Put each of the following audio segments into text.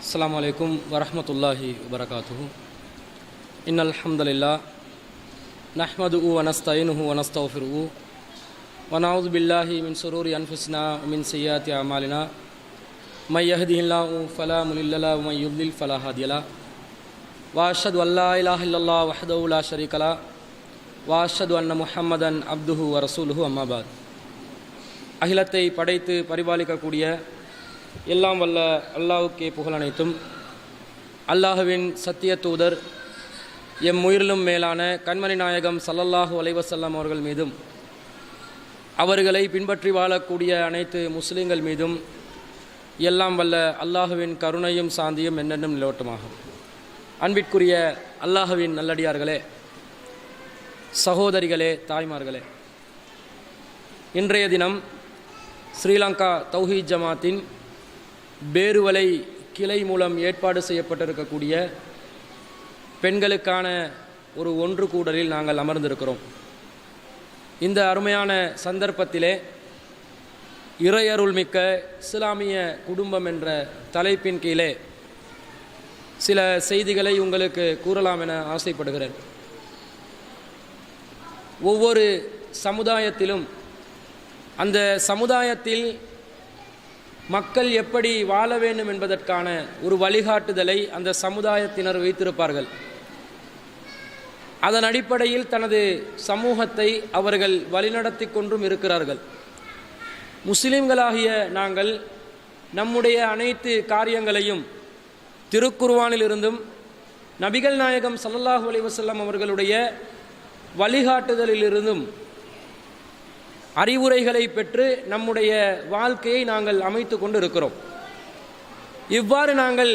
அஸ்ஸலாமு அலைக்கும் வரஹ்மத்துல்லாஹி வபரகாத்துஹு. இன்னல் ஹம்துலில்லாஹ் நஹ்மதுஹு வ நஸ்தஈனுஹு வ நஸ்தக்ஃபிருஹு வ நஊது பில்லாஹி மின் ஷுரூரி அன்ஃபுஸினா வ மின் ஸய்யிஆத்தி அமாலினா மை யஹ்திஹில்லாஹு ஃபலா முலில்ல லஹு வ மை யுத்லில் ஃபலா ஹாதிய லஹு வ அஷ்ஹது அல்லா இலாஹ இல்லல்லாஹ் வஹ்தஹு லா ஷரீக லஹு வ அஷ்ஹது அன்ன முஹம்மதன் அப்துஹு வ ரசூலுஹு அம்மா பாத். அகிலத்தை படைத்து பரிபாலிக்கக்கூடிய எல்லாம் வல்ல அல்லாஹ்வுக்கே புகழ் அனைத்தும். அல்லாஹுவின் சத்திய தூதர் எம் உயிரிலும் மேலான கண்மணி நாயகம் ஸல்லல்லாஹு அலைஹி வஸல்லம் அவர்கள் மீதும் அவர்களை பின்பற்றி வாழக்கூடிய அனைத்து முஸ்லீம்கள் மீதும் எல்லாம் வல்ல அல்லாஹுவின் கருணையும் சாந்தியும் என்னென்னும் நிலவட்டுமாகும். அன்பிற்குரிய அல்லாஹுவின் நல்லடியார்களே, சகோதரிகளே, தாய்மார்களே, இன்றைய தினம் ஸ்ரீலங்கா தௌஹீத் ஜமாத்தின் பேருவலை கிளை மூலம் ஏற்பாடு செய்யப்பட்டிருக்கக்கூடிய பெண்களுக்கான ஒரு ஒன்று கூடலில் நாங்கள் அமர்ந்திருக்கிறோம். இந்த அருமையான சந்தர்ப்பத்திலே இறையருள்மிக்க இஸ்லாமிய குடும்பம் என்ற தலைப்பின் கீழே சில செய்திகளை உங்களுக்கு கூறலாம் என ஆசைப்படுகிறேன். ஒவ்வொரு சமுதாயத்திலும் அந்த சமுதாயத்தில் மக்கள் எப்படி வாழ வேண்டும் என்பதற்கான ஒரு வழிகாட்டுதலை அந்த சமுதாயத்தினர் வைத்திருப்பார்கள். அதன் அடிப்படையில் தனது சமூகத்தை அவர்கள் வழிநடத்தி கொண்டும் இருக்கிறார்கள். முஸ்லிம்களாகிய நாங்கள் நம்முடைய அனைத்து காரியங்களையும் திருக்குர்ஆனிலிருந்தும் நபிகள் நாயகம் ஸல்லல்லாஹு அலைஹி வஸல்லம் அவர்களுடைய வழிகாட்டுதலிலிருந்தும் அறிவுரைகளை பெற்று நம்முடைய வாழ்க்கையை நாங்கள் அமைத்து கொண்டு இருக்கிறோம். இவ்வாறு நாங்கள்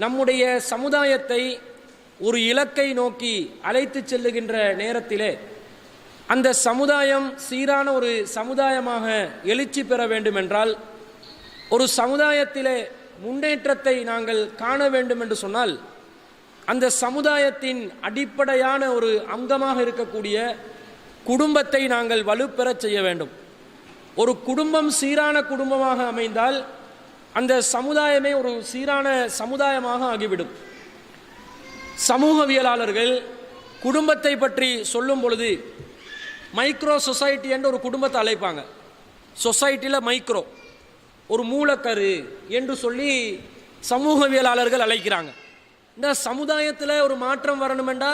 நம்முடைய சமுதாயத்தை ஒரு இலக்கை நோக்கி அழைத்து செல்லுகின்ற நேரத்திலே அந்த சமுதாயம் சீரான ஒரு சமுதாயமாக எழுச்சி பெற வேண்டுமென்றால், ஒரு சமுதாயத்திலே முன்னேற்றத்தை நாங்கள் காண வேண்டும் என்று சொன்னால், அந்த சமுதாயத்தின் அடிப்படையான ஒரு அங்கமாக இருக்கக்கூடிய குடும்பத்தை நாங்கள் வலுப்பெறச் செய்ய வேண்டும். ஒரு குடும்பம் சீரான குடும்பமாக அமைந்தால் அந்த சமுதாயமே ஒரு சீரான சமுதாயமாக ஆகிவிடும். சமூகவியலாளர்கள் குடும்பத்தை பற்றி சொல்லும் பொழுது மைக்ரோ சொசைட்டி என்று ஒரு குடும்பத்தை அழைப்பாங்க. சொசைட்டியில் மைக்ரோ ஒரு மூலக்கரு என்று சொல்லி சமூகவியலாளர்கள் அழைக்கிறாங்க. இந்த சமுதாயத்தில் ஒரு மாற்றம் வரணுமெண்டா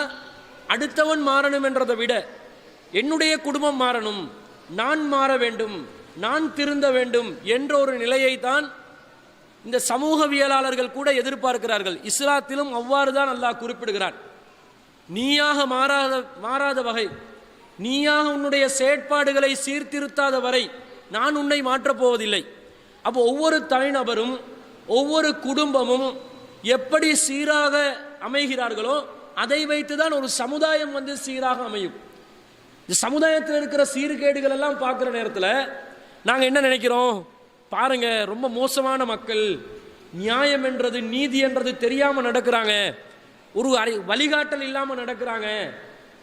அடுத்தவன் மாறணும் என்றதை விட என்னுடைய குடும்பம் மாறணும், நான் மாற வேண்டும், நான் திருந்த வேண்டும் என்ற ஒரு நிலையை தான் இந்த சமூகவியலாளர்கள் கூட எதிர்பார்க்கிறார்கள். இஸ்லாத்திலும் அவ்வாறு தான் அல்லாஹ் குறிப்பிடுகிறான். நீயாக மாறாத வகை, நீயாக உன்னுடைய செயற்பாடுகளை சீர்திருத்தாத வரை நான் உன்னை மாற்றப் போவதில்லை. அப்போ ஒவ்வொரு தனிநபரும் ஒவ்வொரு குடும்பமும் எப்படி சீராக அமைகிறார்களோ அதை வைத்து தான் ஒரு சமுதாயம் சீராக அமையும். இந்த சமுதாயத்தில் இருக்கிற சீர்கேடுகள் எல்லாம் பார்க்குற நேரத்தில் நாங்கள் என்ன நினைக்கிறோம், பாருங்க ரொம்ப மோசமான மக்கள், நியாயம் என்றது நீதி என்றது தெரியாமல் நடக்கிறாங்க, ஒரு வழிகாட்டல் இல்லாமல் நடக்கிறாங்க,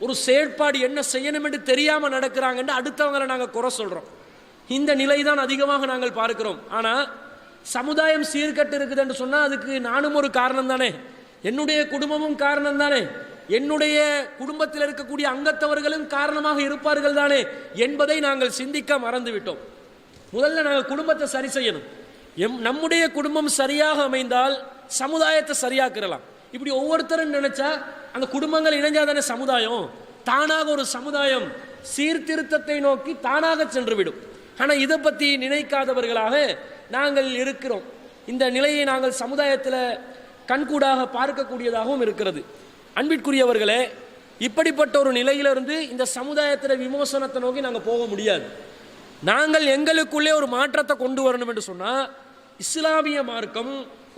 ஒரு செயற்பாடு என்ன செய்யணும் என்று தெரியாமல் நடக்கிறாங்கன்னு அடுத்தவங்களை நாங்கள் குறை சொல்கிறோம். இந்த நிலை தான் அதிகமாக நாங்கள் பார்க்கிறோம். ஆனால் சமுதாயம் சீர்கட்டு இருக்குது என்று சொன்னால் அதுக்கு நானும் ஒரு காரணம் தானே, என்னுடைய குடும்பமும் காரணம் தானே, என்னுடைய குடும்பத்தில் இருக்கக்கூடிய அங்கத்தவர்களும் காரணமாக இருப்பார்கள் தானே என்பதை நாங்கள் சிந்திக்க மறந்துவிட்டோம். முதல்ல நாங்கள் குடும்பத்தை சரி செய்யணும். நம்முடைய குடும்பம் சரியாக அமைந்தால் சமுதாயத்தை சரியாக்கிறலாம். இப்படி ஒவ்வொருத்தரும் நினைச்சா அந்த குடும்பங்கள் இணைஞ்சாதானே சமுதாயம், தானாக ஒரு சமுதாயம் சீர்திருத்தத்தை நோக்கி தானாக சென்றுவிடும். ஆனால் இதை பற்றி நினைக்காதவர்களாக நாங்கள் இருக்கிறோம். இந்த நிலையை நாங்கள் சமுதாயத்தில் கண்கூடாக பார்க்கக்கூடியதாகவும் இருக்கிறது. அன்பிற்குரியவர்களே, இப்படிப்பட்ட ஒரு நிலையிலிருந்து இந்த சமுதாயத்தில் விமோசனத்தை நோக்கி நாங்கள் போக முடியாது. நாங்கள் எங்களுக்குள்ளே ஒரு மாற்றத்தை கொண்டு வரணும் என்று சொன்னால், இஸ்லாமிய மார்க்கம்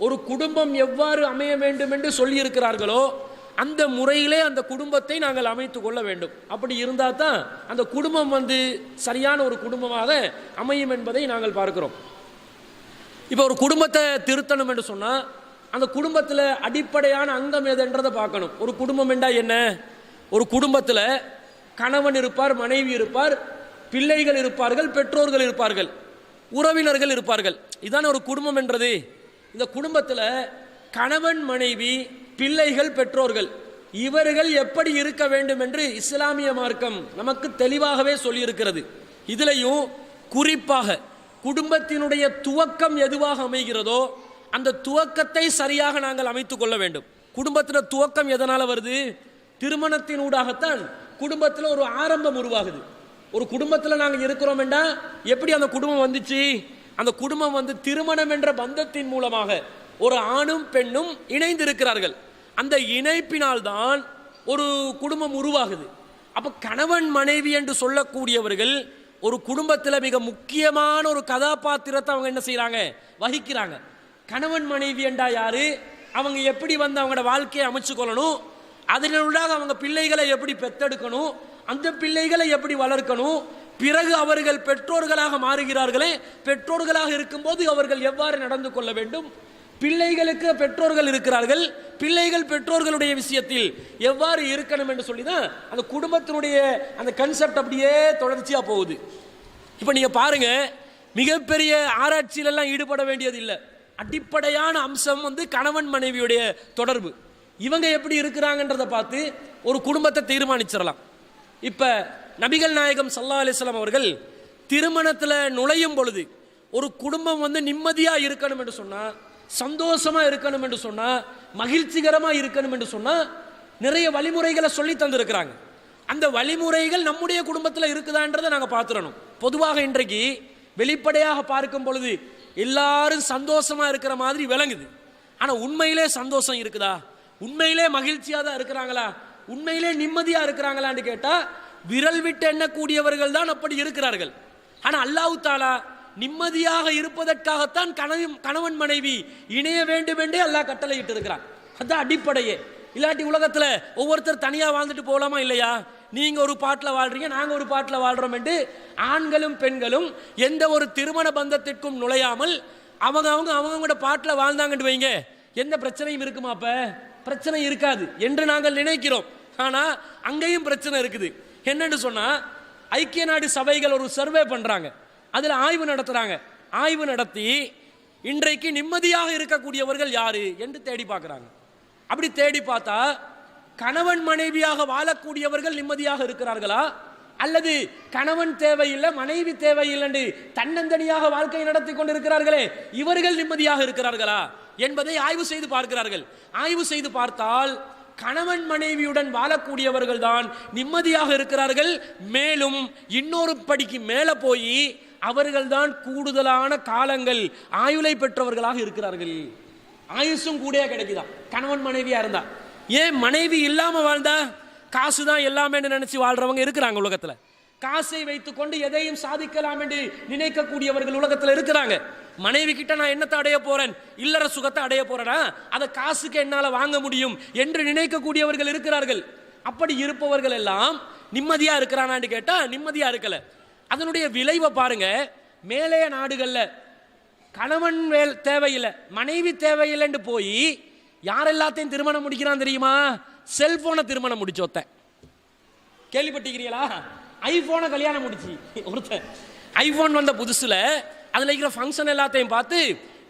ஒரு குடும்பம் எவ்வாறு அமைய வேண்டும் என்று சொல்லியிருக்கிறார்களோ அந்த முறையிலே அந்த குடும்பத்தை நாங்கள் அமைத்து கொள்ள வேண்டும். அப்படி இருந்தால் தான் அந்த குடும்பம் சரியான ஒரு குடும்பமாக அமையும் என்பதை நாங்கள் பார்க்கிறோம். இப்போ ஒரு குடும்பத்தை திருத்தணும் என்று சொன்னால் அந்த குடும்பத்தில் அடிப்படையான அங்கம் எதுன்றதை பார்க்கணும். ஒரு குடும்பம் என்றால் என்ன? ஒரு குடும்பத்தில் கணவன் இருப்பார், மனைவி இருப்பார், பிள்ளைகள் இருப்பார்கள், பெற்றோர்கள் இருப்பார்கள், உறவினர்கள் இருப்பார்கள். இதான ஒரு குடும்பம் என்றது. இந்த குடும்பத்தில் கணவன் மனைவி பிள்ளைகள் பெற்றோர்கள் இவர்கள் எப்படி இருக்க வேண்டும் என்று இஸ்லாமிய மார்க்கம் நமக்கு தெளிவாகவே சொல்லியிருக்கிறது. இதுலையும் குறிப்பாக குடும்பத்தினுடைய துவக்கம் எதுவாக அமைகிறதோ அந்த துவக்கத்தை சரியாக நாங்கள் அமைத்துக் கொள்ள வேண்டும். குடும்பத்தில் துவக்கம் எதனால் வருது? திருமணத்தினூடாகத்தான் குடும்பத்தில் ஒரு ஆரம்பம் உருவாகுது. ஒரு குடும்பத்தில் நாங்கள் இருக்கிறோம் என்றா எப்படி அந்த குடும்பம் வந்துச்சு? அந்த குடும்பம் வந்து திருமணம் என்ற பந்தத்தின் மூலமாக ஒரு ஆணும் பெண்ணும் இணைந்து இருக்கிறார்கள். அந்த இணைப்பினால் தான் ஒரு குடும்பம் உருவாகுது. அப்போ கணவன் மனைவி என்று சொல்லக்கூடியவர்கள் ஒரு குடும்பத்தில் மிக முக்கியமான ஒரு கதாபாத்திரத்தை அவங்க என்ன செய்கிறாங்க, வகிக்கிறாங்க. கணவன் மனைவி என்றா யாரு, அவங்க எப்படி வந்து அவங்களோட வாழ்க்கையை அமைச்சு கொள்ளணும், அதனூடாக அவங்க பிள்ளைகளை எப்படி பெத்தெடுக்கணும், அந்த பிள்ளைகளை எப்படி வளர்க்கணும், பிறகு அவர்கள் பெற்றோர்களாக மாறுகிறார்களே, பெற்றோர்களாக இருக்கும்போது அவர்கள் எவ்வாறு நடந்து கொள்ள வேண்டும், பிள்ளைகளுக்கு பெற்றோர்கள் இருக்கிறார்கள், பிள்ளைகள் பெற்றோர்களுடைய விஷயத்தில் எவ்வாறு இருக்கணும் என்று சொல்லி தான் அந்த குடும்பத்தினுடைய அந்த கன்செப்ட் அப்படியே தொடர்ச்சியாக போகுது. இப்போ நீங்கள் பாருங்க, மிகப்பெரிய ஆராய்ச்சியிலெல்லாம் ஈடுபட வேண்டியது இல்லை. அடிப்படையான அம்சம் வந்து கணவன் மனைவியுடைய தொடர்பு. இவங்க எப்படி இருக்கிறாங்கன்றதை பார்த்து ஒரு குடும்பத்தை தீர்மானிச்சிடலாம். இப்போ நபிகள் நாயகம் ஸல்லல்லாஹு அலைஹி வஸல்லம் அவர்கள் திருமணத்தில் நுழையும் பொழுது ஒரு குடும்பம் வந்து நிம்மதியாக இருக்கணும் என்று சொன்னால், சந்தோஷமாக இருக்கணும் என்று சொன்னால், மகிழ்ச்சிகரமாக இருக்கணும் என்று சொன்னால் நிறைய வழிமுறைகளை சொல்லி தந்திருக்கிறாங்க. அந்த வழிமுறைகள் நம்முடைய குடும்பத்தில் இருக்குதான்றதை நாங்கள் பார்த்துடணும். பொதுவாக இன்றைக்கு வெளிப்படையாக பார்க்கும் பொழுது எல்லாரும் சந்தோஷமாக இருக்கிற மாதிரி விளங்குது. ஆனால் உண்மையிலே சந்தோஷம் இருக்குதா? உண்மையிலே மகிழ்ச்சியாக தான் இருக்கிறாங்களா? உண்மையிலே நிம்மதியாக இருக்கிறாங்களான்னு கேட்டால் விரல் விட்டு எண்ணக்கூடியவர்கள் தான் அப்படி இருக்கிறார்கள். ஆனால் அல்லாஹ் தஆலா நிம்மதியாக இருப்பதற்காகத்தான் கணவன் மனைவி இணைய வேண்டும் என்றே அல்லாஹ் கட்டளையிட்டு இருக்கிறான். அதுதான் அடிப்படையே. இல்லாட்டி உலகத்தில் ஒவ்வொருத்தர் தனியாக வாழ்ந்துட்டு போகலாமா இல்லையா? நீங்கள் ஒரு பாட்டில் வாழ்றீங்க, நாங்கள் ஒரு பாட்டில் வாழ்கிறோம் என்று ஆண்களும் பெண்களும் எந்த ஒரு திருமண பந்தத்திற்கும் நுழையாமல் அவங்களோட பாட்டில் வாழ்ந்தாங்கன்னு வைங்க, எந்த பிரச்சனையும் இருக்குமா? அப்போ பிரச்சனை இருக்காது என்று நாங்கள் நினைக்கிறோம். ஆனால் அங்கேயும் பிரச்சனை இருக்குது. என்னன்னு சொன்னால், ஐக்கிய நாடு சபைகள் ஒரு சர்வே பண்ணுறாங்க, அதில் ஆய்வு நடத்துகிறாங்க. ஆய்வு நடத்தி இன்றைக்கு நிம்மதியாக இருக்கக்கூடியவர்கள் யாரு என்று தேடி பார்க்குறாங்க. அப்படி தேடி பார்த்தா கணவன் மனைவியாக வாழக்கூடியவர்கள் நிம்மதியாக இருக்கிறார்களா, அல்லது கணவன் தேவையில்லை மனைவி தேவையில்லை என்று தன்னந்தனியாக வாழ்க்கை நடத்தி கொண்டிருக்கிறார்களே இவர்கள் நிம்மதியாக இருக்கிறார்களா என்பதை ஆய்வு செய்து பார்க்கிறார்கள். ஆய்வு செய்து பார்த்தால் கணவன் மனைவியுடன் வாழக்கூடியவர்கள் தான் நிம்மதியாக இருக்கிறார்கள். மேலும் இன்னொரு படிக்கு மேலே போய் அவர்கள் தான் கூடுதலான காலங்கள் ஆயுளை பெற்றவர்களாக இருக்கிறார்கள். ஆயுசும் கூட கிடைக்குதா கணவன் மனைவியா இருந்தா? ஏன் மனைவி இல்லாம வாழ்ந்தா? காசு தான் எல்லாமே நினைச்சு வாழ்றவங்க இருக்கிறாங்க உலகத்துல. காசை வைத்துக்கொண்டு எதையும் சாதிக்கலாம் என்று நினைக்கக்கூடியவர்கள் உலகத்தில் இருக்கிறாங்க. மனைவி கிட்ட நான் என்னத்தை அடைய போறேன், இல்லற சுகத்தை அடைய போறேனா, அதை காசுக்கு என்னால வாங்க முடியும் என்று நினைக்கக்கூடியவர்கள் இருக்கிறார்கள். அப்படி இருப்பவர்கள் எல்லாம் நிம்மதியா இருக்கிறானான்னு கேட்டா நிம்மதியா இருக்கல. அதனுடைய விளைவை பாருங்க. மேலைய நாடுகள்ல கணவன் தேவையில்லை மனைவி தேவையில்லைன்னு போய் யார் எல்லாத்தையும் திருமணம் முடிக்கிறான் தெரியுமா? செல்போனை திருமணம் முடிச்சோத்த கேள்விப்பட்டிருக்கிறீங்களா? ஐபோனை கல்யாணம் முடிச்சு ஒருத்தன். ஐபோன் வந்த புதுசுல அதுல இருக்கிற ஃபங்க்ஷன் எல்லாத்தையும் பார்த்து,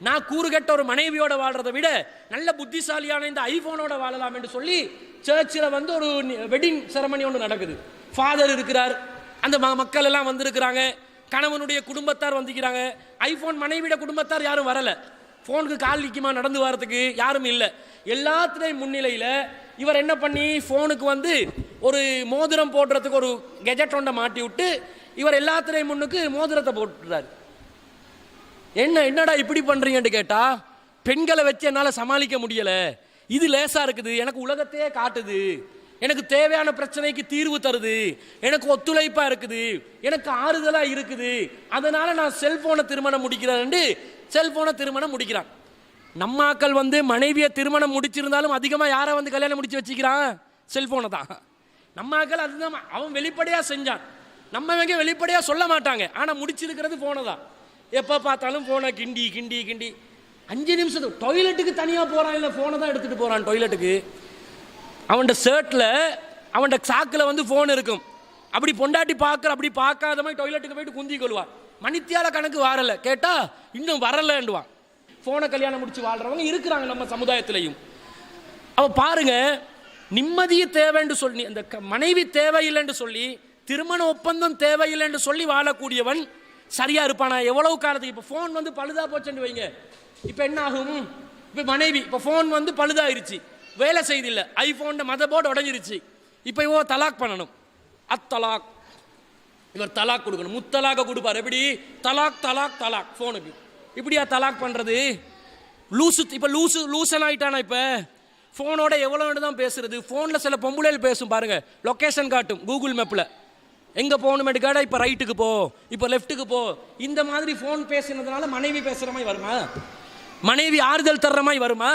நான் கூறுகட்ட ஒரு மனைவியோட வாழ்றதை விட நல்ல புத்திசாலியான இந்த ஐபோனோட வாழலாம் என்று சொல்லி சர்ச்சில் வந்து ஒரு வெட்டிங் செரமனி ஒன்று நடக்குது. ஃபாதர் இருக்கிறார், அந்த மக்கள் எல்லாம் வந்திருக்கிறாங்க, கணவனுடைய குடும்பத்தார் வந்துக்கிறாங்க. ஐபோன் மனைவியோட குடும்பத்தார் யாரும் வரல. ஃபோனுக்கு கால் நிற்குமா நடந்து வரதுக்கு யாரும் இல்லை. எல்லாத்துலேயும் முன்னிலையில் இவர் என்ன பண்ணி ஃபோனுக்கு வந்து ஒரு மோதிரம் போடுறதுக்கு ஒரு கெஜெட் ஒன்றை மாட்டி விட்டு இவர் எல்லாத்துலேயும் முன்னுக்கு மோதிரத்தை போட்டுறாரு. என்னடா இப்படி பண்ணுறீங்கன்னு கேட்டால், பெண்களை வச்சு என்னால் சமாளிக்க முடியலை, இது லேசாக இருக்குது, எனக்கு உலகத்தையே காட்டுது, எனக்கு தேவையான பிரச்சனைக்கு தீர்வு தருது, எனக்கு ஒத்துழைப்பாக இருக்குது, எனக்கு ஆறுதலாக இருக்குது, அதனால் நான் செல்ஃபோனை திருமணம் முடிக்கிறேன். செல்ஃபோனை திருமணம் முடிக்கிறான். நம்மாக்கள் வந்து மனைவியை திருமணம் முடிச்சிருந்தாலும் அதிகமாக யாரை வந்து கல்யாணம் முடிச்சு வச்சுக்கிறான்? செல்ஃபோனை தான். நம்மாக்கள் அதுதான் அவன் வெளிப்படையாக செஞ்சான். நம்ம எங்கே வெளிப்படையாக சொல்ல மாட்டாங்க, ஆனால் முடிச்சிருக்கிறது ஃபோனை தான். எப்போ பார்த்தாலும் ஃபோனை கிண்டி கிண்டி கிண்டி 5 நிமிஷத்துக்கு டாய்லெட்டுக்கு தனியாக போகிறான், இல்லை ஃபோனை தான் எடுத்துகிட்டு போகிறான் டாய்லெட்டுக்கு. அவன்கிட்ட ஷர்ட்டில் அவன்கிட்ட சாக்கில் வந்து ஃபோன் இருக்கும். அப்படி பொண்டாட்டி பார்க்குற, அப்படி பார்க்காத மாதிரி டாய்லெட்டுக்கு போயிட்டு குந்தி கொள்வான். மணித்தியால கணக்கு வரலை கேட்டால் இன்னும் வரலைன்னுவான். ஃபோனை கல்யாணம் முடிச்சு வாழ்றவங்க இருக்கிறாங்க நம்ம சமுதாயத்திலையும். அவ பாருங்க, நிம்மதியை தேவைன்னு சொல்லி, அந்த மனைவி தேவையில்லைன்னு சொல்லி, திருமண ஒப்பந்தம் தேவையில்லைன்னு சொல்லி வாழக்கூடியவன் சரியா இருப்பானா? எவ்வளவு காலத்துக்கு? இப்போ ஃபோன் வந்து பழுதா போச்சுன்னு வைங்க, இப்போ என்ன ஆகும்? இப்போ மனைவி, இப்போ ஃபோன் வந்து பழுதாயிருச்சு, வேலை செய்தில்லை, ஐஃபோன் மதர் போர்டு உடஞ்சிருச்சு, இப்போ இவ தலாக் பண்ணணும். அத்தலாக், இவர் தலாக் கொடுக்கணும், முத்தலாக கொடுப்பார். எப்படி? தலாக் தலாக் தலாக் ஃபோனுக்கு. இப்படியா தலாக் பண்ணுறது? லூசு, இப்போ லூசன் ஆகிட்டானா? இப்போ ஃபோனோட எவ்வளோ தான் பேசுறது? ஃபோனில் சில பொம்பளைகள் பேசும் பாருங்க, லொக்கேஷன் காட்டும் கூகுள் மேப்பில், எங்கே போகணும் கேட்டா இப்போ ரைட்டுக்கு போ, இப்போ லெஃப்ட்டுக்கு போ. இந்த மாதிரி ஃபோன் பேசுனதுனால மனைவி பேசுகிற மாதிரி வருமா? மனைவி ஆறுதல் தர்ற மாதிரி வருமா?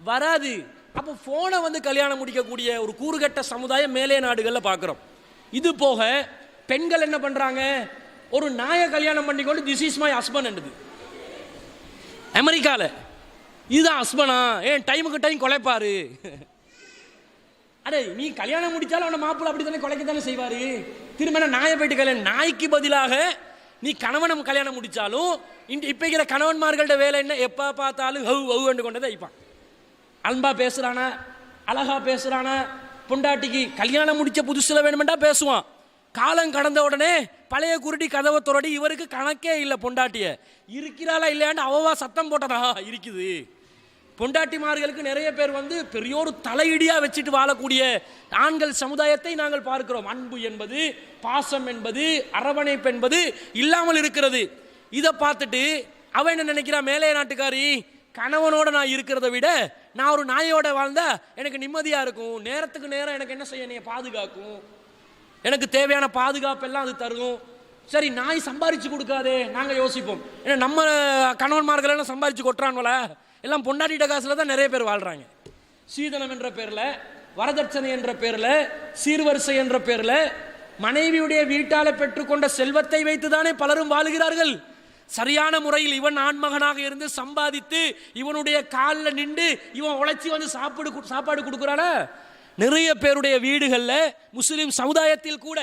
வராது. அப்போ ஃபோனை வந்து கல்யாணம் முடிக்கக்கூடிய ஒரு கூறுகட்ட சமுதாயம் மேலே நாடுகளில் பார்க்குறோம். இது போக பெண்கள் என்ன பண்ணுறாங்க? ஒரு நாயை கல்யாணம் பண்ணிக்கொண்டு திஸ் இஸ் மை ஹஸ்பண்ட். அமெரிக்காவில் இதுதான் ஹஸ்பண்டா? ஏன் டைமுக்கு டைம் கொலைப்பாரு. அடே, நீ கல்யாணம் முடிச்சாலும் அவனை மாப்பிள்ள அப்படி தானே கொலைக்க தானே செய்வாரு. திரும்ப நாயை போயிட்டு கல்யாணம், நாய்க்கு பதிலாக நீ கணவனை கல்யாணம் முடிச்சாலும் இப்போ இருக்கிற கணவன்மார்கள்ட வேலை என்ன? எப்போ பார்த்தாலும் ஹவு ஹவு கொண்டதை வைப்பான். அன்பா பேசுறானா, அழகா பேசுறானா, பொண்டாட்டிக்கு கல்யாணம் முடிச்ச புதுசுல வேணுமெண்டா பேசுவான். காலம் கடந்த உடனே பழைய குருடி கதவை துறடி, இவருக்கு கணக்கே இல்லை பொண்டாட்டிய இருக்கிறாளா இல்லையான்னு அவவா சத்தம் போட்டதா இருக்குது. பொண்டாட்டிமார்களுக்கு நிறைய பேர் வந்து பெரியோரு தலையிடியா வச்சுட்டு வாழக்கூடிய ஆண்கள் சமுதாயத்தை நாங்கள் பார்க்கிறோம். அன்பு என்பது, பாசம் என்பது, அரவணைப்பு என்பது இல்லாமல் இருக்கிறது. இதை பார்த்துட்டு அவன் என்ன நினைக்கிறா? மேலே நாட்டுக்காரி, கணவனோட நான் இருக்கிறத விட நான் ஒரு நாயோட வாழ்ந்தா எனக்கு நிம்மதியா இருக்கும், நேரத்துக்கு நேரம் எனக்கு என்ன செய்ய, நீ பாதுகாக்கும், எனக்கு தேவையான பாதுகாப்பு எல்லாம் அது தரும். சரி, நாய் சம்பாரிச்சு கொடுக்காதே நாங்க யோசிப்போம். ஏன்னா நம்ம கணவன்மார்கள் எல்லாம் சம்பாரிச்சு கொட்டுறான்வல, எல்லாம் பொண்டாட்டிட்ட காசுல தான் நிறைய பேர் வாழ்றாங்க. சீதனம் என்ற பேர்ல, வரதட்சணை என்ற பேர்ல, சீர்வரிசை என்ற பேர்ல மனைவியுடைய வீட்டால பெற்றுக்கொண்ட செல்வத்தை வைத்துதானே பலரும் வாழுகிறார்கள். சரியான முறையில் இவன் ஆண்மகனாக இருந்து சம்பாதித்து இவனுடைய காலில் நின்று இவன் உழைச்சி வந்து சாப்பாடு கொடுக்குறானா? நிறைய பேருடைய வீடுகளில், முஸ்லிம் சமுதாயத்தில் கூட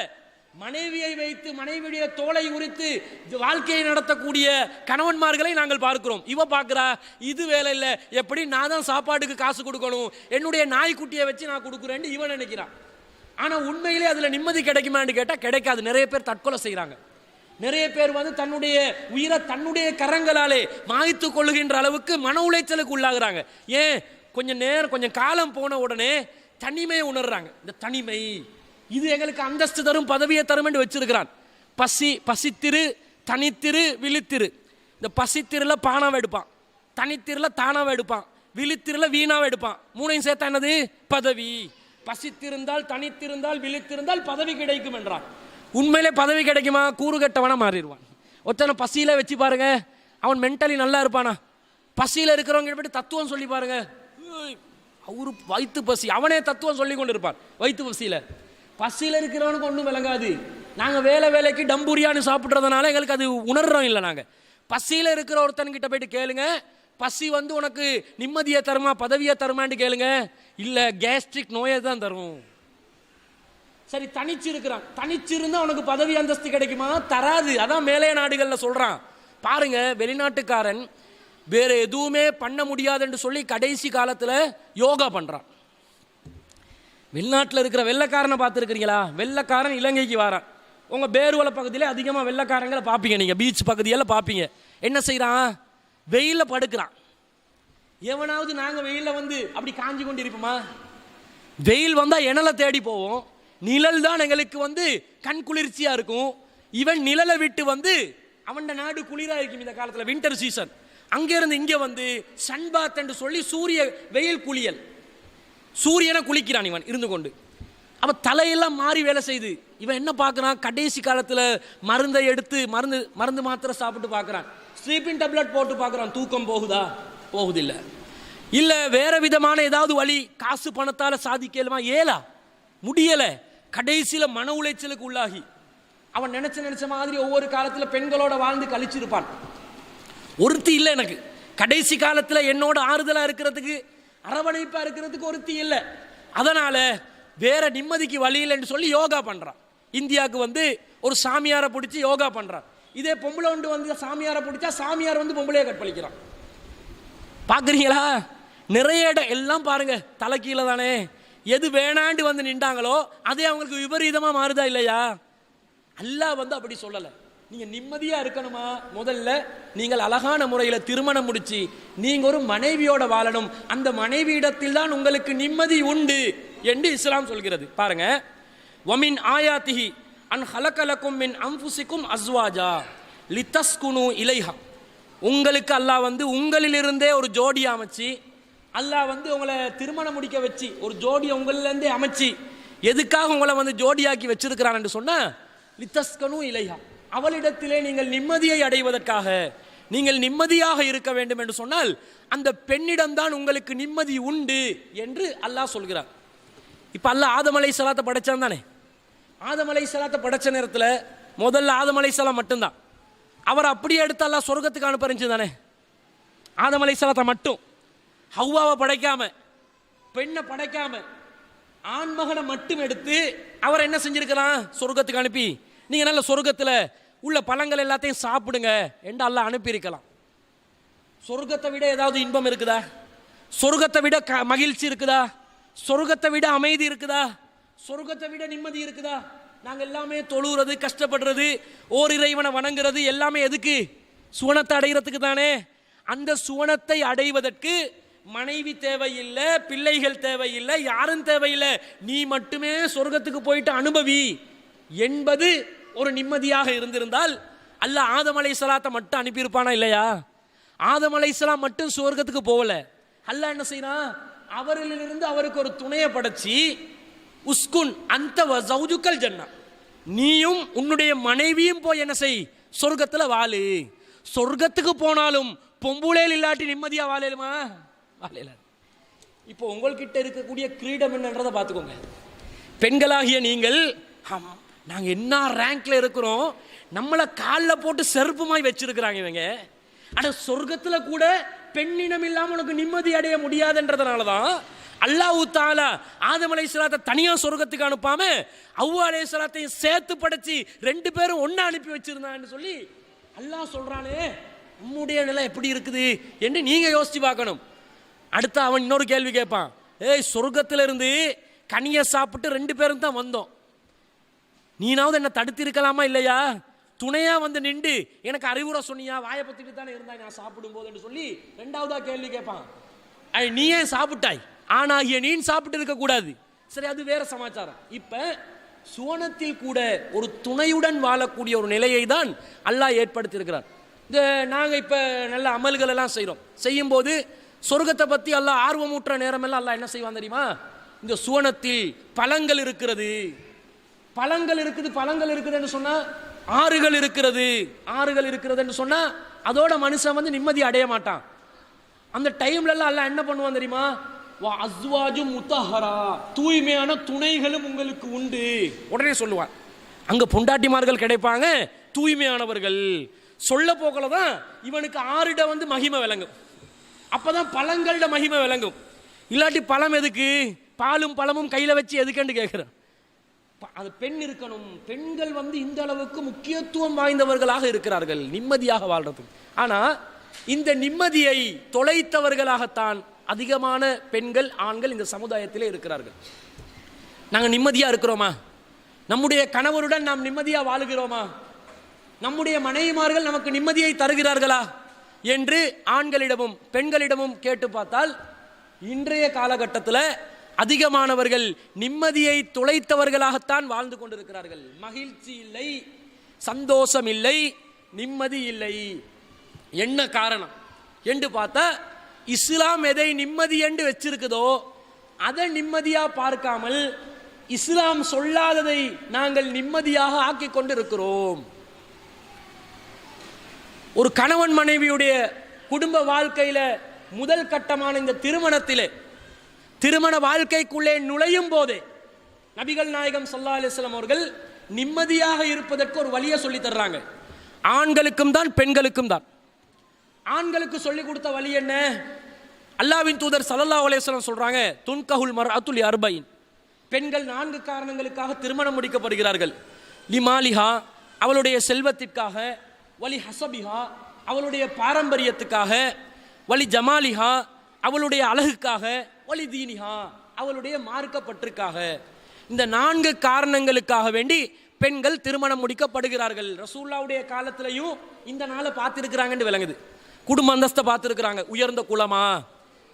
மனைவியை வைத்து மனைவியுடைய தோளை உரித்து வாழ்க்கையை நடத்தக்கூடிய கணவன்மார்களை நாங்கள் பார்க்கிறோம். இவ பார்க்கிறா, இது வேலை இல்லை, எப்படி நான் தான் சாப்பாட்டுக்கு காசு கொடுக்கணும், என்னுடைய நாய்க்குட்டியை வச்சு நான் கொடுக்குறேன்னு இவன் நினைக்கிறான். ஆனால் உண்மையிலே அதில் நிம்மதி கிடைக்குமான்னு கேட்டால் கிடைக்காது. நிறைய பேர் தற்கொலை செய்கிறாங்க. நிறைய பேர் வந்து தன்னுடைய உயிரை தன்னுடைய கரங்களாலே மாய்த்து கொள்ளுகின்ற அளவுக்கு மன உளைச்சலுக்கு உள்ளாகிறாங்க. ஏன்? கொஞ்சம் காலம் போன உடனே தனிமையை உணர்றாங்க. இந்த தனிமை இது எங்களுக்கு அந்தஸ்து தரும், பதவியை தரும் என்று வச்சிருக்கிறான். பசித்திரு, தனித்திரு, விழித்திரு. இந்த பசித்திருல பானாவை எடுப்பான், தனித்திருல தானாவை எடுப்பான், விழித்திருல வீணாவை எடுப்பான். மூணையும் சேர்த்தா என்னது? பதவி. பசித்திருந்தால், தனித்திருந்தால், விழித்திருந்தால் பதவி கிடைக்கும் என்றான். உண்மையிலே பதவி கிடைக்குமா? கூறுகட்டவனா மாறிடுவான். ஒருத்தனை பசியில வச்சு பாருங்க, அவன் மென்டலி நல்லா இருப்பானா? பசியில இருக்கிறவங்க போய்ட்டு தத்துவம் சொல்லி பாருங்க, அவரு வயிற்று பசி, அவனே தத்துவம் சொல்லி கொண்டு இருப்பான். வயிற்று பசியில இருக்கிறவனுக்கு ஒன்றும் விளங்காது. நாங்கள் வேலைக்கு டம்பூரியான்னு சாப்பிட்றதுனால எங்களுக்கு அது உணர்றோம் இல்லை. நாங்கள் பசியில இருக்கிற ஒருத்தன்கிட்ட போயிட்டு கேளுங்க, பசி வந்து உனக்கு நிம்மதியை தருமா, பதவியை தருமான்னு கேளுங்க, இல்லை கேஸ்ட்ரிக் நோயை தான் தரும். சரி, தனிச்சு இருக்கிறான், தனிச்சிருந்தா உனக்கு பதவி அந்தஸ்து கிடைக்குமா? தராது. அதான் மேலே நாடுகளில் சொல்றான். பாருங்க, வெளிநாட்டுக்காரன் வேற எதுவுமே பண்ண முடியாது என்று சொல்லி கடைசி காலத்தில் யோகா பண்றான். வெளிநாட்டில் இருக்கிற வெள்ளைக்காரனை பார்த்துருக்கிறீங்களா? வெள்ளைக்காரன் இலங்கைக்கு வரான். உங்க பேருவலை பகுதியில் அதிகமாக வெள்ளைக்காரங்களை பார்ப்பீங்க, நீங்க பீச் பகுதியெல்லாம் பார்ப்பீங்க. என்ன செய்யறான்? வெயில படுக்கிறான். எவனாவது நாங்க வெயில வந்து அப்படி காஞ்சி கொண்டு இருப்போமா? வெயில் வந்தா எண்ணலை தேடி போவோம். நிழல் தான் எங்களுக்கு வந்து கண் குளிர்ச்சியா இருக்கும். இவன் நிழலை விட்டு வந்து அவன் நாடு குளிரா இருக்கும். இந்த காலத்தில் வின்டர் சீசன், அங்கிருந்து இங்கே வந்து சன்பாத் என்று சொல்லி சூரிய வெயில் குளியல், சூரியனை குளிக்கிறான் இவன் இருந்து கொண்டு. அவன் தலையெல்லாம் மாறி வேலை செய்து. இவன் என்ன பார்க்குறான்? கடைசி காலத்தில் மருந்தை எடுத்து மருந்து மாத்திரை சாப்பிட்டு பார்க்குறான், ஸ்லீப்பிங் டேப்லெட் போட்டு பார்க்குறான். தூக்கம் போகுதா? போகுதில்லை. இல்லை வேற விதமான ஏதாவது வழி, காசு பணத்தால் சாதிக்கலுமா? ஏலா, முடியலை. கடைசியில் மன உளைச்சலுக்கு உள்ளாகி அவன் நினைச்ச மாதிரி ஒவ்வொரு காலத்தில் பெண்களோட வாழ்ந்து கழிச்சிருப்பான். ஒருத்தி இல்லை எனக்கு, கடைசி காலத்தில் என்னோட ஆறுதலாக இருக்கிறதுக்கு, அரவணைப்பாக இருக்கிறதுக்கு ஒருத்தி இல்லை. அதனால வேற நிம்மதிக்கு வழி இல்லைன்னு சொல்லி யோகா பண்றான். இந்தியாவுக்கு வந்து ஒரு சாமியாரை பிடிச்சி யோகா பண்றான். இதே பொம்பளை ஒன்று வந்து சாமியாரை பிடிச்சா சாமியார் வந்து பொம்பளையை கற்பழிக்கிறான். பார்க்குறீங்களா? நிறைய இடம் எல்லாம் பாருங்க தலைக்கீழ தானே. எது வேணாண்டு வந்து நின்றாங்களோ அதே அவங்களுக்கு விபரீதமாக மாறுதா இல்லையா? அல்லாஹ் வந்து அப்படி சொல்லலை. நீங்கள் நிம்மதியாக இருக்கணுமா, முதல்ல நீங்கள் அழகான முறையில் திருமணம் முடிச்சு நீங்கள் ஒரு மனைவியோட வாழணும். அந்த மனைவியிடத்தில் தான் உங்களுக்கு நிம்மதி உண்டு என்று இஸ்லாம் சொல்கிறது. பாருங்க, வமின் ஆயாத்திஹி அன் ஹலகலக்கும் மின் அன்ஃபுசிக்கும் அஸ்வாஜா லிதஸ்குனு இலைஹா. உங்களுக்கு அல்லாஹ் வந்து உங்களிலிருந்தே ஒரு ஜோடி அமைச்சு, அல்லாஹ் வந்து உங்களை திருமணம் முடிக்க வச்சு ஒரு ஜோடியை உங்களிலேருந்தே அமைச்சு எதுக்காக உங்களை வந்து ஜோடியாக்கி வச்சிருக்கிறான் என்று சொன்ன லிதஸ்கனு இலைஹா, அவளிடத்திலே நீங்கள் நிம்மதியை அடைவதற்காக, நீங்கள் நிம்மதியாக இருக்க வேண்டும் என்று சொன்னால் அந்த பெண்ணிடம்தான் உங்களுக்கு நிம்மதி உண்டு என்று அல்லாஹ் சொல்கிறார். இப்போ அல்லாஹ் ஆதம் அலைஹிஸ்ஸலாத்தை படைச்சான் தானே. ஆதம் அலைஹிஸ்ஸலாத்தை படைச்ச நேரத்தில் முதல்ல ஆதம் அலைஹிஸ்ஸலாம் மட்டும்தான். அவர் அப்படியே எடுத்து அல்லாஹ் சொர்க்கத்துக்கு அனுப்பறிஞ்சு தானே. ஆதம் அலைஹிஸ்ஸலாத்தை மட்டும், ஹவ்வாவை படைக்காம, பெண்ணை படைக்காம, ஆண்மகனை மட்டும் எடுத்து அவர் என்ன செஞ்சிருக்கலாம், சொர்க்கத்துக்கு அனுப்பி நீங்கள் நல்ல சொர்க்கத்தில் உள்ள பழங்கள் எல்லாத்தையும் சாப்பிடுங்க என்று அல்லாஹ் அனுப்பியிருக்கலாம். சொர்க்கத்தை விட ஏதாவது இன்பம் இருக்குதா? சொர்க்கத்தை விட மகிழ்ச்சி இருக்குதா? சொர்க்கத்தை விட அமைதி இருக்குதா? சொர்க்கத்தை விட நிம்மதி இருக்குதா? நாங்கள் எல்லாமே தொழுகிறது, கஷ்டப்படுறது, ஓர் இறைவனை வணங்குறது எல்லாமே எதுக்கு? சுவனத்தை அடைகிறதுக்கு தானே. அந்த சுவனத்தை அடைவதற்கு மனைவி தேவையில்லை, பிள்ளைகள் தேவையில்லை, யாரும் தேவையில்லை, நீ மட்டுமே சொர்க்கத்துக்கு போயிட்டு அனுபவி என்பது ஒரு நிம்மதியாக இருந்திருந்தால் அல்லாஹ் ஆதம் அலைஹிஸ்ஸலாத்தை மட்டும் அனுப்பியிருப்பானா இல்லையா? ஆதம் அலைஹிஸ்ஸலாம் மட்டும் சொர்க்கத்துக்கு போகல. அல்லாஹ் என்ன செய்யறான், அவரிலிருந்து அவருக்கு ஒரு துணையை படைச்சி, உஸ்குன் அந்த வஸௌஜுக்கல் ஜன்னா, நீயும் உன்னுடைய மனைவியும் போய் என்ன செய், சொர்க்கத்தில் வாழு. சொர்க்கத்துக்கு போனாலும் பொம்புளேல் இல்லாட்டி நிம்மதியாக வாழலுமா? வாழல. இப்போ உங்கள்கிட்ட இருக்கக்கூடிய கிரீடம் என்னன்றதை பார்த்துக்கோங்க. பெண்களாகிய நீங்கள், நாங்கள் என்ன ரேங்க்ல இருக்கிறோம், நம்மளை காலில் போட்டு செருப்புமாய் வச்சிருக்கிறாங்க இவங்க. ஆனால் சொர்க்கத்தில் கூட பெண்ணினம் இல்லாமல் உனக்கு நிம்மதி அடைய முடியாதுன்றதுனால தான் அல்லாஹ் தஆலா ஆதம் அலைஹிஸ்ஸலாத்தை தனியாக சொர்க்கத்துக்கு அனுப்பாம ஹவ்வா அலைஹிஸ்ஸலாத்தையும் சேர்த்து படைச்சி ரெண்டு பேரும் ஒன்றா அனுப்பி வச்சிருந்தான்னு சொல்லி அல்லாஹ் சொல்றானே. நம்முடைய நிலை எப்படி இருக்குது என்று நீங்க யோசிச்சு பார்க்கணும். அடுத்து அவன் இன்னொரு கேள்வி கேட்பான், ஏய் சொர்க்கத்திலிருந்து கனியை சாப்பிட்டு ரெண்டு பேரும் தான் வந்தோம், நீனாவது என்ன தடுத்து இருக்கலாமா இல்லையா? துணையா வந்து நின்று எனக்கு அறிவுரை சொன்னியா, வாயை பத்திட்டு தானே இருந்தாய் நான் சாப்பிடும் போது சொல்லி ரெண்டாவதா கேள்வி கேட்பான். நீ ஏன் சாப்பிட்டாய், ஆனாகிய நீ சாப்பிட்டு இருக்க கூடாது. சரி, அது வேற சமாச்சாரம். இப்ப சுவனத்தில் கூட ஒரு துணையுடன் வாழக்கூடிய ஒரு நிலையை தான் அல்லாஹ் ஏற்படுத்தி இருக்கிறார். இந்த நாங்கள் இப்போ நல்ல அமல்கள் எல்லாம் செய்கிறோம், செய்யும்போது சொர்க்கத்தை பற்றி அல்லாஹ் ஆர்வமூட்டுற நேரமெல்லாம் அல்லாஹ் என்ன செய்வான் தெரியுமா? இந்த சுவனத்தில் பழங்கள் இருக்கிறது, பழங்கள் இருக்குது, பழங்கள் இருக்குது என்று சொன்னால் ஆறுகள் இருக்கிறது, ஆறுகள் இருக்கிறது என்று சொன்னால் அதோட மனுஷன் வந்து நிம்மதி அடைய மாட்டான். அந்த டைம்ல எல்லாம் அல்லாஹ் என்ன பண்ணுவான் தெரியுமா? அஸ்வாஜு முத்தஹரா, தூய்மையான துணைகளும் உங்களுக்கு உண்டு உடனே சொல்லுவான். அங்க பொண்டாட்டிமார்கள் கிடைப்பாங்க, தூய்மையானவர்கள். சொல்ல போக்கல தான் இவனுக்கு ஆறிட வந்து மகிமை விளங்கும், அப்பதான் பழங்களோட மகிமை விளங்கும். இல்லாட்டி பழம் எதுக்கு, பாலும் பழமும் கையில வச்சு எதுக்குன்னு கேட்கிறேன். அது பெண் இருக்கணும். பெண்கள் வந்து இந்த அளவுக்கு முக்கியத்துவம் வாய்ந்தவர்களாக இருக்கிறார்கள் நிம்மதியாக வாழ்றதுக்கு. ஆனா இந்த நிம்மதியை தொலைத்தவர்களாகத்தான் அதிகமான பெண்கள், ஆண்கள் இந்த சமுதாயத்திலே இருக்கிறார்கள். நாங்கள் நிம்மதியா இருக்கிறோமா? நம்முடைய கணவருடன் நாம் நிம்மதியா வாழுகிறோமா? நம்முடைய மனைவிமார்கள் நமக்கு நிம்மதியை தருகிறார்களா என்று ஆண்களிடமும் பெண்களிடமும் கேட்டு பார்த்தால் இன்றைய காலகட்டத்தில் அதிகமானவர்கள் நிம்மதியை தொலைத்தவர்களாகத்தான் வாழ்ந்து கொண்டிருக்கிறார்கள். மகிழ்ச்சி இல்லை, சந்தோஷம் இல்லை, நிம்மதி இல்லை. என்ன காரணம் என்று பார்த்தா, இஸ்லாம் எதை நிம்மதி என்று வச்சிருக்குதோ அதை நிம்மதியா பார்க்காமல் இஸ்லாம் சொல்லாததை நாங்கள் நிம்மதியாக ஆக்கி கொண்டு இருக்கிறோம். ஒரு கணவன் மனைவியுடைய குடும்ப வாழ்க்கையில முதல் கட்டமான இந்த திருமணத்திலே, திருமண வாழ்க்கைக்குள்ளே நுழையும் போதே நபிகள் நாயகம் ஸல்லல்லாஹு அலைஹி வஸல்லம் அவர்கள் நிம்மதியாக இருப்பதற்கு ஒரு வழியை சொல்லி தர்றாங்க. ஆண்களுக்கும் தான் பெண்களுக்கும் தான். ஆண்களுக்கு சொல்லிக் கொடுத்த வழி என்ன? அல்லாஹ்வின் தூதர் ஸல்லல்லாஹு அலைஹி வஸல்லம் சொல்றாங்க, துன்கஹுல் மர்அத்து லி அர்பைன், பெண்கள் 4 காரணங்களுக்காக திருமணம் முடிக்கப்படுகிறார்கள். லிமாலிஹா, அவளுடைய செல்வத்திற்காக, வலி ஹசபிஹா, அவளுடைய பாரம்பரியத்துக்காக, வலி ஜமாலிஹா, அவளுடைய அழகுக்காக, வலி தீனிஹா, அவளுடைய மார்க்கப்பட்டிற்காக. இந்த 4 காரணங்களுக்காக வேண்டி பெண்கள் திருமணம் முடிக்கப்படுகிறார்கள். ரசூலுல்லாஹ்வுடைய காலத்திலையும் இந்த நாளை பார்த்துருக்கிறாங்கன்னு விளங்குது. குடும்ப அந்தஸ்தை பார்த்துருக்குறாங்க. உயர்ந்த குலமா,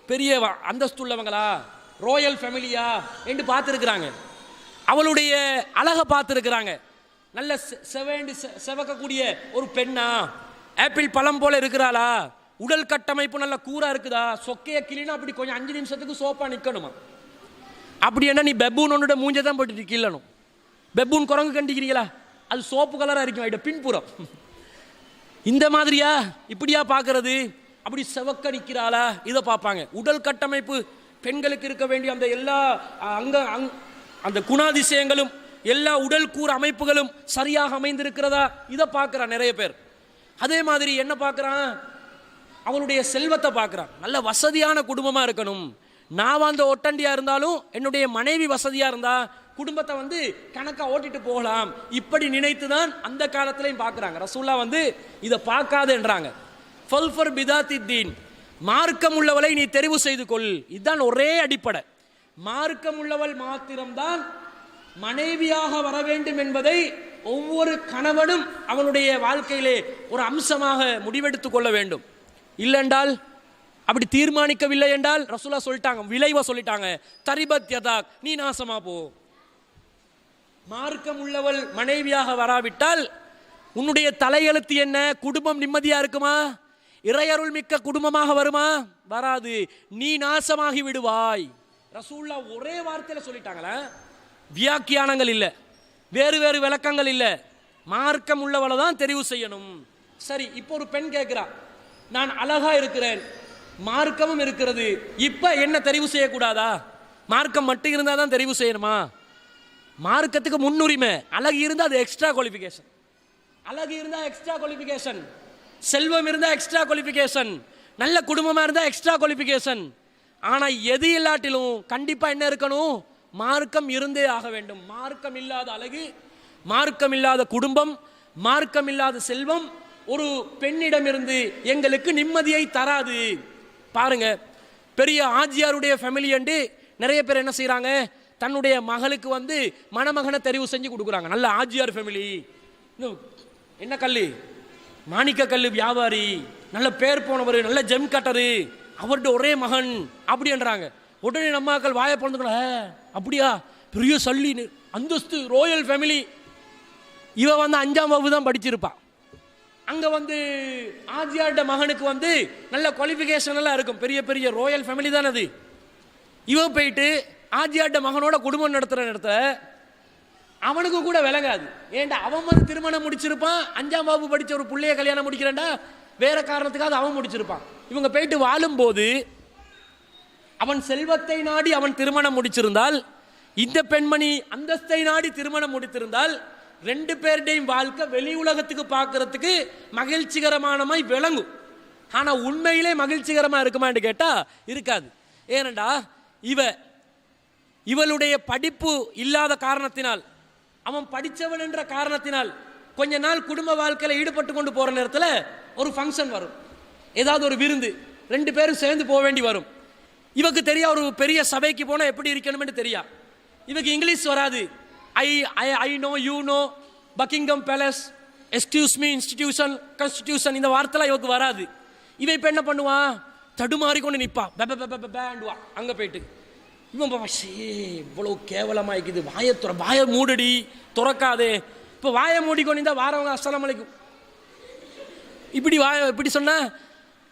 பெரிய அந்தஸ்து உள்ளவங்களா, ரோயல் ஃபேமிலியா என்று பார்த்துருக்குறாங்க. அவளுடைய அழகை பார்த்துருக்குறாங்க. நல்ல செவக்கக்கூடிய ஒரு பெண்ணா, ஆப்பிள் பழம் போல இருக்கிறாளா, உடல் கட்டமைப்பு நல்ல கூரா இருக்குதா, சொக்கைய கிளினா அப்படி கொஞ்சம் 5 நிமிஷத்துக்கு சோப்பா நிற்கணுமா. அப்படி என்ன நீ பெப்பூன் ஒன்னோட மூஞ்சை தான் போட்டு கிள்ளணும். பெப்பூன் குரங்கு கண்டிக்கிறீங்களா, அது சோப்பு கலராக இருக்கும் ஐட்ட பின்புறம். இந்த மாதிரியா இப்படியா பார்க்கறது, அப்படி செவக்க நிற்கிறாளா இதை பார்ப்பாங்க. உடல் கட்டமைப்பு பெண்களுக்கு இருக்க வேண்டிய அந்த எல்லா அந்த குணாதிசயங்களும் எல்லா உடல் கூற அமைப்புகளும் சரியாக அமைந்திருக்கிறதா இதை பார்க்குறான் நிறைய பேர். அதே மாதிரி என்ன பார்க்குறான், அவளுடைய செல்வத்தை பார்க்குறான். நல்ல வசதியான குடும்பமாக இருக்கணும். நான் அந்த ஒட்டண்டியாக இருந்தாலும் என்னுடைய மனைவி வசதியாக இருந்தா குடும்பத்தை கணக்கா ஓட்டிட்டு போகலாம். இப்படி நினைத்து தான் அந்த காலத்திலையும் பார்க்குறாங்க. ரசூலுல்லாஹ் இதை பார்க்காதுன்றாங்க. ஃபல்ஃபர் பிதாத்தித்தீன், மார்க்கம் உள்ளவளை நீ தெரிவு செய்து கொள். இதுதான் ஒரே அடிப்படை. மார்க்கம் உள்ளவள் மாத்திரம்தான் மனைவியாக வர வேண்டும் என்பதை ஒவ்வொரு கணவனும் அவனுடைய வாழ்க்கையிலே ஒரு அம்சமாக முடிவெடுத்துக் கொள்ள வேண்டும். இல்லைன்றால், அப்படி தீர்மானிக்கவில்லை என்றால் ரசூலுல்லாஹ் சொல்லிட்டாங்க, விளைவா சொல்லிட்டாங்க, தரிபத் யதாக், நீ நாசமா போ. மார்க்கம் உள்ளவள் மனைவியாக வராவிட்டால் உன்னுடைய தலையெழுத்து என்ன, குடும்பம் நிம்மதியா இருக்குமா, இறையருள் மிக்க குடும்பமாக வருமா, வராது, நீ நாசமாகி விடுவாய். ரசூலுல்லாஹ் ஒரே வார்த்தையில சொல்லிட்டாங்களே, வியாக்கியானங்கள் இல்லை, வேறு வேறு விளக்கங்கள் இல்லை. மார்க்கம் உள்ளவளை தான் தெரிவு செய்யணும். சரி, இப்போ ஒரு பெண் கேட்கிறா, நான் அழகா இருக்கிறேன், மார்க்கமும் இருக்கிறது, இப்ப என்ன தெரிவு செய்யக்கூடாதா? மார்க்கம் மட்டும் இருந்தா தான் தெரிவு செய்யணுமா? மார்க்கத்துக்கு முன்னுரிமை. அழகு இருந்தா அது எக்ஸ்ட்ரா குவாலிஃபிகேஷன். அழகு இருந்தா எக்ஸ்ட்ரா குவாலிஃபிகேஷன், செல்வம் இருந்தா எக்ஸ்ட்ரா குவாலிஃபிகேஷன், நல்ல குடும்பமா இருந்தா எக்ஸ்ட்ரா குவாலிஃபிகேஷன். ஆனா எது இல்லாட்டிலும் கண்டிப்பா என்ன இருக்கணும், மார்க்கம் இருந்தே ஆக வேண்டும். மார்க்கம் இல்லாத அழகு, மார்க்கம் இல்லாத குடும்பம், மார்க்கம் இல்லாத செல்வம் ஒரு பெண்ணிடம் இருந்து எங்களுக்கு நிம்மதியை தராது. பாருங்க, பெரிய ஆஜியாருடைய ஃபேமிலி என்று நிறைய பேர் என்ன செய்யறாங்க, தன்னுடைய மகளுக்கு மணமகனை தெரிவு செஞ்சு கொடுக்குறாங்க. நல்ல ஆஜியார் ஃபேமிலி, என்ன கல்லு, மாணிக்க கல்லு வியாபாரி, நல்ல பேர் போனவர், நல்ல ஜெம் கட்டரு, அவர்கிட்ட ஒரே மகன் அப்படின்றாங்க. உடனே நம்மாக்கள் வாயை பிறந்துக்கல, அப்படியா, பெரிய சல்லி அந்தஸ்து ரோயல் ஃபேமிலி. இவ 5ஆம் வகுப்பு தான் படிச்சிருப்பா. அங்க ஆஜியார்ட மகனுக்கு நல்ல குவாலிஃபிகேஷன் எல்லாம் இருக்கும், பெரிய பெரிய ரோயல் ஃபேமிலி தான் அது. இவ போயிட்டு ஆஜியார்ட மகனோட குடும்பம் நடத்துற இடத்துல அவனுக்கு கூட விளங்காது. ஏன்டா அவன் திருமணம் முடிச்சிருப்பான், 5ஆம் வகுப்பு படிச்ச ஒரு புள்ளைய கல்யாணம் முடிக்கிறேன்டா, வேற காரணத்துக்காக அவன் முடிச்சிருப்பான். இவங்க போயிட்டு வாழும்போது அவன் செல்வத்தை நாடி அவன் திருமணம் முடிச்சிருந்தால், இந்த பெண்மணி அந்தஸ்தை நாடி திருமணம் முடித்திருந்தால், 2 பேருடையும் வாழ்க்கை வெளி உலகத்துக்கு பார்க்கறதுக்கு மகிழ்ச்சிகரமானமாய் விளங்கும். ஆனா உண்மையிலே மகிழ்ச்சிகரமா இருக்குமான்னு கேட்டா இருக்காது. ஏனண்டா இவளுடைய படிப்பு இல்லாத காரணத்தினால், அவன் படித்தவன் என்ற காரணத்தினால் கொஞ்ச நாள் குடும்ப வாழ்க்கையில் ஈடுபட்டு கொண்டு போற நேரத்தில் ஒரு ஃபங்க்ஷன் வரும், ஏதாவது ஒரு விருந்து, 2 பேரும் சேர்ந்து போக வேண்டி வரும். இவக்கு தெரியா, ஒரு பெரிய சபைக்கு போனால் எப்படி இருக்கணும்னு தெரியா. இவக்கு இங்கிலீஷ் வராது. I know, you know, Buckingham palace, excuse me, institution, constitution, இந்த வார்த்தைலாம் இவக்கு வராது. இவ இப்போ என்ன பண்ணுவான், தடுமாறி கொண்டு நிற்பா, பேண்டுவா. அங்கே போயிட்டு இவன் இவ்வளோ கேவலமாயிக்குது, வாயை மூடடி, துறக்காதே. இப்போ வாயை மூடிக்கொண்டு வாரவங்க அஸ்ஸலாமு அலைக்கும் இப்படி சொன்னா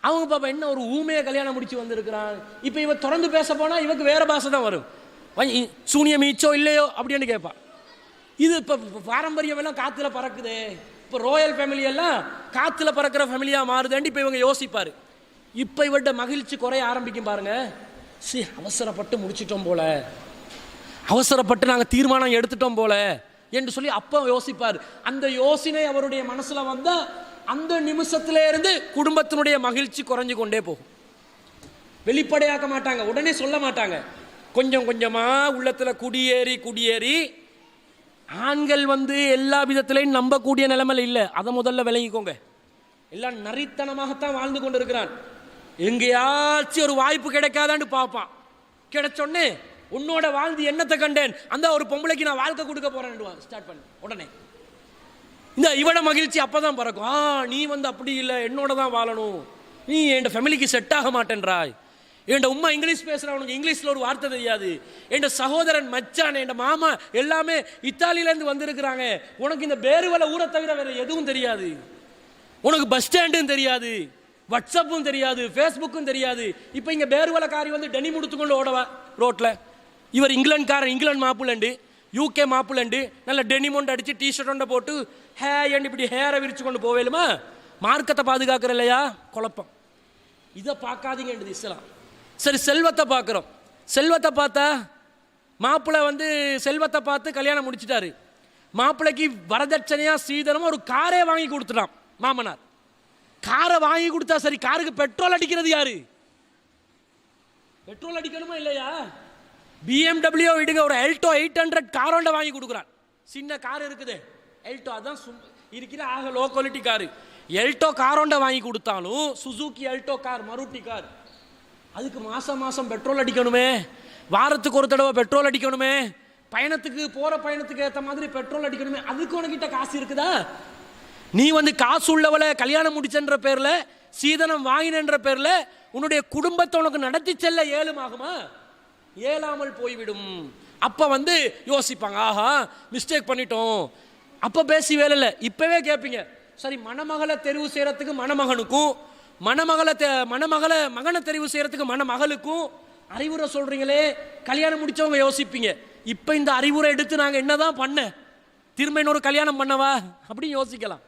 அவங்க பாப்பா என்ன ஒரு ஊமையை கல்யாணம் முடிச்சு வந்திருக்கிறான். இப்போ இவ திறந்து பேச போனா இவக்கு வேற பாஷை தான் வரும். சூனியம் மீச்சோ இல்லையோ அப்படின்னு கேட்பா. இது இப்போ பாரம்பரியம் எல்லாம் காத்துல பறக்குது. இப்போ ரோயல் ஃபேமிலி எல்லாம் காத்துல பறக்கிற ஃபேமிலியா மாறுதுன்னு இப்போ இவங்க யோசிப்பாரு. இப்போ இவர்கிட்ட மகிழ்ச்சி குறைய ஆரம்பிக்கும் பாருங்க. அவசரப்பட்டு முடிச்சிட்டோம் போல, அவசரப்பட்டு நாங்கள் தீர்மானம் எடுத்துட்டோம் போல என்று சொல்லி அப்போ யோசிப்பார். அந்த யோசனை அவருடைய மனசுல வந்தா அந்த நிமிஷத்துல இருந்து குடும்பத்தினுடைய மகிழ்ச்சி குறைஞ்சு கொண்டே போகும். வெளிப்படையாக்க மாட்டாங்க, உடனே சொல்ல மாட்டாங்க. கொஞ்சம் கொஞ்சமா உள்ளத்துல குடியேறி ஆண்கள் எல்லா விதத்திலையும் நம்பக்கூடிய நிலைமையில இல்லை. அதை முதல்ல விளங்கிக்கோங்க. எல்லாம் நரித்தனமாகத்தான் வாழ்ந்து கொண்டு இருக்கிறான். எங்கேயாச்சும் ஒரு வாய்ப்பு கிடைக்காதான்னு பார்ப்பான். கிடைச்சோடனே உன்னோட வாழ்ந்து என்னத்தை கண்டேன், அந்த ஒரு பொம்பளைக்கு நான் வாழ்க்கை கொடுக்க போறேன் ஸ்டார்ட் பண்ணு. உடனே இந்த இவட மகிழ்ச்சி அப்பதான் பறக்கும். நீ வந்து அப்படி இல்லை, என்னோட தான் வாழணும், நீ என் ஃபேமிலிக்கு செட் ஆக மாட்டேன்றாய், என் உம்மா இங்கிலீஷ் பேசுறவனுக்கு இங்கிலீஷ்ல ஒரு வார்த்தை தெரியாது, என் சகோதரன் மச்சான் என் மாமா எல்லாமே இத்தாலியிலேருந்து வந்திருக்கிறாங்க, உனக்கு இந்த பேருவலை ஊரை தவிர வேற எதுவும் தெரியாது, உனக்கு பஸ் ஸ்டாண்டும் தெரியாது, வாட்ஸ்அப்பும் தெரியாது, ஃபேஸ்புக்கும் தெரியாது. இப்போ இங்கே பேருவலைக்காரி வந்து டெனி முடித்துக்கொண்டு ஓடவா ரோட்டில். இவர் இங்கிலாந்துக்காரன், இங்கிலாந்து மாப்பிள்ளண்டு, யூகே மாப்பிள்ளண்டு, நல்ல டெனிமொண்டு அடித்து டிஷர்ட்டொண்டை போட்டு ஹேண்ட் இப்படி ஹேரை விரிச்சு கொண்டு போவேலுமா? மார்க்கத்தை பாதுகாக்கிற இல்லையா? குழப்பம். இதை பார்க்காதீங்கன்றது இஸ்லாம். சரி, செல்வத்தை பார்க்குறோம். செல்வத்தை பார்த்தா மாப்பிள்ளை வந்து செல்வத்தை பார்த்து கல்யாணம் முடிச்சிட்டாரு. மாப்பிள்ளைக்கு வரதட்சணையா சீதனமாக ஒரு காரே வாங்கி கொடுத்துட்டான் மாமனார். காரை வாங்கி கொடுத்தா சரி, காருக்கு பெட்ரோல் அடிக்கிறது யாரு? பெட்ரோல் அடிக்கணுமா இல்லையா? BMW விடுங்க, ஒரு எல்டோ 800 காரோண்ட வாங்கி கொடுக்குறான். சின்ன கார் இருக்குது எல்டோ, அதான் இருக்கிற ஆக லோ குவாலிட்டி காரு. எல்டோ காரோண்ட வாங்கி கொடுத்தாலும் சுசுகி எல்டோ கார், மருட்டி கார், அதுக்கு மாசம் மாசம் பெட்ரோல் அடிக்கணுமே, வாரத்துக்கு ஒரு தடவை பெட்ரோல் அடிக்கணுமே, பயணத்துக்கு போற பயணத்துக்கு ஏற்ற மாதிரி பெட்ரோல் அடிக்கணுமே. அதுக்கு உனக்கிட்ட காசு இருக்குதா? நீ வந்து காசு உள்ளவளை கல்யாணம் முடிச்சன்ற பேர்ல, சீதனம் வாங்கினன்ற பேர்ல உன்னுடைய குடும்பத்தை உனக்கு நடத்தி செல்ல ஏழுமாகுமா? ஏலாமல் போய்விடும். அப்ப வந்து யோசிப்பாங்க, ஆஹா மிஸ்டேக் பண்ணிட்டோம். அப்ப பேசி வேலை இல்லை, இப்பவே கேட்பீங்க. சரி, மணமகளை தெரிவு செய்யறதுக்கு மணமகனுக்கும், மகனை தெரிவு செய்யறதுக்கு மணமகளுக்கும் அறிவுரை சொல்றீங்களே, கல்யாணம் முடிச்சவங்க யோசிப்பீங்க, இப்ப இந்த அறிவுரை எடுத்து நாங்க என்னதான் பண்ண, திரும்ப இன்னொரு கல்யாணம் பண்ணவா அப்படின்னு யோசிக்கலாம்.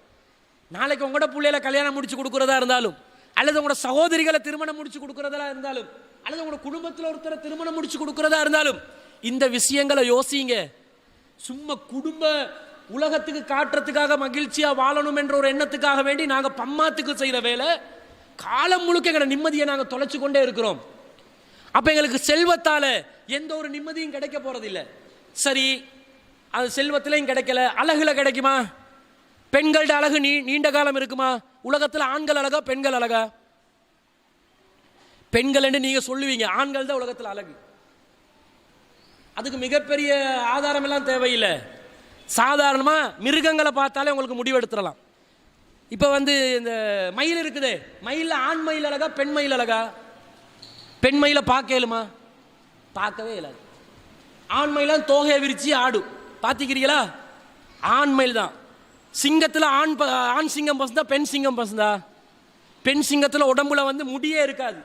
நாளைக்கு உங்களோட பிள்ளையில கல்யாணம் முடிச்சு கொடுக்கறதா இருந்தாலும், அல்லது உங்களோட சகோதரிகளை திருமணம் முடிச்சு கொடுக்கறதா இருந்தாலும், அல்லது உங்களோட குடும்பத்தில் ஒருத்தரை திருமணம் முடிச்சு கொடுக்கறதா இருந்தாலும், இந்த விஷயங்களை யோசிங்க. சும்மா குடும்ப உலகத்துக்கு காட்டுறதுக்காக மகிழ்ச்சியா வாழணும் என்ற ஒரு எண்ணத்துக்காக வேண்டி நாங்க பம்மாத்துக்கு செய்யற வேலை, காலம் முழுக்க எங்க நிம்மதியை நாங்க தொலைச்சு கொண்டே இருக்கிறோம். அப்ப எங்களுக்கு செல்வத்தால எந்த ஒரு நிம்மதியும் கிடைக்க போறதில்லை. சரி, அது செல்வத்திலையும் கிடைக்கல, அழகுல கிடைக்குமா? பெண்களோட அழகு நீண்ட காலம் இருக்குமா? உலகத்தில் ஆண்கள் அழகா பெண்கள் அழகா? பெண்கள் என்று நீங்க சொல்லுவீங்க, ஆண்கள் தான் உலகத்தில் அழகு. அதுக்கு மிகப்பெரிய ஆதாரம் எல்லாம் தேவையில்லை. சாதாரணமா மிருகங்களை பார்த்தாலே உங்களுக்கு முடிவெடுத்துடலாம். இப்ப வந்து இந்த மயில் இருக்குதே, மயில ஆண் மயில் அழகா பெண் மயில் அழகா? பெண் மயில பார்க்க இயலுமா? பார்க்கவே இயலாது. ஆண் மயிலாம் தோகையை விரிச்சு ஆடும், பார்த்திக்கிறீங்களா? ஆண் மயில் தான். சிங்கத்தில் ஆண் சிங்கம் பசந்தா பெண் சிங்கம் பசந்தா? பெண் சிங்கத்தில் உடம்புல வந்து முடியே இருக்காது,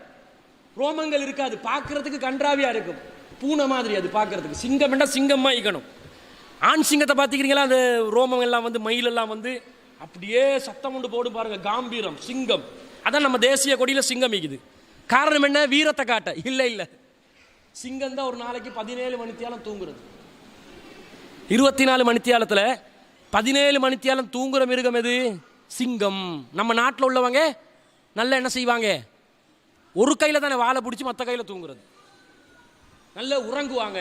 ரோமங்கள் இருக்காது, பார்க்கறதுக்கு கன்றாவியா இருக்கும், பூனை மாதிரி அது பார்க்கறதுக்கு. சிங்கம் என்றா சிங்கமா இருக்கணும். ஆண் சிங்கத்தை பார்த்துக்கிறீங்களா? அந்த ரோமம் எல்லாம் வந்து மயிலெல்லாம் வந்து அப்படியே சத்தம் கொண்டு போடு பாருங்க, காம்பீரம் சிங்கம். அதான் நம்ம தேசிய கொடியில சிங்கம் இருக்குது. காரணம் என்ன? வீரத்தை காட்ட இல்லை. இல்லை, சிங்கம் தான் ஒரு நாளைக்கு 17 மணித்தியாலம் தூங்குறது. 24 மணித்தியாலத்தில் 17 மணித்தியாலம் தூங்குற மிருகம் எது? சிங்கம். நம்ம நாட்டில் உள்ளவங்க நல்ல என்ன செய்வாங்க? ஒரு கையில் தானே வாழை பிடிச்சி மற்ற கையில் தூங்குறது, நல்ல உறங்குவாங்க.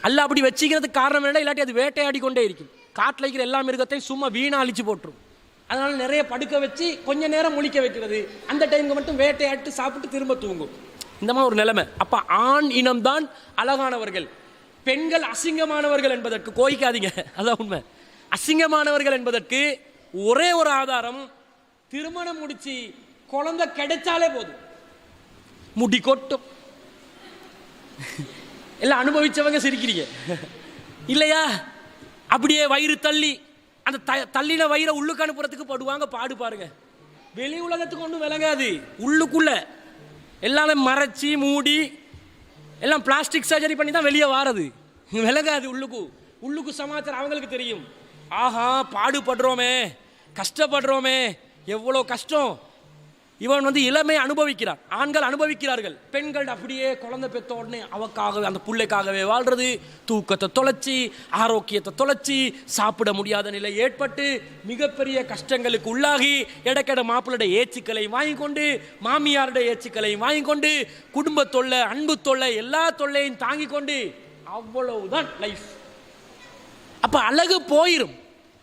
அல்ல அப்படி வச்சுக்கிறதுக்கு காரணம் என்ன? இல்லாட்டி அது வேட்டையாடி கொண்டே இருக்கும். காட்டில் இருக்கிற எல்லா மிருகத்தையும் சும்மா வீணா அழிச்சு போட்டுரும். அதனால நிறைய படுக்க வச்சு கொஞ்ச நேரம் முழிக்க வைக்கிறது, அந்த டைமுக்கு மட்டும் வேட்டையாட்டு சாப்பிட்டு திரும்ப தூங்கும். இந்த மாதிரி ஒரு நிலைமை. அப்ப ஆண் இனம்தான் அழகானவர்கள், பெண்கள் அசிங்கமானவர்கள் என்பதற்கு கோயிக்காதீங்க, அதான் உண்மை. அசிங்கமானவர்கள் என்பதற்கு ஒரே ஒரு ஆதாரம், திருமணம் முடிச்சு குழந்தை கிடைச்சாலே போதும், முடி கொட்டும். எல்லாம் அனுபவிச்சவங்க சிரிக்கிறீங்க இல்லையா? அப்படியே வயிறு தள்ளி, அந்த தள்ளின வயிறை உள்ளுக்கு அனுப்புறதுக்கு படுவாங்க பாடு பாருங்க. வெளி உலகத்துக்கு ஒன்றும் விளங்காது, உள்ளுக்குள்ள எல்லாம் மறைச்சி மூடி எல்லாம் பிளாஸ்டிக் சர்ஜரி பண்ணி தான் வெளியே வாரது, விளங்காது. உள்ளுக்கு சமாச்சாரம் அவங்களுக்கு தெரியும். ஆஹா பாடுபடுறோமே, கஷ்டப்படுறோமே, எவ்வளோ கஷ்டம். இவன் வந்து இளமை அனுபவிக்கிறான், ஆண்கள் அனுபவிக்கிறார்கள். பெண்கள் அப்படியே குழந்தை பெற்ற உடனே அவக்காகவே, அந்த பிள்ளைக்காகவே வாழ்றது, தூக்கத்தை தொலைச்சி ஆரோக்கியத்தை தொலைச்சி சாப்பிட முடியாத நிலை ஏற்பட்டு மிகப்பெரிய கஷ்டங்களுக்கு உள்ளாகி இடக்கட மாப்பிள்ளுடைய ஏச்சுக்களையும் வாங்கி கொண்டு, மாமியாருடைய ஏச்சுக்களையும் வாங்கி கொண்டு, குடும்ப தொல்லை, அன்பு தொல்லை, எல்லா தொல்லையும் தாங்கி கொண்டு, அவ்வளவுதான் லைஃப். அப்ப அழகு போயிரும்,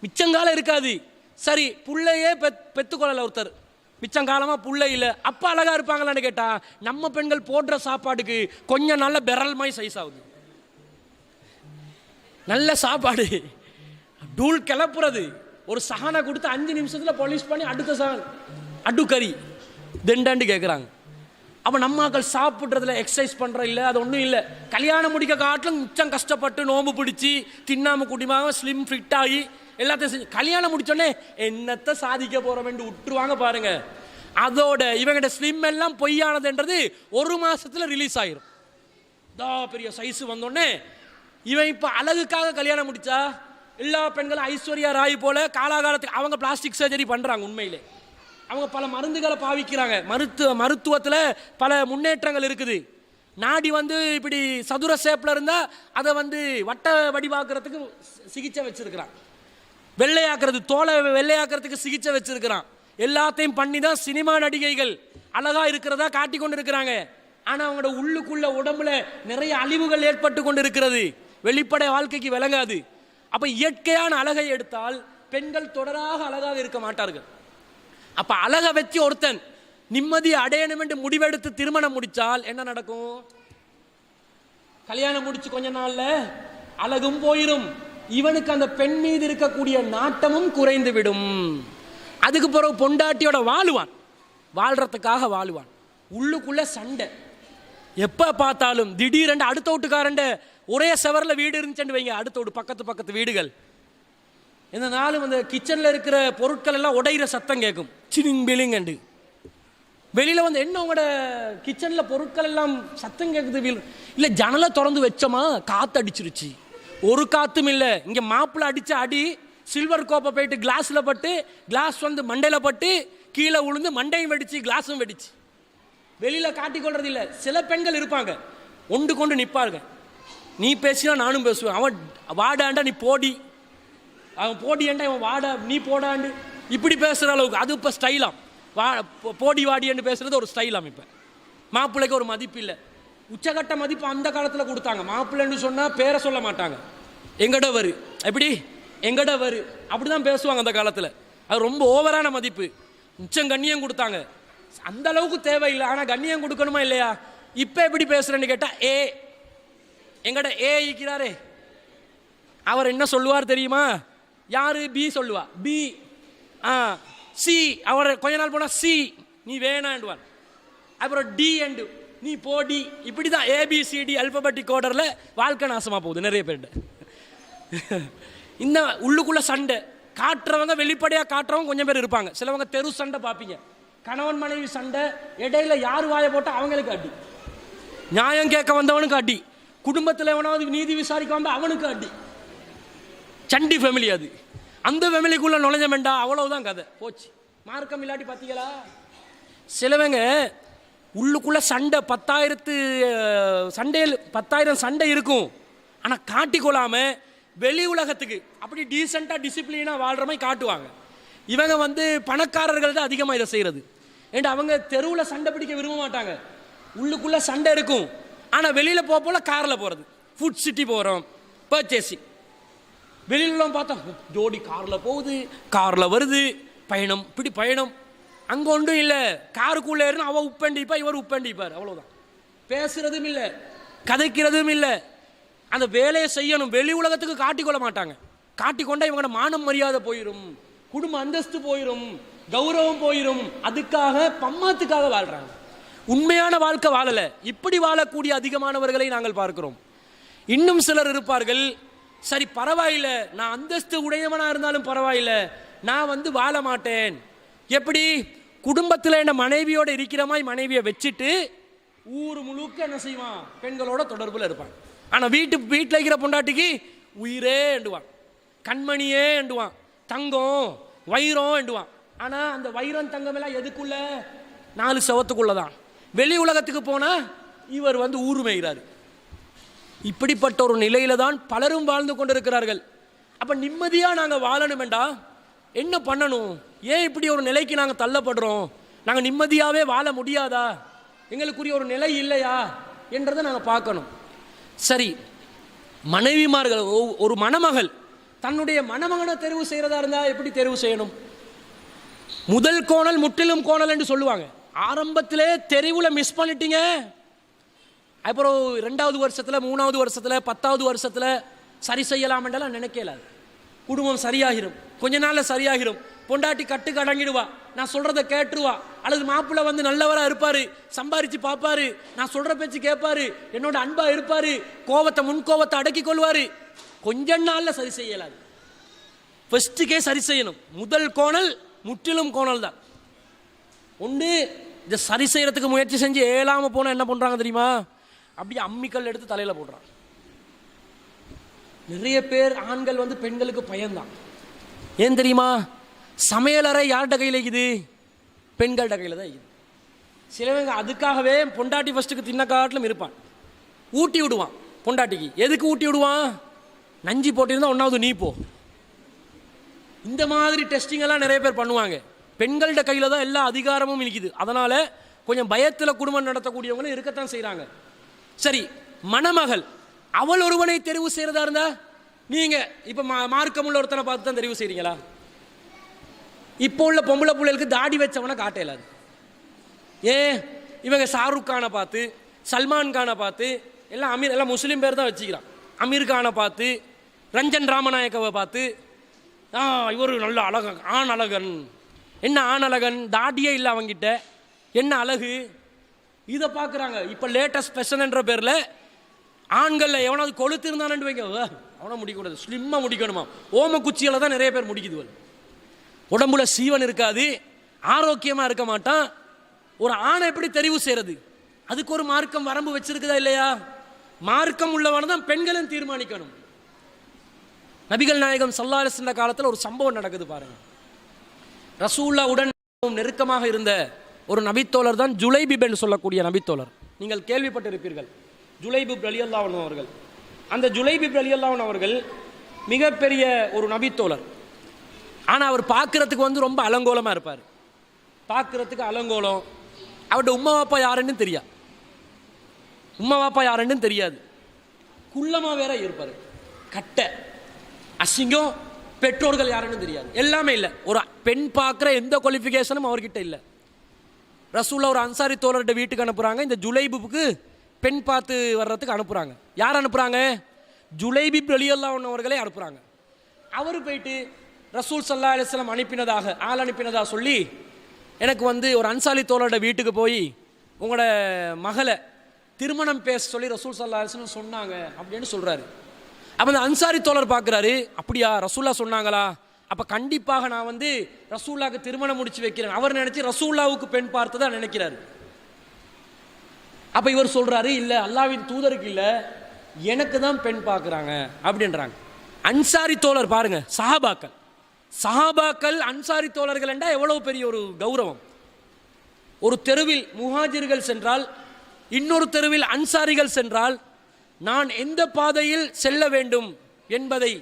மிச்சங்காலம் இருக்காது. சரி, பிள்ளையே பெத்துக்கொள்ளல ஒருத்தர், மிச்சம் காலமாக புள்ள இல்லை, அப்போ அழகாக இருப்பாங்களான்னு கேட்டால் நம்ம பெண்கள் போடுற சாப்பாடுக்கு கொஞ்சம் நல்ல பெரல் மாதிரி சைஸ் ஆகுது. நல்ல சாப்பாடு டூல் கிளப்புறது, ஒரு சகனை கொடுத்து 5 நிமிஷத்தில் பாலிஷ் பண்ணி அடுத்த சகன் அடுக்கறி தெண்டாண்டு கேட்குறாங்க. அப்போ நம்மாக்கள் சாப்பிட்றதுல எக்ஸசைஸ் பண்ணுற இல்லை, அது ஒன்றும் இல்லை. கல்யாணம் முடிக்க காட்டிலும் மிச்சம் கஷ்டப்பட்டு நோம்பு பிடிச்சி தின்னாம குடிமாக ஸ்லிம் ஃபிட் ஆகி எல்லாத்தையும் செஞ்சு கல்யாணம் முடிச்சோடனே என்னத்தை சாதிக்க போகிறோம்னு விட்டுருவாங்க பாருங்க. அதோட இவங்கிட்ட ஸ்லிம் எல்லாம் பொய்யானதுன்றது 1 மாதத்தில் ரிலீஸ் ஆகிரும். பெரிய சைஸ் வந்தோடனே இவன் இப்போ அழகுக்காக கல்யாணம் முடிச்சா எல்லா பெண்களும் ஐஸ்வர்யா ராய் போல காலாகாலத்துக்கு அவங்க பிளாஸ்டிக் சர்ஜரி பண்ணுறாங்க. உண்மையிலே அவங்க பல மருந்துகளை பாவிக்கிறாங்க. மருத்துவத்தில் பல முன்னேற்றங்கள் இருக்குது. நாடி வந்து இப்படி சதுர ஷேப்பில் இருந்தால் அதை வந்து வட்ட வடிவாக்குறதுக்கு சிகிச்சை வச்சிருக்கிறான். வெள்ளையாக்குறது, தோலை வெள்ளையாக்குறதுக்கு சிகிச்சை வச்சிருக்கிறான். எல்லாத்தையும் பண்ணி தான் சினிமா நடிகைகள் அழகாக இருக்கிறதா காட்டி கொண்டு இருக்கிறாங்க. ஆனால் அவங்களோட உள்ளுக்குள்ள உடம்புல நிறைய அழிவுகள் ஏற்பட்டு கொண்டு இருக்கிறது. வெளிப்படை வாழ்க்கைக்கு விளங்காது. அப்போ இயற்கையான அழகை எடுத்தால் பெண்கள் தொடராக அழகாக இருக்க மாட்டார்கள். அப்ப அழகை வச்சு ஒருத்தன் நிம்மதி அடையணும் என்று முடிவெடுத்து திருமணம் முடிச்சால் என்ன நடக்கும்? கல்யாணம் முடிச்சு கொஞ்ச நாள்ல அழகும் போயிரும், இவனுக்கு அந்த பெண் மீது இருக்கக்கூடிய நாட்டமும் குறைந்து விடும். அதுக்கு பிறகு பொண்டாட்டியோட வாழ்றதுக்காக வாழுவான். உள்ளுக்குள்ள சண்டை எப்ப பார்த்தாலும். திடீரென்று அடுத்த வீட்டுக்காரண்ட ஒரே செவரில் வீடு இருந்துச்சுன்னு வைங்க, அடுத்த வீடு பக்கத்து வீடுகள், இந்த நாளும் அந்த கிச்சனில் இருக்கிற பொருட்கள் எல்லாம் உடையிற சத்தம் கேட்கும். சினிங் பிலிங் அண்டு வெளியில் வந்து என்ன உங்களோட கிச்சனில் பொருட்கள் எல்லாம் சத்தம் கேட்குது. இல்லை ஜன்னலை திறந்து வச்சோமா காற்று அடிச்சிருச்சு. ஒரு காற்றும் இல்லை. இங்கே மாப்பிள்ளை அடித்த அடி சில்வர் கோப்பை போயிட்டு கிளாஸில் பட்டு, கிளாஸ் வந்து மண்டையில் பட்டு கீழே விழுந்து மண்டையும் வெடிச்சு கிளாஸும் வெடிச்சு. வெளியில் காட்டிக்கொள்றது இல்லை. சில பெண்கள் இருப்பாங்க ஒன்று கொண்டு நிற்பாருங்க. நீ பேசினா நானும் பேசுவேன். அவன் வாடாண்டா நீ போடி, அவன் போடியாண்டா இவன் வாடா நீ போடாண்டு இப்படி பேசுகிற அளவுக்கு அது இப்போ ஸ்டைலாம். போடி வாடின்னு பேசுறது ஒரு ஸ்டைலாம். இப்போ மாப்பிள்ளைக்கு ஒரு மதிப்பு இல்லை. உச்சகட்ட மதிப்பு அந்த காலத்தில் கொடுத்தாங்க. மாப்பிள்ளைன்னு சொன்னால் பேரை சொல்ல மாட்டாங்க. எங்கட வரு எப்படி எங்கட வரு அப்படி தான் பேசுவாங்க அந்த காலத்தில். அது ரொம்ப ஓவரான மதிப்பு. உச்சம் கண்ணியம் கொடுத்தாங்க. அந்த அளவுக்கு தேவையில்லை, ஆனால் கண்ணியம் கொடுக்கணுமா இல்லையா? இப்போ எப்படி பேசுகிறேன்னு கேட்டால் எங்கட இருக்கிறாரே அவர் என்ன சொல்லுவார் தெரியுமா? யாரு பி சொல்லுவா, பி சி, அவர் கொஞ்ச நாள் போனால் சி நீ வேணாண்டுவார். அப்புறம் டி அண்டு நீ போடி. இப்படி தான் ஏபிசிடி அல்பபெட்டிக் ஆர்டரில் வாழ்க்கை நாசமாக போகுது நிறைய பேர்கிட்ட. இந்த உள்ளுக்குள்ள சண்டை காட்டுறவங்க, வெளிப்படையாக காட்டுறவங்க கொஞ்சம் பேர் இருப்பாங்க. சிலவங்க தெரு சண்டை பார்ப்பீங்க. கணவன் மனைவி சண்டை, இடையில யார் வாயை போட்டால் அவங்களுக்கு அடி, நியாயம் கேட்க வந்தவனுக்கு அடி, குடும்பத்தில் எவனாவது நீதி விசாரிக்க வந்தால் அவனுக்கு அடி. சண்டி ஃபேமிலி அது. அந்த ஃபேமிலிக்குள்ள நுழைஞ்ச வேண்டாம், அவ்வளவுதான் கதை போச்சு. மார்க்கம் இல்லாட்டி பார்த்தீங்களா? சிலவங்க உள்ளுக்குள்ள சண்டை 10,000 சண்டை இருக்கும். ஆனால் காட்டிக்கொள்ளாம வெளி உலகத்துக்கு அப்படி டீசெண்டாக டிசிப்ளினாக வாழ்கிற மாதிரி காட்டுவாங்க. இவங்க வந்து பணக்காரர்கள் தான் அதிகமாக இதை செய்கிறது. ஏன்னா அவங்க தெருவில் சண்டை பிடிக்க விரும்ப மாட்டாங்க. உள்ளுக்குள்ள சண்டை இருக்கும். ஆனால் வெளியில் போல காரில் போகிறது, ஃபுட் சிட்டி போகிறோம், பர்ச்சேசிங். வெளியிலாம் பார்த்தா ஜோடி காரில் போகுது, காரில் வருது, பயணம் பயணம். அங்கே ஒன்றும் இல்லை. காருக்குள்ளே இருந்து அவள் உப்பண்டிப்பா, இவர் உப்பண்டிப்பார், அவ்வளோதான். பேசுறதும் இல்லை, கதைக்கிறதும் இல்லை. அந்த வேலையை செய்யணும். வெளி உலகத்துக்கு காட்டிக்கொள்ள மாட்டாங்க. காட்டிக்கொண்டா இவங்களோட மானம் மரியாதை போயிடும், குடும்ப அந்தஸ்து போயிடும், கௌரவம் போயிடும். அதுக்காக பம்மாத்துக்காக வாழ்றாங்க. உண்மையான வாழ்க்கை வாழலை. இப்படி வாழக்கூடிய அதிகமானவர்களை நாங்கள் பார்க்கிறோம். இன்னும் சிலர் இருப்பார்கள், சரி பரவாயில்லை, நான் அந்தஸ்து உடையவனா இருந்தாலும் பரவாயில்லை, நான் வந்து வாழ மாட்டேன். எப்படி? குடும்பத்தில் என்ன மனைவியோட இருக்கிற மாதிரி மனைவியை வச்சுட்டு ஊர் முழுக்க என்ன செய்வான்? பெண்களோட தொடர்பில் இருப்பான். ஆனால் வீட்டில் இருக்கிற பொண்டாட்டிக்கு உயிரே எண்டுவான், கண்மணியே எண்டுவான், தங்கம் வைரம் எண்டுவான். ஆனால் அந்த வைரம் தங்கம் எல்லாம் எதுக்குள்ள? 4 செவத்துக்குள்ளதான். வெளி உலகத்துக்கு போனால் இவர் வந்து ஊருமைகிறார். இப்படிப்பட்ட ஒரு நிலையில தான் பலரும் வாழ்ந்து கொண்டிருக்கிறார்கள். அப்ப நிம்மதியா நாங்க வாழணுமெண்டா என்ன பண்ணணும்? ஏன் இப்படி ஒரு நிலைக்கு நாங்க தள்ளப்படுறோம்? நாங்க நிம்மதியாவே வாழ முடியாதா? எங்களுக்குரிய ஒரு நிலை இல்லையா என்றதை நாங்க பார்க்கணும். சரி, மனைவிமார்கள், ஒரு மணமகள் தன்னுடைய மணமகனை தெரிவு செய்யறதா இருந்தா எப்படி தெரிவு செய்யணும்? முதல் கோணல் முற்றிலும் கோணல் என்று சொல்லுவாங்க. ஆரம்பத்திலே தெருவில் மிஸ் பண்ணிட்டீங்க, அப்புறம் 2வது வருஷத்தில் 3வது வருஷத்தில் 10வது வருஷத்தில் சரி செய்யலாம் என்றெல்லாம் நினைக்கலாது. குடும்பம் சரியாகிரும், கொஞ்ச நாளில் சரியாகிரும். பொண்டாட்டி கட்டுக்கு அடங்கிடுவா, நான் சொல்கிறத கேட்டுருவா. அல்லது மாப்பிள்ளை வந்து நல்லவராக இருப்பார், சம்பாரித்து பார்ப்பாரு, நான் சொல்கிற பேச்சு கேட்பாரு, என்னோட அன்பாக இருப்பார், முன்கோவத்தை அடக்கி கொள்வார். கொஞ்ச நாளில் சரி செய்யலாது. ஃபஸ்ட்டுக்கே சரி செய்யணும். முதல் கோணல் முற்றிலும் கோணல் தான். ஒன்று இதை சரி செய்கிறதுக்கு முயற்சி செஞ்சு ஏழாமல் போனால் என்ன பண்ணுறாங்க தெரியுமா? அப்படியே அம்மிக்கல் எடுத்து தலையில் போடுறாங்க. நிறைய பேர் ஆண்கள் வந்து பெண்களுக்கு பயன்தான். ஏன் தெரியுமா? சமையலறை யார்கிட்ட கையில் இருக்குது? பெண்கள்கிட்ட கையில் தான் இருக்குது. சிலவங்க அதுக்காகவே பொண்டாட்டி ஃபஸ்ட்டுக்கு தின்ன காட்டிலும் இருப்பான், ஊட்டி விடுவான் பொண்டாட்டிக்கு. எதுக்கு ஊட்டி விடுவான்? நஞ்சி போட்டிருந்தா 1வது நீ போ. இந்த மாதிரி டெஸ்டிங் எல்லாம் நிறைய பேர் பண்ணுவாங்க. பெண்கள்கிட்ட கையில் தான் எல்லா அதிகாரமும் இருக்குது. அதனால் கொஞ்சம் பயத்தில் குடும்பம் நடத்தக்கூடியவங்களும் இருக்கத்தான் செய்கிறாங்க. சரி, மணமகள் அவள் ஒருவனை தெரிவு செய்கிறதா இருந்தா நீங்கள் இப்போ மார்க்கமுள்ள ஒருத்தனை பார்த்து தான் தெரிவு செய்கிறீங்களா? இப்போ உள்ள பொம்பளை பிள்ளைகளுக்கு தாடி வச்சவனை காட்டலாது. ஏன்? இவங்க ஷாருக் கானை பார்த்து, சல்மான் கானை பார்த்து, எல்லாம் முஸ்லீம் பேர் தான் வச்சுக்கிறான். அமீர் கானை பார்த்து, ரஞ்சன் ராமநாயக்கவை பார்த்து, இவர் நல்ல அழகன், ஆண் அழகன். என்ன ஆண் அழகன்? தாடியே இல்லை அவங்கிட்ட, என்ன அழகு? இதை பார்க்குறாங்க. இப்போ லேட்டஸ்ட் ஃபேஷன்ன்ற பேரில் ஆண்களில் எவனாவது கொளுத்து இருந்தானு வைங்க, அவனை முடிக்கக்கூடாது, ஸ்லிம்மாக முடிக்கணுமா. ஓம குச்சியில் தான் நிறைய பேர் முடிக்குது. உடம்புல சீவன் இருக்காது, ஆரோக்கியமாக இருக்க மாட்டான். ஒரு ஆணை எப்படி தெரிவு செய்கிறது? அதுக்கு ஒரு மார்க்கம் வரம்பு வச்சிருக்குதா இல்லையா? மார்க்கம் உள்ளவன் தான் பெண்களும் தீர்மானிக்கணும். நபிகள் நாயகம் ஸல்லல்லாஹு அலைஹி வஸல்லம் காலத்தில் ஒரு சம்பவம் நடக்குது பாருங்க. ரசூலுல்லாஹ்வுடன் நெருக்கமாக இருந்த ஒரு நபித்தோழர் தான் ஜுலைபிப் என்று சொல்லக்கூடிய நபித்தோழர். நீங்கள் கேள்விப்பட்டிருப்பீர்கள், ஜுலைபிப் ரலியல்லாஹு அன்ஹு அவர்கள். அந்த ஜுலைபிப் ரலியல்லாஹு அன்ஹு அவர்கள் மிகப்பெரிய ஒரு நபித்தோழர். ஆனால் அவர் பார்க்குறதுக்கு வந்து ரொம்ப அலங்கோலமாக இருப்பார். பார்க்குறதுக்கு அலங்கோலம். அவருடைய உம்மா வாப்பா யாருன்னு தெரியாது, தெரியாது. குள்ளமாக வேற இருப்பார், கட்டை, அசிங்கம். பெற்றோர்கள் யாருன்னு தெரியாது, எல்லாமே இல்லை. ஒரு பெண் பார்க்குற எந்த குவாலிஃபிகேஷனும் அவர்கிட்ட இல்லை. ரசூலுல்லாஹ் ஒரு அன்சாரி தோழர்கிட்ட வீட்டுக்கு அனுப்புகிறாங்க. இந்த ஜுலைபிப்புக்கு பெண் பார்த்து வர்றதுக்கு அனுப்புகிறாங்க. யார் அனுப்புகிறாங்க? ஜுலைபிப் ரலியல்லாஹு அன்ஹு அவர்களே அனுப்புகிறாங்க. அவர் போயிட்டு ரசூல் ஸல்லல்லாஹு அலைஹி வஸல்லம் அனுப்பினதாக சொல்லி, எனக்கு வந்து ஒரு அன்சாரி தோழரோட வீட்டுக்கு போய் உங்களோட மகளை திருமணம் பேச சொல்லி ரசூல் ஸல்லல்லாஹு அலைஹி வஸல்லம் சொன்னாங்க அப்படின்னு சொல்கிறாரு. அப்போ அந்த அன்சாரி தோழர் பார்க்குறாரு, அப்படியா ரசூல்லா சொன்னாங்களா? அப்போ கண்டிப்பாக நான் வந்து ரசூல்லாவுக்கு திருமணம் முடிச்சு வைக்கிறேன். அவர் நினச்சி ரசூல்லாவுக்கு பெண் பார்த்ததா நினைக்கிறாரு. அப்போ இவர் சொல்கிறாரு, இல்லை அல்லாஹ்வின் தூதருக்கு இல்லை, எனக்கு தான் பெண் பார்க்குறாங்க அப்படின்றாங்க. அன்சாரி தோழர் பாருங்க, சஹாபாக்கள் அன்சாரி தோழர்கள் என்றால் எவ்வளோ பெரிய ஒரு கௌரவம். ஒரு தெருவில் முஹாஜிர்கள் சென்றால், இன்னொரு தெருவில் அன்சாரிகள் சென்றால், நான் எந்த பாதையில் செல்ல வேண்டும் என்பதை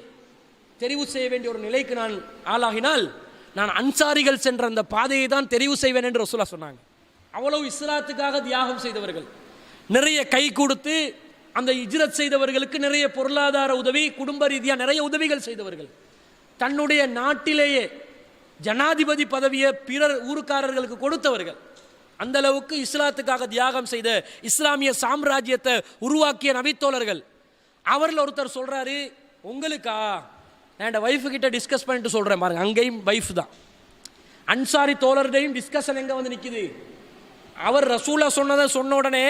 தெரிவு செய்ய வேண்டிய ஒரு நிலைக்கு நான் ஆளாகினால், நான் அன்சாரிகள் சென்ற அந்த பாதையை தான் தெரிவு செய்வேன் என்று ரசூலுல்லாஹ் சொன்னாங்க. அவ்வளவு இஸ்லாத்துக்காக தியாகம் செய்தவர்கள், நிறைய கை கொடுத்து அந்த ஹிஜ்ரத் செய்தவர்களுக்கு நிறைய பொருளாதார உதவி, குடும்ப ரீதியாக நிறைய உதவிகள் செய்தவர்கள், தன்னுடைய நாட்டிலேயே ஜனாதிபதி பதவியை பிறர் ஊருக்காரர்களுக்கு கொடுத்தவர்கள், அந்த அளவுக்கு இஸ்லாத்துக்காக தியாகம் செய்த இஸ்லாமிய சாம்ராஜ்யத்தை உருவாக்கிய நபித்தோழர்கள். அவரில் ஒருத்தர் சொல்றாரு, உங்களுக்கா நான் வைஃபு கிட்ட டிஸ்கஸ் பண்ணிட்டு சொல்றேன் பாருங்க. அங்கேயும் வைஃப் தான். அன்சாரி தோழர்டையும் டிஸ்கஷன் எங்க வந்து நிக்குது? அவர் ரசூலா சொன்னதை சொன்ன உடனே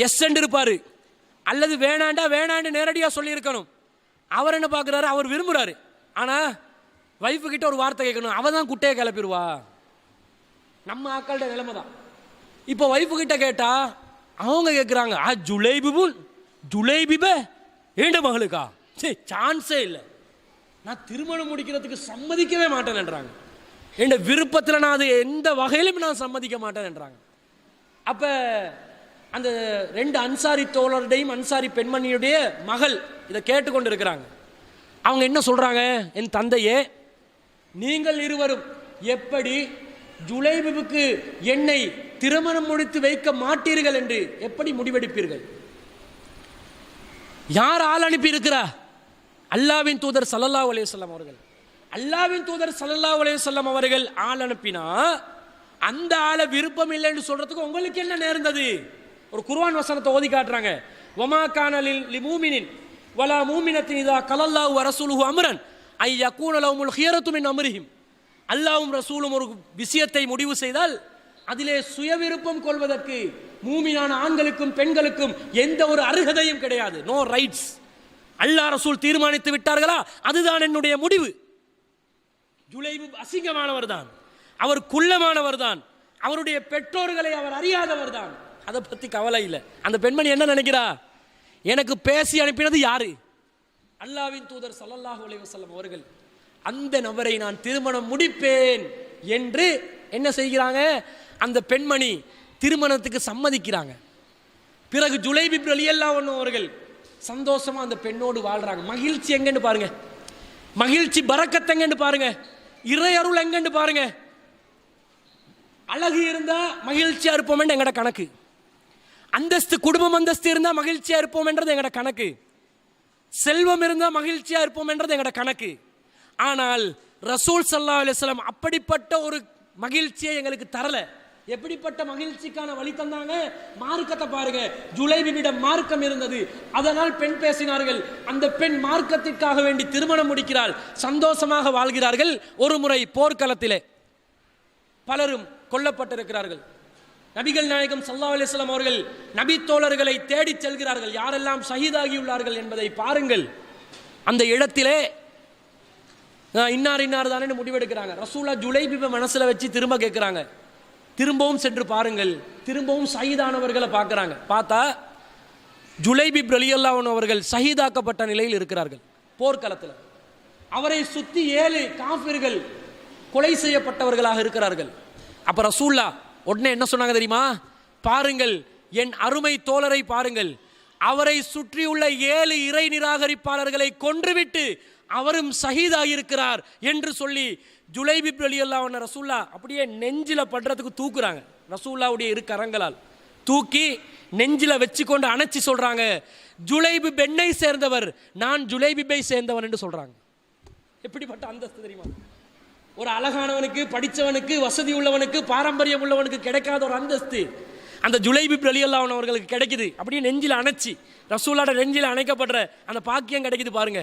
எஸ் என்று இருப்பாரு, அல்லது வேணாண்டு நேரடியாக சொல்லியிருக்கணும். அவர் என்ன பார்க்குறாரு? அவர் விரும்புகிறாரு, ஆனால் வைஃபு கிட்ட ஒரு வார்த்தை கேட்கணும். அவ தான் குட்டையை கிளப்பிடுவா. நம்ம ஆக்களோட நிலைமை தான். இப்போ வைஃபு கிட்ட கேட்டா அவங்க கேட்குறாங்க, ஜுலைபிப ஏண்ட மகளுக்கா? சரி, சான்ஸே இல்லை, நான் திருமணம் முடிக்கிறதுக்கு சம்மதிக்கவே மாட்டேன்ன்றாங்க. என் விருப்பத்தில் நான் அது எந்த வகையிலும் நான் சம்மதிக்க மாட்டேன்ன்றாங்க. அப்போ அந்த 2 அன்சாரி தோழருடையும் அன்சாரி பெண்மணியுடைய மகள் இதை கேட்டுக்கொண்டு இருக்கிறாங்க. அவங்க என்ன சொல்றாங்க? என் தந்தையே, நீங்கள் இருவரும் எப்படி ஜுலைபிபுக்கு என்னை திருமணம் முடித்து வைக்க மாட்டீர்கள் என்று எப்படி முடிவெடுப்பீர்கள்? யார் ஆள் அனுப்பி இருக்கிறா? அல்லாஹ்வின் தூதர் ஸல்லல்லாஹு அலைஹி வஸல்லம் அவர்கள். அல்லாஹ்வின் தூதர் ஸல்லல்லாஹு அலைஹி வஸல்லம் அவர்கள் ஆள் அனுப்பினா அந்த ஆளை விருப்பம் இல்லைன்னு சொல்றதுக்கு உங்களுக்கு என்ன நேர்ந்தது? ஒரு குர்ஆன் வசனத்தை ஓதி காட்டுறாங்க. வமா கான லிமுமினின் வலா மூமினத்தின் இதா கலல்லாஹு வ ரசூலுஹு அம்ரன் ஐ யகூன லஹுமுல் ஹியரத்து மின் அம்ரிஹிம். அல்லாஹ்வும் ரசூலும் ஒரு விஷயத்தை முடிவு செய்தால் அதிலே சுயவிருப்பம் கொள்வதற்கு மூமினான ஆண்களுக்கும் பெண்களுக்கும் எந்த ஒரு அருகதையும் கிடையாது. No rights. அல்லாஹ் ரசூல் தீர்மானித்து விட்டார்களா, அதுதான் என்னுடைய முடிவு. ஜுலைபு அசிங்கமானவர் தான், அவர் குள்ளமானவர் தான், அவருடைய பெற்றோர்களை அவர் அறியாதவர் தான். அதை பற்றி கவலை இல்லை. அந்த பெண்மணி என்ன நினைக்கிறா? எனக்கு பேசி அனுப்பினது யாரு? அல்லாஹ்வின் தூதர் ஸல்லல்லாஹு அலைஹி வஸல்லம் அவர்கள். அந்த நபரை நான் திருமணம் முடிப்பேன் என்று என்ன செய்கிறாங்க? அந்த பெண்மணி திருமணத்துக்கு சம்மதிக்கிறாங்க. பிறகு ஜுலைபி ரலியல்லாஹு அன்ஹு அவர்கள் சந்தோஷமா அந்த பெண்ணோடு வாழ்றாங்க. மகிழ்ச்சி எங்கன்னு பாருங்க, மகிழ்ச்சி பரக்கத் எங்கன்னு பாருங்க, இறை அருள் எங்கன்னு பாருங்க. அழகு இருந்தா மகிழ்ச்சியா இருப்போம் என்று எங்கட கணக்கு, அந்தஸ்து குடும்பம் அந்தஸ்து இருந்தா மகிழ்ச்சியா இருப்போம் என்றது எங்கட கணக்கு, செல்வம் இருந்தா மகிழ்ச்சியா இருப்போம் என்றது எங்கட கணக்கு. ஆனால் ரசூல் ஸல்லல்லாஹு அலைஹி வஸல்லம் அப்படிப்பட்ட ஒரு மகிழ்ச்சியை எங்களுக்கு தரல. எப்படிப்பட்ட மகிழ்ச்சிக்கான வழி தந்தாங்க? மார்க்கத்தை பாருங்க. ஜுலைபியிடம் மார்க்கம் இருந்தது, அதனால் பெண் பேசினார்கள். அந்த பெண் மார்க்கத்திற்காக வேண்டி திருமணம் முடிக்கிறாள், சந்தோஷமாக வாழ்கிறார்கள். ஒரு முறை போர்க்களத்திலே பலரும் கொல்லப்பட்டிருக்கிறார்கள். நபிகள் நாயகம் ஸல்லல்லாஹு அலைஹி வஸல்லம் அவர்கள் நபி தோழர்களை தேடி செல்கிறார்கள். யாரெல்லாம் ஷஹீதாகியுள்ளார்கள் என்பதை பாருங்கள். அந்த இடத்திலே இன்னார் இன்னார் தானே முடிவெடுக்கிறாங்க. ரசூலா ஜுலைபிபை மனசுல வச்சு திரும்ப கேட்கிறாங்க. திரும்பவும் சென்று பாருங்கள். திரும்பவும் ஷஹீதானவர்களை பார்க்குறாங்க. பார்த்தா ஜுலைபிப் ரலியல்லாஹு அன்ஹு அவர்கள் ஷஹீதாக்கப்பட்ட நிலையில் இருக்கிறார்கள் போர்க்களத்தில். அவரை சுற்றி 7 காஃபிர்கள் கொலை செய்யப்பட்டவர்களாக இருக்கிறார்கள். அப்ப ரசூல்லா உடனே என்ன சொன்னாங்க தெரியுமா? பாருங்கள், என் அருமை தோழரை பாருங்கள், அவரை சுற்றியுள்ள 7 இறை நிராகரிப்பாளர்களை கொன்றுவிட்டு அவரும் ஷஹீதாகியிருக்கிறார் என்று சொல்லி ஜுலைபிப் ரலியல்லாஹு அன்ஹு ரசூல்லா அப்படியே நெஞ்சில படுறதுக்கு தூக்குறாங்க. ரசூல்லாவுடைய 2 கரங்களால் தூக்கி நெஞ்சில வச்சுக்கொண்டு அணைச்சி சொல்றாங்க, ஜுலைபிப் என்னை சேர்ந்தவர், நான் ஜுலைபிப்பை சேர்ந்தவன் என்று சொல்றாங்க. எப்படிப்பட்ட அந்தஸ்து தெரியுமா? ஒரு அழகானவனுக்கு, படித்தவனுக்கு, வசதி உள்ளவனுக்கு, பாரம்பரியம் உள்ளவனுக்கு கிடைக்காத ஒரு அந்தஸ்து அந்த ஜுலைபிப் ரலியல்லாஹு அன்ஹு அவர்களுக்கு கிடைக்குது. அப்படியே நெஞ்சில அணைச்சி, ரசூலோட நெஞ்சில அணைக்கப்படுற அந்த பாக்கியம் கிடைக்குது பாருங்க.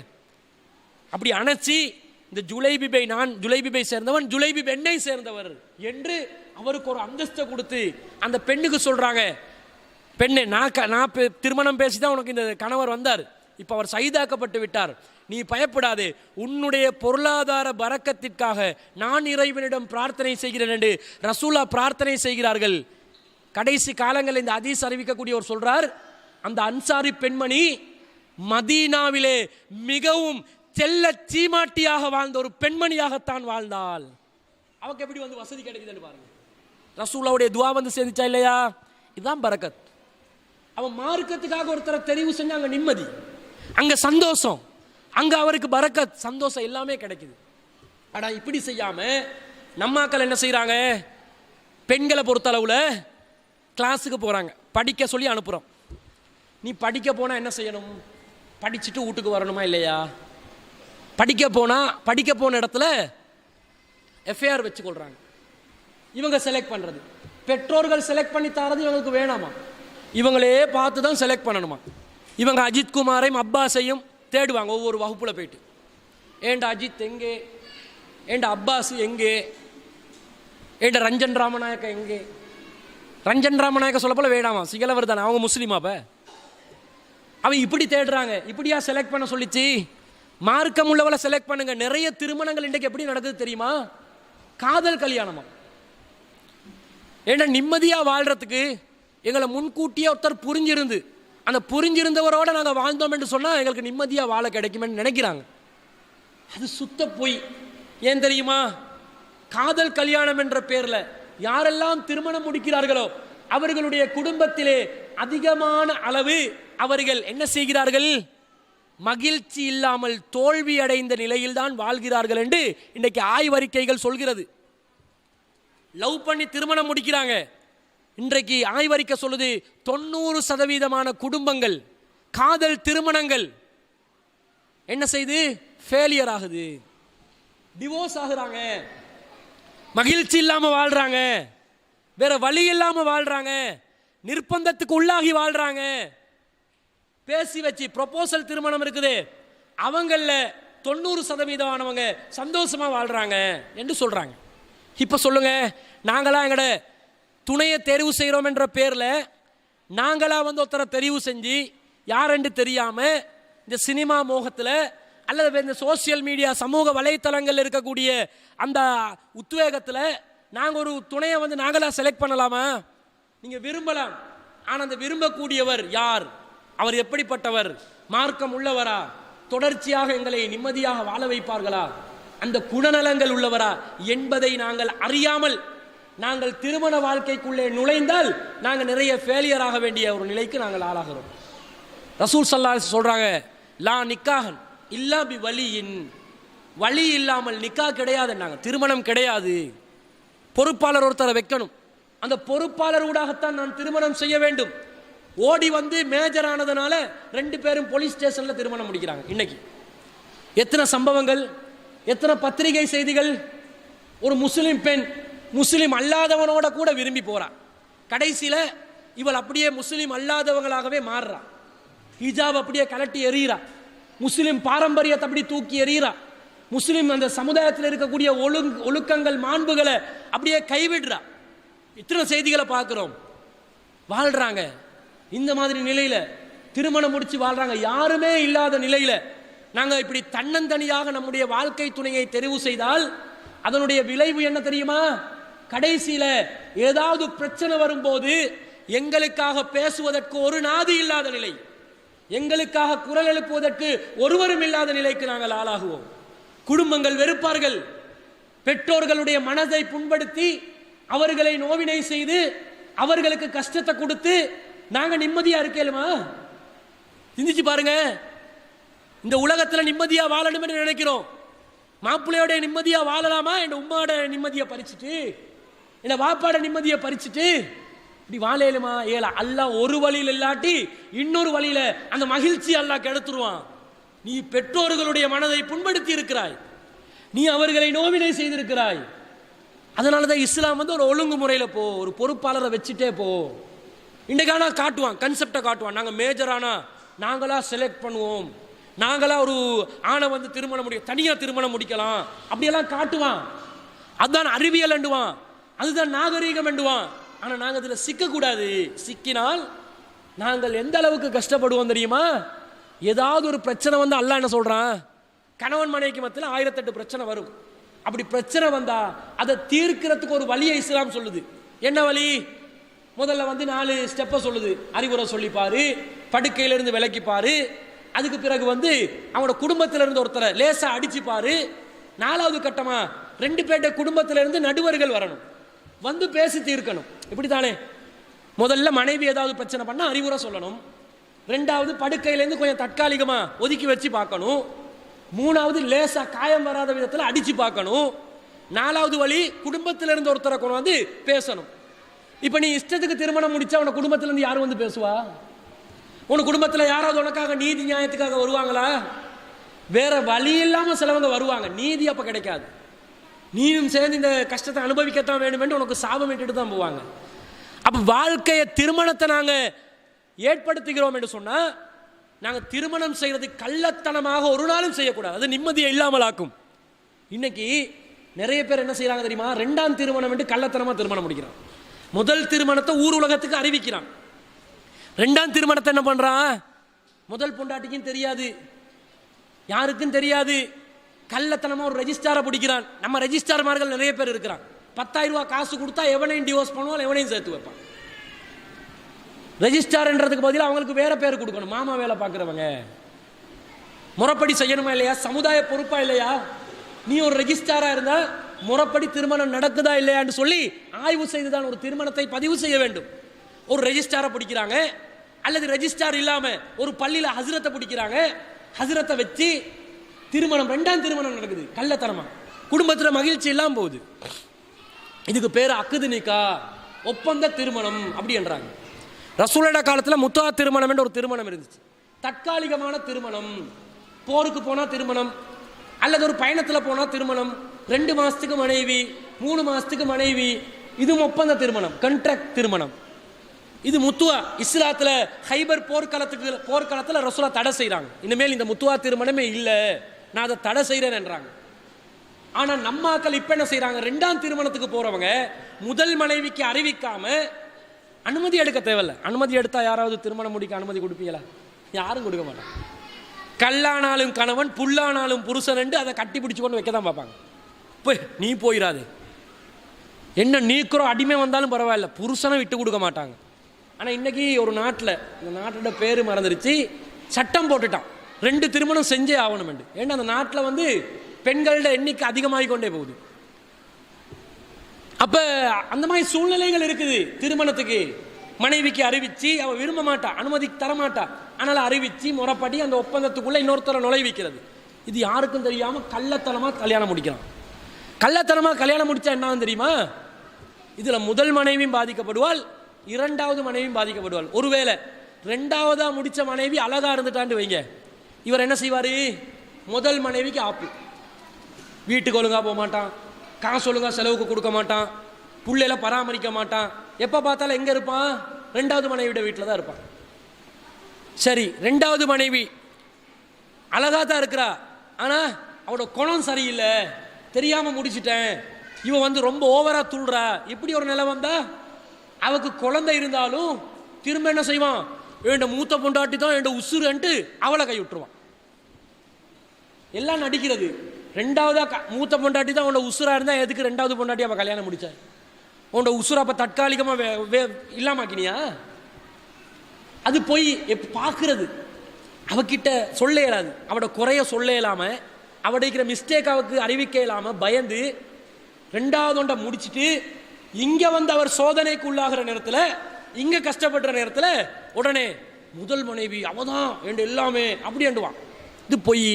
அப்படி அணைச்சி இந்த ஜுலைபிபை, நான் ஜுலைபிபை சேர்ந்தவன், ஜுலைபிப் என்னை சேர்ந்தவர் என்று அவருக்கு ஒரு அந்தஸ்தை கொடுத்து அந்த பெண்ணுக்கு சொல்றாங்க, பெண்ணே, நான் திருமணம் பேசி தான் உனக்கு இந்த கணவர் வந்தார், இப்போ அவர் ஷஹீதாக்கப்பட்டு விட்டார், நீ பயப்படாதே, உன்னுடைய பொருளாதார பரக்கத்திற்காக நான் இறைவனிடம் பிரார்த்தனை செய்கிறேன் என்று ரசூலா பிரார்த்தனை செய்கிறார்கள். கடைசி காலங்களில் இந்த ஹதீஸ் அறிவிக்கக்கூடியவர் சொல்றார், அந்த அன்சாரி பெண்மணி மதீனாவிலே மிகவும் செல்ல சீமாட்டியாக வாழ்ந்த ஒரு பெண்மணியாகத்தான் வாழ்ந்தாள். அவக்கு எப்படி வந்து வசதி கிடைக்குதுன்னு பாருங்க. ரசூலாவுடைய துவா வந்து சேர்ந்துச்சா இல்லையா? இதுதான் பரக்கத். அவன் மார்க்கத்துக்காக ஒருத்தரை தெரிவு செஞ்சு அங்க நிம்மதி, அங்க சந்தோஷம், அங்க அவருக்கு பரக்கத், சந்தோஷம் எல்லாமே கிடைக்குது. ஆனா இப்படி செய்யாம நம்மாக்கள் என்ன செய்யறாங்க? பெண்களை பொறுத்தளவுல கிளாஸுக்கு போறாங்க, படிக்க சொல்லி அனுப்புறோம். நீ படிக்க போனா என்ன செய்யணும்? படிச்சுட்டு வீட்டுக்கு வரணுமா இல்லையா? படிக்க போன இடத்துல எஃப்ஐஆர் வச்சு கொள்றாங்க. இவங்க செலக்ட் பண்றது, பெற்றோர்கள் செலக்ட் பண்ணி தரது இவங்களுக்கு வேணாமா, இவங்களே பார்த்து தான் செலக்ட் பண்ணணுமா. இவங்க அஜித் குமாரையும் அப்பாஸையும் தேடுவாங்க ஒவ்வொரு வகுப்புல போயிட்டு. ஏண்ட அஜித் எங்கே, ஏண்ட அப்பாஸ் எங்கே, ஏண்ட ரஞ்சன் ராமநாயக்க எங்கே? ரஞ்சன் ராமநாயக்க சொல்ல போல வேணாமா, சிங்களவர் தானே, அவங்க முஸ்லீமாப்ப. அவன் இப்படி தேடுறாங்க. இப்படியா செலக்ட் பண்ண சொல்லிச்சு? மார்க்கம் உள்ளவளை செலக்ட் பண்ணுங்க. நிறைய திருமணங்கள் இன்றைக்கு எப்படி நடக்குது தெரியுமா? காதல் கல்யாணமா. ஏன்னா நிம்மதியா வாழ்றதுக்கு எங்களை முன்கூட்டியே ஒருத்தர் புரிஞ்சிருந்து, அந்த புரிஞ்சிருந்தவரோட நாங்கள் வாழ்ந்தோம் என்று சொன்னா எங்களுக்கு நிம்மதியா வாழ கிடைக்குமென்னு நினைக்கிறாங்க. அது சுத்த பொய். ஏன் தெரியுமா? காதல் கல்யாணம் என்ற பேர்ல யாரெல்லாம் திருமணம் முடிக்கிறார்களோ அவர்களுடைய குடும்பத்திலே அதிகமான அளவு அவர்கள் என்ன செய்கிறார்கள்? மகிழ்ச்சி இல்லாமல் தோல்வி அடைந்த நிலையில் தான் வாழ்கிறார்கள் என்று இன்றைக்கு ஆய்வறிக்கைகள் சொல்கிறது. லவ் பண்ணி திருமணம் முடிக்கிறாங்க. இன்றைக்கு ஆய்வறிக்கை சொல்லுது 90% குடும்பங்கள், காதல் திருமணங்கள் என்ன செய்து ஃபெயிலியர் ஆகுது. டிவோர்ஸ் ஆகுறாங்க, மகிழ்ச்சி இல்லாம வாழ்றாங்க, வேற வழி இல்லாம வாழ்றாங்க, நிர்பந்தத்துக்கு உள்ளாகி வாழ்றாங்க. பேசி வச்சு ப்ரொபோசல் திருமணம் இருக்குது, அவங்கள 90% சந்தோஷமா வாழ்றாங்க என்று சொல்றாங்க. இப்ப சொல்லுங்க, நாங்களா எங்கட துணையை தெரிவு செய்கிறோம் என்ற பேர்ல நாங்களா ஒருத்தரை தெரிவு செஞ்சு யாரென்று தெரியாம இந்த சினிமா மோகத்தில் அல்லது இந்த சோசியல் மீடியா சமூக வலைத்தளங்கள் இருக்கக்கூடிய அந்த உத்வேகத்தில் நாங்கள் ஒரு துணையை நாங்களா செலக்ட் பண்ணலாமா? நீங்க விரும்பலாம், ஆனால் அந்த விரும்பக்கூடியவர் யார், அவர் எப்படிப்பட்டவர், மார்க்கம் உள்ளவரா, தொடர்ச்சியாக எங்களை நிம்மதியாக வாழ வைப்பார்களா, அந்த குணநலங்கள் உள்ளவரா என்பதை நாங்கள் அறியாமல் நாங்கள் திருமண வாழ்க்கைக்குள்ளே நுழைந்தால் நாங்கள் நிறைய ஃபெயிலியர் ஆக வேண்டிய ஒரு நிலைக்கு நாங்கள் ஆளாகிறோம். ரசூல் ஸல்லல்லாஹு அலைஹி சொல்றாங்க, லா நிக்காஹன் இல்லா பி வலியின், வலி இல்லாமல் நிக்கா கிடையாது, நாங்கள் திருமணம் கிடையாது. பொறுப்பாளர் ஒருத்தரை வைக்கணும், அந்த பொறுப்பாளர் ஊடாகத்தான் நான் திருமணம் செய்ய வேண்டும். ஓடி மேஜர் ஆனதுனால 2 பேரும் போலீஸ் ஸ்டேஷன்ல திருமணம் முடிக்கிறாங்க. இன்னைக்கு எத்தனை சம்பவங்கள், எத்தனை பத்திரிகை செய்திகள். ஒரு முஸ்லிம் பெண் முஸ்லிம் அல்லாதவனோட கூட விரும்பி போறா, கடைசியில இவள் அப்படியே முஸ்லிம் அல்லாதவங்களாகவே மாறுறா, ஹிஜாப் அப்படியே கலட்டி எறிகிறா, முஸ்லிம் பாரம்பரியத்தை அப்படி தூக்கி எறிகிறா, முஸ்லிம் அந்த சமுதாயத்தில் இருக்கக்கூடிய ஒழுக்கங்கள் மாண்புகளை அப்படியே கைவிடுறா. இத்தனை செய்திகளை பார்க்கிறோம். வாழ்றாங்க இந்த மாதிரி நிலையில, திருமணம் முடிச்சு வாழ்றாங்க. யாருமே இல்லாத நிலையில நாங்க இப்படி தன்னந்தனியாக நம்முடைய வாழ்க்கை துணையை தெரிவு செய்தால் அதனுடைய விளைவு என்ன தெரியுமா? கடைசியில ஏதாவது பிரச்சனை வரும்போது எங்களுக்காக பேசுவதற்கு ஒரு நாதி இல்லாத நிலை, எங்களுக்காக குரல் எழுப்புவதற்கு ஒருவரும் இல்லாத நிலைக்கு நாங்கள் ஆளாகுவோம். குடும்பங்கள் வெறுப்பார்கள், பெற்றோர்களுடைய மனதை புண்படுத்தி அவர்களை நோவினை செய்து அவர்களுக்கு கஷ்டத்தை கொடுத்து நாங்க நிம்மதியா இருக்கேலுமா? சிந்திச்சு பாருங்க. இந்த உலகத்துல நிம்மதியா வாழணும் என்று நினைக்கிறோம். மாப்பிள்ளையோட நிம்மதியா வாழலாமா? என் உம்மாட நிம்மதியை பறிச்சுட்டு, என் வாப்பாட நிம்மதியை பறிச்சுட்டு இப்படி வாழலுமா? ஏல அல்லாஹ் ஒரு வழியில் இல்லாட்டி இன்னொரு வழியில அந்த மகிழ்ச்சி அல்லாஹ் கெடுத்துருவான். நீ பெற்றோர்களுடைய மனதை புண்படுத்தி இருக்கிறாய், நீ அவர்களை நோவினை செய்திருக்கிறாய். அதனாலதான் இஸ்லாம் ஒரு ஒழுங்குமுறையில போ, ஒரு பொறுப்பாளரை வச்சுட்டே போ. இன்றைக்கான காட்டுவான், கன்செப்டை காட்டுவான். நாங்கள் மேஜரானா நாங்களா செலக்ட் பண்ணுவோம், நாங்களா ஒரு ஆணை திருமணம் முடியும், தனியாக திருமணம் முடிக்கலாம் அப்படியெல்லாம் காட்டுவான். அதுதான் அறிவியல் என்றுவான், அதுதான் நாகரீகம் என்றுவான். ஆனால் நாங்கள் அதில் சிக்கக்கூடாது. சிக்கினால் நாங்கள் எந்த அளவுக்கு கஷ்டப்படுவோம் தெரியுமா? ஏதாவது ஒரு பிரச்சனை அல்லாஹ் என்ன சொல்றான், கணவன் மனைவிக்கு மத்தியில் 1008 பிரச்சனை வரும். அப்படி பிரச்சனை வந்தா அதை தீர்க்கிறதுக்கு ஒரு வழியை இஸ்லாம் சொல்லுது. என்ன வழி? முதல்ல 4 ஸ்டெப்பை சொல்லுது. அறிவுரை சொல்லிப்பாரு, படுக்கையிலிருந்து விலக்கிப்பாரு, அதுக்கு பிறகு அவனோட குடும்பத்திலிருந்து ஒருத்தரை லேசா அடிச்சுப்பாரு. 4வது கட்டமா 2 பேர்ட்ட குடும்பத்திலிருந்து நடுவர்கள் வரணும், பேசி தீர்க்கணும். இப்படித்தானே? முதல்ல மனைவி ஏதாவது பிரச்சனை பண்ணா அறிவுரை சொல்லணும், 2வது படுக்கையிலேருந்து கொஞ்சம் தற்காலிகமா ஒதுக்கி வச்சு பார்க்கணும், 3வது லேசா காயம் வராத விதத்தில் அடிச்சு பார்க்கணும், 4வது வழி குடும்பத்திலிருந்து ஒருத்தரை கொண்டு பேசணும். இப்ப நீ இஷ்டத்துக்கு திருமணம் முடிச்சா உன குடும்பத்திலிருந்து யாரும் பேசுவா? உன் குடும்பத்தில் யாராவது உனக்காக நீதி நியாயத்துக்காக வருவாங்களா? வேற வழி இல்லாம சிலவங்க வருவாங்க, நீதி அப்ப கிடைக்காது. நீயும் சேர்ந்து இந்த கஷ்டத்தை அனுபவிக்கத்தான் வேண்டும் என்று உனக்கு சாபம் இட்டுட்டு தான் போவாங்க. அப்ப வாழ்க்கைய திருமணத்தை நாங்க ஏற்படுத்துகிறோம் என்று சொன்னா, நாங்க திருமணம் செய்யறது கள்ளத்தனமாக ஒரு நாளும் செய்யக்கூடாது, அது நிம்மதியை இல்லாமல் ஆக்கும். இன்னைக்கு நிறைய பேர் என்ன செய்யறாங்க தெரியுமா? 2ஆம் திருமணம் என்று கள்ளத்தனமா திருமணம் முடிக்கிறான். முதல் திருமணத்தை ஊர் உலகத்துக்கு அறிவிக்கிறான், 2ஆம் திருமணத்தை என்ன பண்றான்? முதல் பொண்டாட்டிக்கும் தெரியாது, யாருக்கும் தெரியாது, கள்ளத்தனமா ஒரு ரெஜிஸ்டாரை பிடிக்கிறான். நம்ம ரெஜிஸ்டார்மார்கள் நிறைய பேர் இருக்கிறான். 10,000 ரூபாய் காசு கொடுத்தா எவனையும் டிவோர்ஸ் பண்ணுவான், எவனையும் சேர்த்து வைப்பான். ரெஜிஸ்டார்ன்றதுக்கு பதிலாக அவங்களுக்கு வேற பேர் கொடுக்கணும். மாமா வேலை பார்க்குறவங்க முறைப்படி செய்யணுமா இல்லையா? சமுதாய பொறுப்பா இல்லையா? நீ ஒரு ரெஜிஸ்டாரா இருந்தா முறைப்படி திருமணம் நடக்குதா இல்லையான்னு சொல்லி ஆய்வு செய்துதான் ஒரு திருமணத்தை பதிவு செய்ய வேண்டும். ஒரு ரெஜிஸ்டாரை பிடிக்கிறாங்க, அல்லது ரெஜிஸ்டார் இல்லாம ஒரு பள்ளியில ஹஸ்ரத்தை பிடிக்கிறாங்க, ஹஸ்ரத்தை வச்சு திருமணம், 2ஆம் திருமணம் நடக்குது கள்ளத்தனமா, குடும்பத்துல மகிழ்ச்சி இல்லாம போகுது. இதுக்கு பேர் அக்குது நிக்கா, ஒப்பந்த திருமணம் அப்படி என்றாங்க. ரசூலுல்லாஹ் காலத்துல முத்தா திருமணம் என்ற ஒரு திருமணம் இருந்துச்சு, தற்காலிகமான திருமணம். போருக்கு போனா திருமணம், அல்லது ஒரு பயணத்தில் போனால் திருமணம், 2 மாதத்துக்கு மனைவி, 3 மாதத்துக்கு மனைவி, இது ஒப்பந்த திருமணம், கண்ட்ராக்ட் திருமணம். இது முத்துவா. இஸ்லாத்தில் ஹைபர் போர்க்களத்தில் ரசூலா தடை செய்கிறாங்க. இனிமேல் இந்த முத்துவா திருமணமே இல்லை, நான் அதை தடை செய்கிறேன் என்றாங்க. ஆனால் நம்மாக்கள் இப்போ என்ன செய்கிறாங்க, 2ஆம் திருமணத்துக்கு போகிறவங்க முதல் மனைவிக்கு அறிவிக்காம அனுமதி எடுக்க தேவையில்ல. அனுமதி எடுத்தால் யாராவது திருமணம் முடிக்க அனுமதி கொடுப்பீங்களா? யாரும் கொடுக்க மாட்டாங்க. கல்லானாலும் கணவன், புல்லானாலும் புருஷன் என்று அதை கட்டி பிடிச்சு கொண்டு வைக்க தான் பார்ப்பாங்க. போய் நீ போயிடாது, என்ன நீக்கிறோம் அடிமை வந்தாலும் பரவாயில்ல, புருஷனை விட்டு கொடுக்க மாட்டாங்க. ஆனால் இன்னைக்கு ஒரு நாட்டில், இந்த நாட்டோட பேர் மறந்துருச்சு, சட்டம் போட்டுட்டான் 2 திருமணம் செஞ்சே ஆகணும் என்று. ஏன்னா அந்த நாட்டில் வந்து பெண்களோட எண்ணிக்கை அதிகமாகி கொண்டே போகுது. அப்ப அந்த மாதிரி சூழ்நிலைகள் இருக்குது. திருமணத்துக்கு மனைவிக்கு அறிவிச்சு அவ விரும்ப மாட்டா, அனுமதி தர மாட்டா, ஆனால் அறிவிச்சு முறைப்படி அந்த ஒப்பந்தத்துக்குள்ள இன்னொருத்தரை நுழைவிக்கிறது. இது யாருக்கும் தெரியாம கள்ளத்தனமா கல்யாணம் முடிக்கிறான். கள்ளத்தனமா கல்யாணம் முடிச்சா என்ன தெரியுமா, இதுல முதல் மனைவியும் பாதிக்கப்படுவாள், 2வது மனைவியும் பாதிக்கப்படுவாள். ஒருவேளை 2வதா முடிச்ச மனைவி அழகா இருந்துட்டான்னு வைங்க, இவர் என்ன செய்வாரு, முதல் மனைவிக்கு ஆப்பு, வீட்டுக்கு ஒழுங்கா போக மாட்டான், காசு ஒழுங்கா செலவுக்கு கொடுக்க மாட்டான், புள்ளையில பராமரிக்க மாட்டான், எப்ப பார்த்தாலும் எங்க இருப்பான், 2வது மனைவியோட வீட்டில் தான் இருப்பான். சரி, 2வது மனைவி அழகா தான் இருக்கிறா, ஆனா அவனோட குணம் சரியில்லை, தெரியாம முடிச்சிட்டேன், இவன் வந்து ரொம்ப ஓவரா துள்றா, இப்படி ஒரு நிலை வந்தா அவக்கு குழந்தை இருந்தாலும் திரும்ப என்ன செய்வான், என் மூத்த பொண்டாட்டி தான் என் உசுருன்ட்டு அவளை கை விட்டுருவான். எல்லாம் நடிக்கிறது. 2வதா மூத்த பொண்டாட்டி தான் உன்னோட உசுரா இருந்தா எதுக்கு 2வது பொண்டாட்டி அவ கல்யாணம் முடிச்சா, உன்னோட உசுரா அப்ப தற்காலிகமா இல்லாமாக்கினியா? அது போய் பார்க்கறது, அவகிட்ட சொல்ல இயலாது, அவட குறைய சொல்ல இயலாம, அவட இருக்கிற மிஸ்டேக் அவருக்கு அறிவிக்க இயலாம பயந்து 2வது ஒன்றை முடிச்சுட்டு இங்க வந்து அவர் சோதனைக்கு உள்ளாகிற நேரத்தில், இங்க கஷ்டப்படுற நேரத்தில் உடனே முதல் மனைவி அவதான் என்று எல்லாமே அப்படி அண்டுவான். இது பொய்.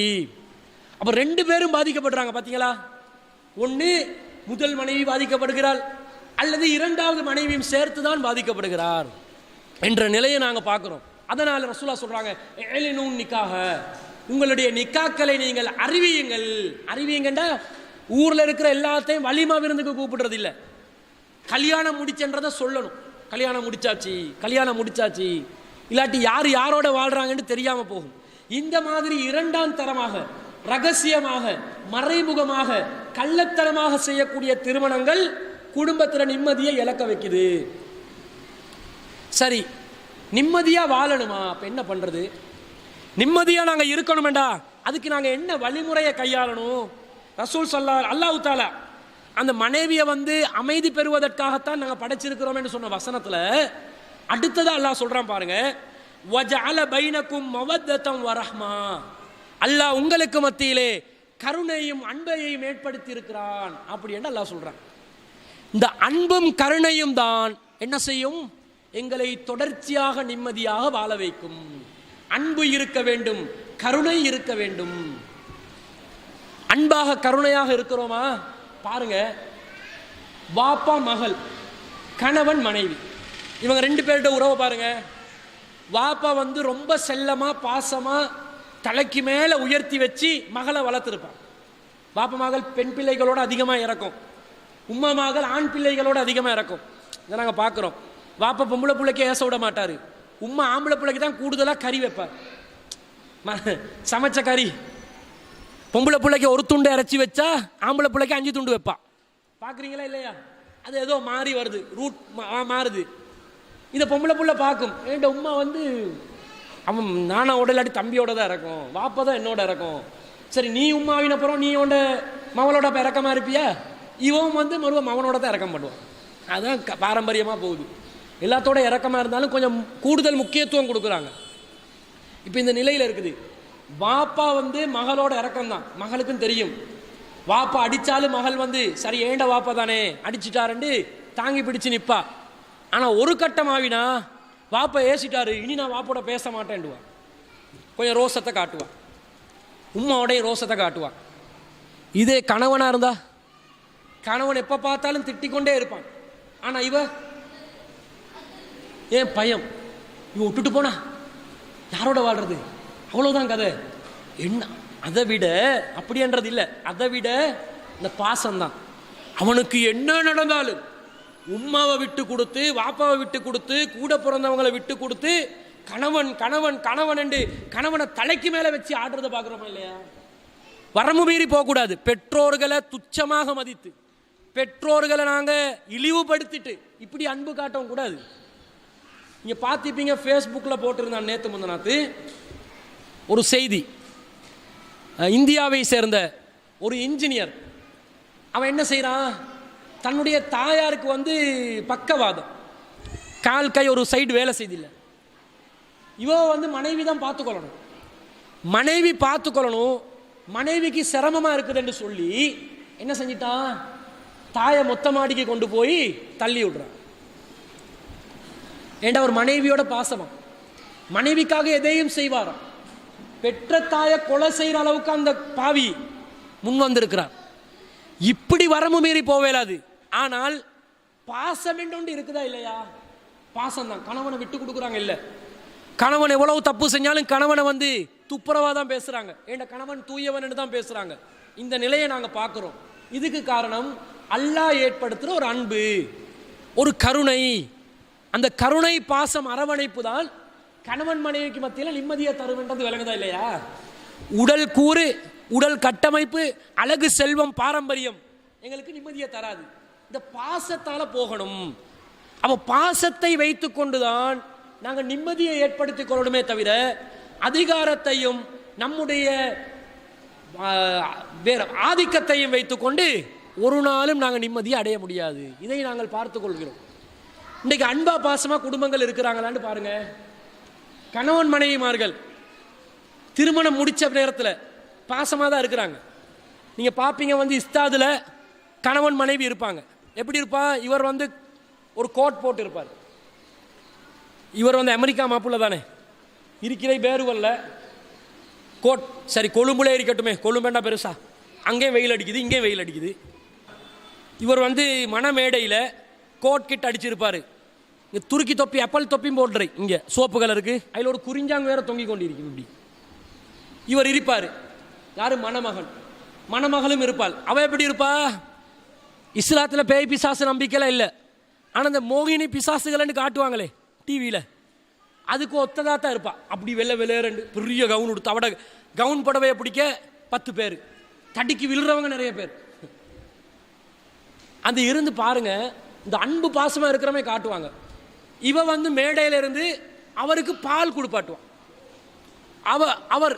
அப்ப 2 பேரும் பாதிக்கப்படுறாங்க. பாத்தீங்களா, ஒன்று முதல் மனைவி பாதிக்கப்படுகிறாள், அல்லது 2வது மனைவியும் சேர்த்து தான் பாதிக்கப்படுகிறார் என்ற நிலையை நாங்கள் பார்க்கிறோம். அதனால ரசூலா சொல்றாங்க, நிக்காக, உங்களுடைய நிக்காக்களை நீங்கள் அறிவியுங்கள். அறிவியுங்கண்டா ஊர்ல இருக்கிற எல்லாத்தையும் வலிமா விருந்துக்கு கூப்பிடுறது இல்லை, கல்யாணம் முடிச்சன்றதை சொல்லணும். கல்யாணம் முடிச்சாச்சு, கல்யாணம் முடிச்சாச்சு, இல்லாட்டி யார் யாரோட வாழ்றாங்கன்னு தெரியாம போகும். இந்த மாதிரி 2ஆம் தரமாக, ரகசியமாக, மறைமுகமாக, கள்ளத்தனமாக செய்யக்கூடிய திருமணங்கள் குடும்பத்தில் நிம்மதியை இழக்க வைக்குது. சரி, நிம்மதியா வாழணுமா, அப்ப என்ன பண்றது? நிம்மதியா நாங்க இருக்கணும்டா, அதுக்கு நாங்க என்ன வழிமுறையை கையாளணும்? ரசூல் ஸல்லல்லாஹு அல்லாஹ் தஆலா அந்த மனைவியை வந்து அமைதி பெறுவதற்காகத்தான் நாங்க படைச்சிருக்கிறோம் என்று சொன்ன வசனத்துல அடுத்ததா அல்லாஹ் சொல்றான் பாருங்க, வஜஅல பைனக்கும் மவத்தம் வரஹ்மா, அல்லாஹ் உங்களுக்கு மத்தியிலே கருணையும் அன்பையும் ஏற்படுத்தி இருக்கிறான் அப்படி என்று அல்லாஹ் சொல்றான். இந்த அன்பும் கருணையும் தான் என்ன செய்யும், எங்களை தொடர்ச்சியாக நிம்மதியாக வாழ வைக்கும். அன்பு இருக்க வேண்டும், கருணை இருக்க வேண்டும். அன்பாக கருணையாக இருக்கிறோமா? பாருங்க, வாப்பா மகள், கணவன் மனைவி, இவங்க 2 பேர்கிட்ட உறவை பாருங்க. வாப்பா வந்து ரொம்ப செல்லமா பாசமா தலைக்கு மேல உயர்த்தி வச்சு மகளை வளர்த்திருப்பான். பாப்பா மகள் பெண் பிள்ளைகளோட அதிகமா இறக்கும், உம்மா மகள் ஆண் பிள்ளைகளோட அதிகமா இறக்கும். இதை நாங்க பார்க்கிறோம். வாப்பா பொம்பளை பிள்ளைக்கு ஏச விட மாட்டாரு, உம்மா ஆம்பளை பிள்ளைக்கு தான் கூடுதலா கறி வைப்பார். சமைச்ச கறி பொம்பளை பிள்ளைக்கு ஒரு துண்டு இறைச்சி வச்சா ஆம்பளை பிள்ளைக்கு 5 துண்டு வைப்பா. பார்க்குறீங்களா இல்லையா? அது ஏதோ மாறி வருது, ரூட் மாறுது. இதை பொம்பளை பிள்ளை பார்க்கும், என்கிட்ட உம்மா வந்து அவன் நானாவோட இல்லாட்டி தம்பியோட தான் இறக்கும், வாப்பா தான் என்னோட இறக்கும். சரி, நீ உம்மாவின அப்புறம் நீ உன்ட மவளோட இப்போ இறக்கமா இருப்பியா? இவன் வந்து மறுவ மவனோட தான் இறக்கம் பண்ணுவான். அதுதான் பாரம்பரியமாக போகுது. எல்லாத்தோட இறக்கமாக இருந்தாலும் கொஞ்சம் கூடுதல் முக்கியத்துவம் கொடுக்குறாங்க. இப்போ இந்த நிலையில் இருக்குது. வாப்பா வந்து மகளோட இறக்கம் தான், மகளுக்கும் தெரியும். வாப்பா அடித்தாலும் மகள் வந்து சரி ஏண்ட வாப்பா தானே அடிச்சுட்டாருண்டு தாங்கி பிடிச்சு நிற்பா. ஆனால் ஒரு கட்டம் ஆவினா வாப்பா ஏசிட்டாரு, இனி நான் வாப்போட பேச மாட்டேன்டுவான், கொஞ்சம் ரோசத்தை காட்டுவான், உம்மாவோடைய ரோசத்தை காட்டுவான். இதே கணவனாக இருந்தா கணவன் எப்போ பார்த்தாலும் திட்டிக்கொண்டே இருப்பான். ஆனால் இவ ஏன் பயம், இவ விட்டுட்டு போனா யாரோட வாழ்றது, அவ்வளோதான் கதை. என்ன அதை விட அப்படின்றது இல்லை, அதை விட இந்த பாசம்தான். அவனுக்கு என்ன நடந்தாலும் உம்மாவை விட்டு கொடுத்து, வாப்பாவை விட்டு கொடுத்து, கூட பிறந்தவங்களை விட்டு கொடுத்து, கணவன் கணவன் கணவன் என்று கணவனை தலைக்கு மேலே வச்சு ஆடுறதை பார்க்குறோமா இல்லையா? வரம்பு மீறி போகக்கூடாது. பெற்றோர்களை துச்சமாக மதித்து, பெற்றோர்களை நாங்கள் இழிவுபடுத்திட்டு இப்படி அன்பு காட்டவும் கூடாது. நீங்கள் பார்த்துப்பீங்க, ஃபேஸ்புக்கில் போட்டிருந்தான் நேற்று முந்தநாத்து ஒரு செய்தி. இந்தியாவை சேர்ந்த ஒரு இன்ஜினியர், அவன் என்ன செய்கிறான், தன்னுடைய தாயாருக்கு வந்து பக்கவாதம், கால் கை ஒரு சைடு வேலை செய்தில்லை. இவ வந்து மனைவி தான் பார்த்துக்கொள்ளணும், மனைவி பார்த்துக்கொள்ளணும், மனைவிக்கு சிரமமாக இருக்குதுன்னு சொல்லி என்ன செஞ்சிட்டான், தாயை மொத்த மாடிக்கு கொண்டு போய் தள்ளி விடுறான். ஏண்டா ஒரு மனைவியோட பாசமா, மனைவிக்காக எதையும் செய்வாராம். பெற்ற தாயை கொலை செய்கிற அளவுக்கு அந்த பாவி முன் வந்திருக்கிறார். இப்படி வரம்பு மீறி போவேலாது. ஆனால் பாசம் என்று இருக்குதா இல்லையா? பாசம் தான். கணவனை விட்டு கொடுக்குறாங்க இல்லை, கணவன் எவ்வளவு தப்பு செஞ்சாலும் கணவனை வந்து துப்புரவாக தான் பேசுகிறாங்க, ஏண்ட கணவன் தூயவன் தான் பேசுகிறாங்க. இந்த நிலையை நாங்கள் பார்க்குறோம். இதுக்கு காரணம் அல்லாஹ் ஏற்படுத்துகிற ஒரு அன்பு, ஒரு கருணை. அந்த கருணை பாசம் அரவணைப்பு தான் கணவன் மனைவிக்கு மத்தியில் நிம்மதியை தருவன்றது விளங்குதா இல்லையா? உடல் கூறு, உடல் கட்டமைப்பு, அழகு, செல்வம், பாரம்பரியம் எங்களுக்கு நிம்மதியை தராது. இந்த பாசத்தால் போகணும். அப்போ பாசத்தை வைத்து கொண்டுதான் நாங்கள் நிம்மதியை ஏற்படுத்திக் கொள்ளணுமே தவிர அதிகாரத்தையும் நம்முடைய வேற ஆதிக்கத்தையும் வைத்துக்கொண்டு ஒரு நாளும் நாங்கள் நிம்மதியை அடைய முடியாது. இதை நாங்கள் பார்த்துக் கொள்கிறோம். இன்றைக்கு அன்பா பாசமா குடும்பங்கள் இருக்கிறாங்களான்னு பாருங்க. கணவன் மனைவிமார்கள் திருமணம் முடிச்ச நேரத்தில் பாசமாக தான் இருக்கிறாங்க. நீங்கள் பார்ப்பீங்க வந்து இஸ்தாதுல கணவன் மனைவி இருப்பாங்க. எப்படி இருப்பான், இவர் வந்து ஒரு கோட் போட்டு இருப்பார், இவர் வந்து அமெரிக்கா மாப்பிள்ள தானே, இருக்கிற பேருவல்ல கோட், சரி கொழும்புலே இருக்கட்டுமே, கொழும்பேண்டா பெருசா, அங்கேயும் வெயில் அடிக்குது இங்கேயும் வெயில் அடிக்குது. இவர் வந்து மணமேடையில் கோட் கிட்ட அடிச்சிருப்பார். இங்கே துருக்கி தொப்பி, அப்பல் தொப்பியும் போடுற, இங்கே சோப்பு கலருக்கு, அதில் ஒரு குறிஞ்சாங்க வேற தொங்கி கொண்டு இருக்கு. இப்படி இவர் இருப்பார். யாரு? மணமகன். மணமகளும் இருப்பாள். அவள் எப்படி இருப்பா? இஸ்லாத்தில் பேய் பிசாசு நம்பிக்கைலாம் இல்லை, ஆனால் இந்த மோகினி பிசாசுகள்னு காட்டுவாங்களே டிவியில், அதுக்கு ஒத்ததாக தான் இருப்பா. அப்படி வெள்ளை வெள்ளையரண்டு பெரிய கவுன் கொடுத்து, அவட கவுன் புடவையை பிடிக்க 10 பேர், தடிக்கு விழுறவங்க நிறைய பேர். அந்த இருந்து பாருங்க, இந்த அன்பு பாசமாக இருக்கிறமே காட்டுவாங்க. இவ வந்து மேடையில இருந்து அவருக்கு பால் கொடுப்பாட்டுவான். அவர்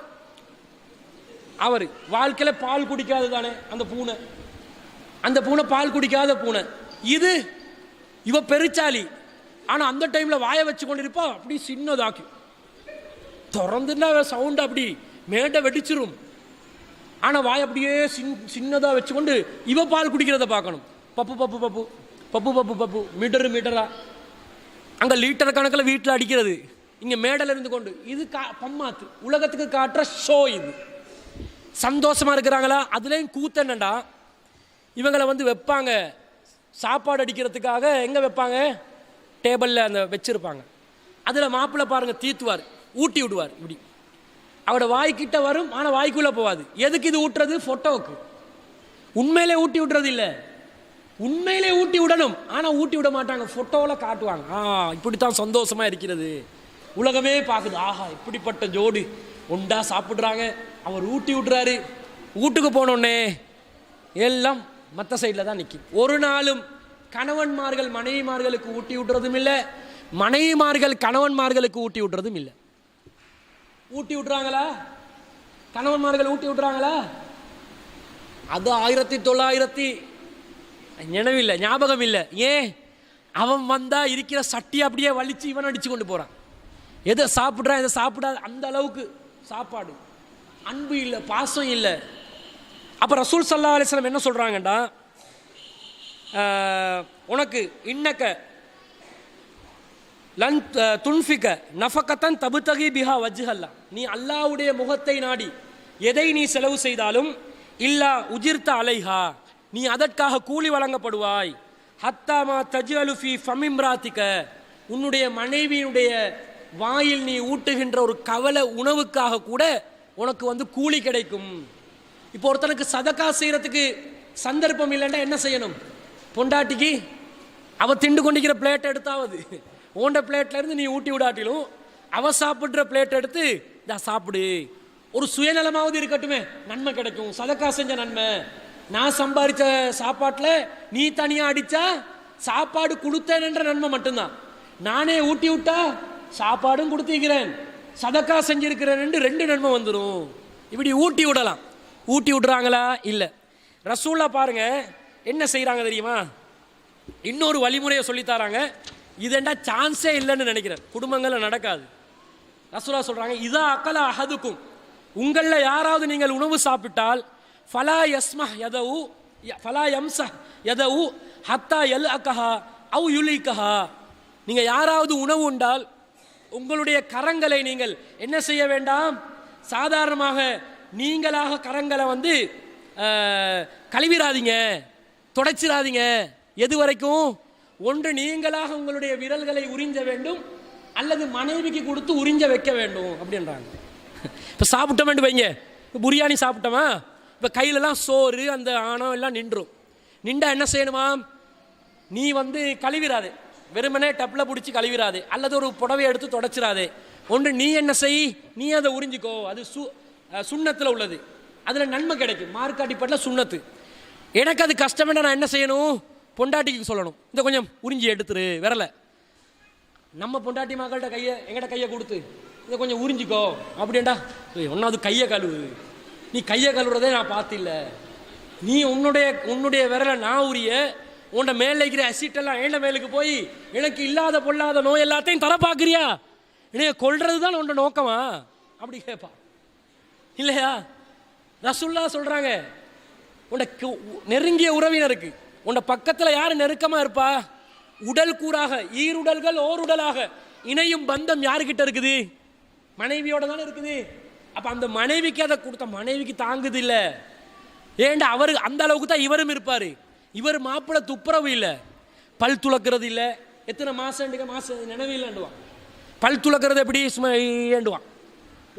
அவர் வாழ்க்கையில் பால் குடிக்காது தானே அந்த பூனை, அந்த பூனை பால் குடிக்காத பூனை. இது இவ பெருச்சாலி, ஆனால் அந்த டைமில் வாயை வச்சு கொண்டு இருப்பா, அப்படி சின்னதாக்கி திறந்துன்னா சவுண்ட் அப்படி மேடை வெடிச்சிரும். ஆனால் வாய் அப்படியே சின்னதாக வச்சுக்கொண்டு இவ பால் குடிக்கிறத பார்க்கணும். பப்பு பப்பு பப்பு பப்பு பப்பு பப்பு, மீட்டரா, அங்கே லிட்டர் கணக்கில் வீட்டில் அடிக்கிறது, இங்கே மேடையில் இருந்து கொண்டு. இது பம்மாத்து உலகத்துக்கு காட்டுற ஷோ. இது சந்தோஷமாக இருக்கிறாங்களா? அதுலேயும் கூத்தண்டா, இவங்களை வந்து வைப்பாங்க சாப்பாடு அடிக்கிறதுக்காக. எங்கே வைப்பாங்க? டேபிளில் அந்த வச்சுருப்பாங்க. அதில் மாப்பிள்ளை பாருங்கள் தீத்துவார், ஊட்டி விடுவார். இப்படி அவரோட வாய்க்கிட்ட வரும், ஆனால் வாய்க்குள்ளே போகாது. எதுக்கு இது ஊட்டுறது? ஃபோட்டோவுக்கு. உண்மையிலே ஊட்டி விடுறது இல்லை, உண்மையிலே ஊட்டி விடணும், ஆனால் ஊட்டி விட மாட்டாங்க, ஃபோட்டோவில் காட்டுவாங்க. இப்படித்தான் சந்தோஷமாக இருக்கிறது, உலகமே பார்க்குது, ஆஹா இப்படிப்பட்ட ஜோடி ஒண்டா சாப்பிட்றாங்க, அவர் ஊட்டி விட்றாரு. வீட்டுக்கு போனோடனே எல்லாம் மற்ற சைடில் தான் நிற்கும். ஒரு நாளும் கணவன்மார்கள் மனைவிமார்களுக்கு ஊட்டி விட்டுறதும் இல்லை, மனைவிமார்கள் கணவன்மார்களுக்கு ஊட்டி விட்டுறதும் இல்லை. ஊட்டி விட்டுறாங்களா? கணவன்மார்கள் ஊட்டி விட்டுறாங்களா? அது 1900 நினைவில்லை, ஞாபகம் இல்லை. ஏன்? அவன் வந்தா இருக்கிற சட்டி அப்படியே வலிச்சு இவன் அடிச்சு கொண்டு போறான். எதை சாப்பிட்றான் எதை சாப்பிடாது, அந்த அளவுக்கு சாப்பாடு, அன்பு இல்லை, பாசம் இல்லை. அப்போ ரசூல் ஸல்லல்லாஹு அலைஹி வஸல்லம் என்ன சொல்றாங்கடா, உனக்கு இன்னக்க லன் துன்ஃபிக நஃபகத்தன் தபுதகி பிஹா வஜ்ஹல்லா, நீ அல்லாஹ்வுடைய முகத்தை நாடி எதை நீ செலவு செய்தாலும் இல்லா உஜிர்த அலைஹா, நீ அதற்காக கூலி வழங்கப்படுவாய். ஹத்தாமா தஜ்அலு ஃபீ ஃபமிம்ராத்திக, உன்னுடைய மனைவியினுடைய வாயில் நீ ஊட்டுகின்ற ஒரு கவலை உணவுக்காக கூட உனக்கு வந்து கூலி கிடைக்கும். இப்போ ஒருத்தனுக்கு சதக்கா செய்யறதுக்கு சந்தர்ப்பம் இல்லைன்னா என்ன செய்யணும்? பொண்டாட்டிக்கு அவ திண்டு கொண்டிருக்கிற பிளேட் எடுத்தாவது ஓண்ட பிளேட்ல இருந்து நீ ஊட்டி விடாட்டிலும் அவ சாப்பிடுற பிளேட் எடுத்து சாப்பிடு. ஒரு சுயநலமாவது இருக்கட்டுமே, நன்மை கிடைக்கும். சதக்கா செஞ்ச நன்மை. நான் சம்பாதிச்ச சாப்பாட்டில் நீ தனியா அடிச்சா சாப்பாடு கொடுத்தேன் என்ற நன்மை மட்டும்தான். நானே ஊட்டி விட்டா சாப்பாடும் கொடுத்திருக்கிறேன், சதக்கா செஞ்சிருக்கிறேன் என்று 2 நன்மை வந்துடும். இப்படி ஊட்டி விடலாம். ஊட்டி விடுறாங்களா? இல்லை. ரசூல்லா பாருங்க என்ன செய்யறாங்க தெரியுமா? இன்னொரு வழிமுறையை சொல்லித்தாராங்க. இதெண்டா சான்ஸே இல்லைன்னு நினைக்கிறேன், குடும்பங்களில் நடக்காது. ரசூலா சொல்றாங்க, இதா அக்கல அஹதுக்கும், உங்களில் யாராவது நீங்கள் உணவு சாப்பிட்டால் ஃபலா யஸ்மஹ் யதவு ஃபலா யம்சஹ் யதவு ஹத்தா எல் அக்கஹா அவு யுலிகஹா. நீங்கள் யாராவது உணவு உண்டால் உங்களுடைய கரங்களை நீங்கள் என்ன செய்ய வேண்டாம்? சாதாரணமாக நீங்களாக கரங்களை வந்து கழுவிராதீங்க, துடைச்சிடாதீங்க. எது வரைக்கும்? ஒன்று நீங்களாக உங்களுடைய விரல்களை உறிஞ்ச வேண்டும், அல்லது மனைவிக்கு கொடுத்து உறிஞ்ச வைக்க வேண்டும் அப்படின்றாங்க. இப்போ சாப்பிட்டோம் வைங்க, இப்போ பிரியாணி சாப்பிட்டோமா, இப்போ கையிலலாம் சோறு அந்த ஆணம் எல்லாம் நின்றும். நின்றா என்ன செய்யணுமா? நீ வந்து கழுவிராதே, வெறுமனே டப்பில் பிடிச்சி கழுவிராதே, அல்லது ஒரு புடவை எடுத்து தொடச்சிடாதே. ஒன்று நீ என்ன செய், நீ அதை உறிஞ்சிக்கோ. அது சுண்ணத்தில் உள்ளது, அதில் நன்மை கிடைக்கும். மார்க் அடிப்படையில் சுண்ணத்து. எனக்கு அது கஷ்டம், நான் என்ன செய்யணும்? பொண்டாட்டிக்கு சொல்லணும், இந்த கொஞ்சம் உறிஞ்சி எடுத்துரு விரலை. நம்ம பொண்டாட்டி மக்கள்கிட்ட கையை எங்கிட்ட கையை கொடுத்து இதை கொஞ்சம் உறிஞ்சிக்கோ அப்படின்டா. ஒன்றாவது கையை கழுவு. நீ கையை கழுவுறதே நான் பார்த்தில்ல. நீ உன்னுடைய விரலை நான் உரிய, உன்ட மேலே இருக்கிற அசிட்டெல்லாம் ஏண்ட மேலுக்கு போய் எனக்கு இல்லாத பொல்லாத நோய் எல்லாத்தையும் தர பார்க்குறியா? என்னைய கொல்றது தான் உன்னோட நோக்கமா? அப்படி கேட்பா இல்லையா? ரசூல்லா சொல்றாங்க, உன்ட நெருங்கிய உறவினருக்கு உன்ட பக்கத்தில் யார் நெருக்கமாக இருப்பா? உடல் கூறாக, ஈருடல்கள் ஓருடலாக இணையும் பந்தம் யாருக்கிட்ட இருக்குது? மனைவியோட தானே இருக்குது. அப்போ அந்த மனைவிக்கு அதை கொடுத்த மனைவிக்கு தாங்குது இல்லை. ஏண்டா அவர் அந்த அளவுக்கு தான் இவரும் இருப்பார். இவர் மாப்பிள்ளை துப்புரவு இல்லை, பல் துளக்கிறது இல்லை, எத்தனை மாதம் நினைவு இல்லைண்டுவான். பல் துளக்கிறது எப்படி சும்மா ஏண்டுவான்,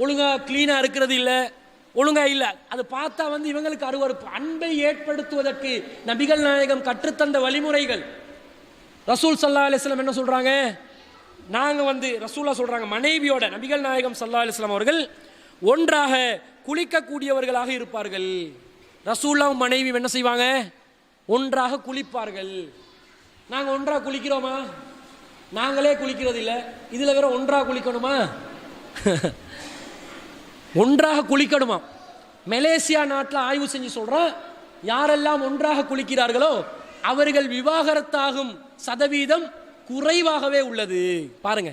ஒழுங்காக க்ளீனாக இருக்கிறது இல்லை, ஒழுங்கா இல்லை. அதை பார்த்தா வந்து இவங்களுக்கு அருவருப்பு. அன்பை ஏற்படுத்துவதற்கு நபிகள் நாயகம் கற்றுத்தந்த வழிமுறைகள். ரசூல் ஸல்லல்லாஹு அலைஹி வஸல்லம் என்ன சொல்றாங்க? நாங்கள் வந்து ரசூலா சொல்றாங்க, மனைவியோட நபிகள் நாயகம் ஸல்லல்லாஹு அலைஹி வஸல்லம் அவர்கள் ஒன்றாக குளிக்கக்கூடியவர்களாக இருப்பார்கள். ரசூலாவும் மனைவி என்ன செய்வாங்க? ஒன்றாக குளிப்பார்கள். நாங்கள் ஒன்றாக குளிக்கிறோமா? நாங்களே குளிக்கிறது இல்லை, இதில் வேற ஒன்றாக குளிக்கணுமா? ஒன்றாக குளிக்கணுமா? மலேசியா நாட்டில் ஆய்வு செஞ்சு சொல்கிறோம், யாரெல்லாம் ஒன்றாக குளிக்கிறார்களோ அவர்கள் விவாகரத்தாகும் சதவீதம் குறைவாகவே உள்ளது. பாருங்க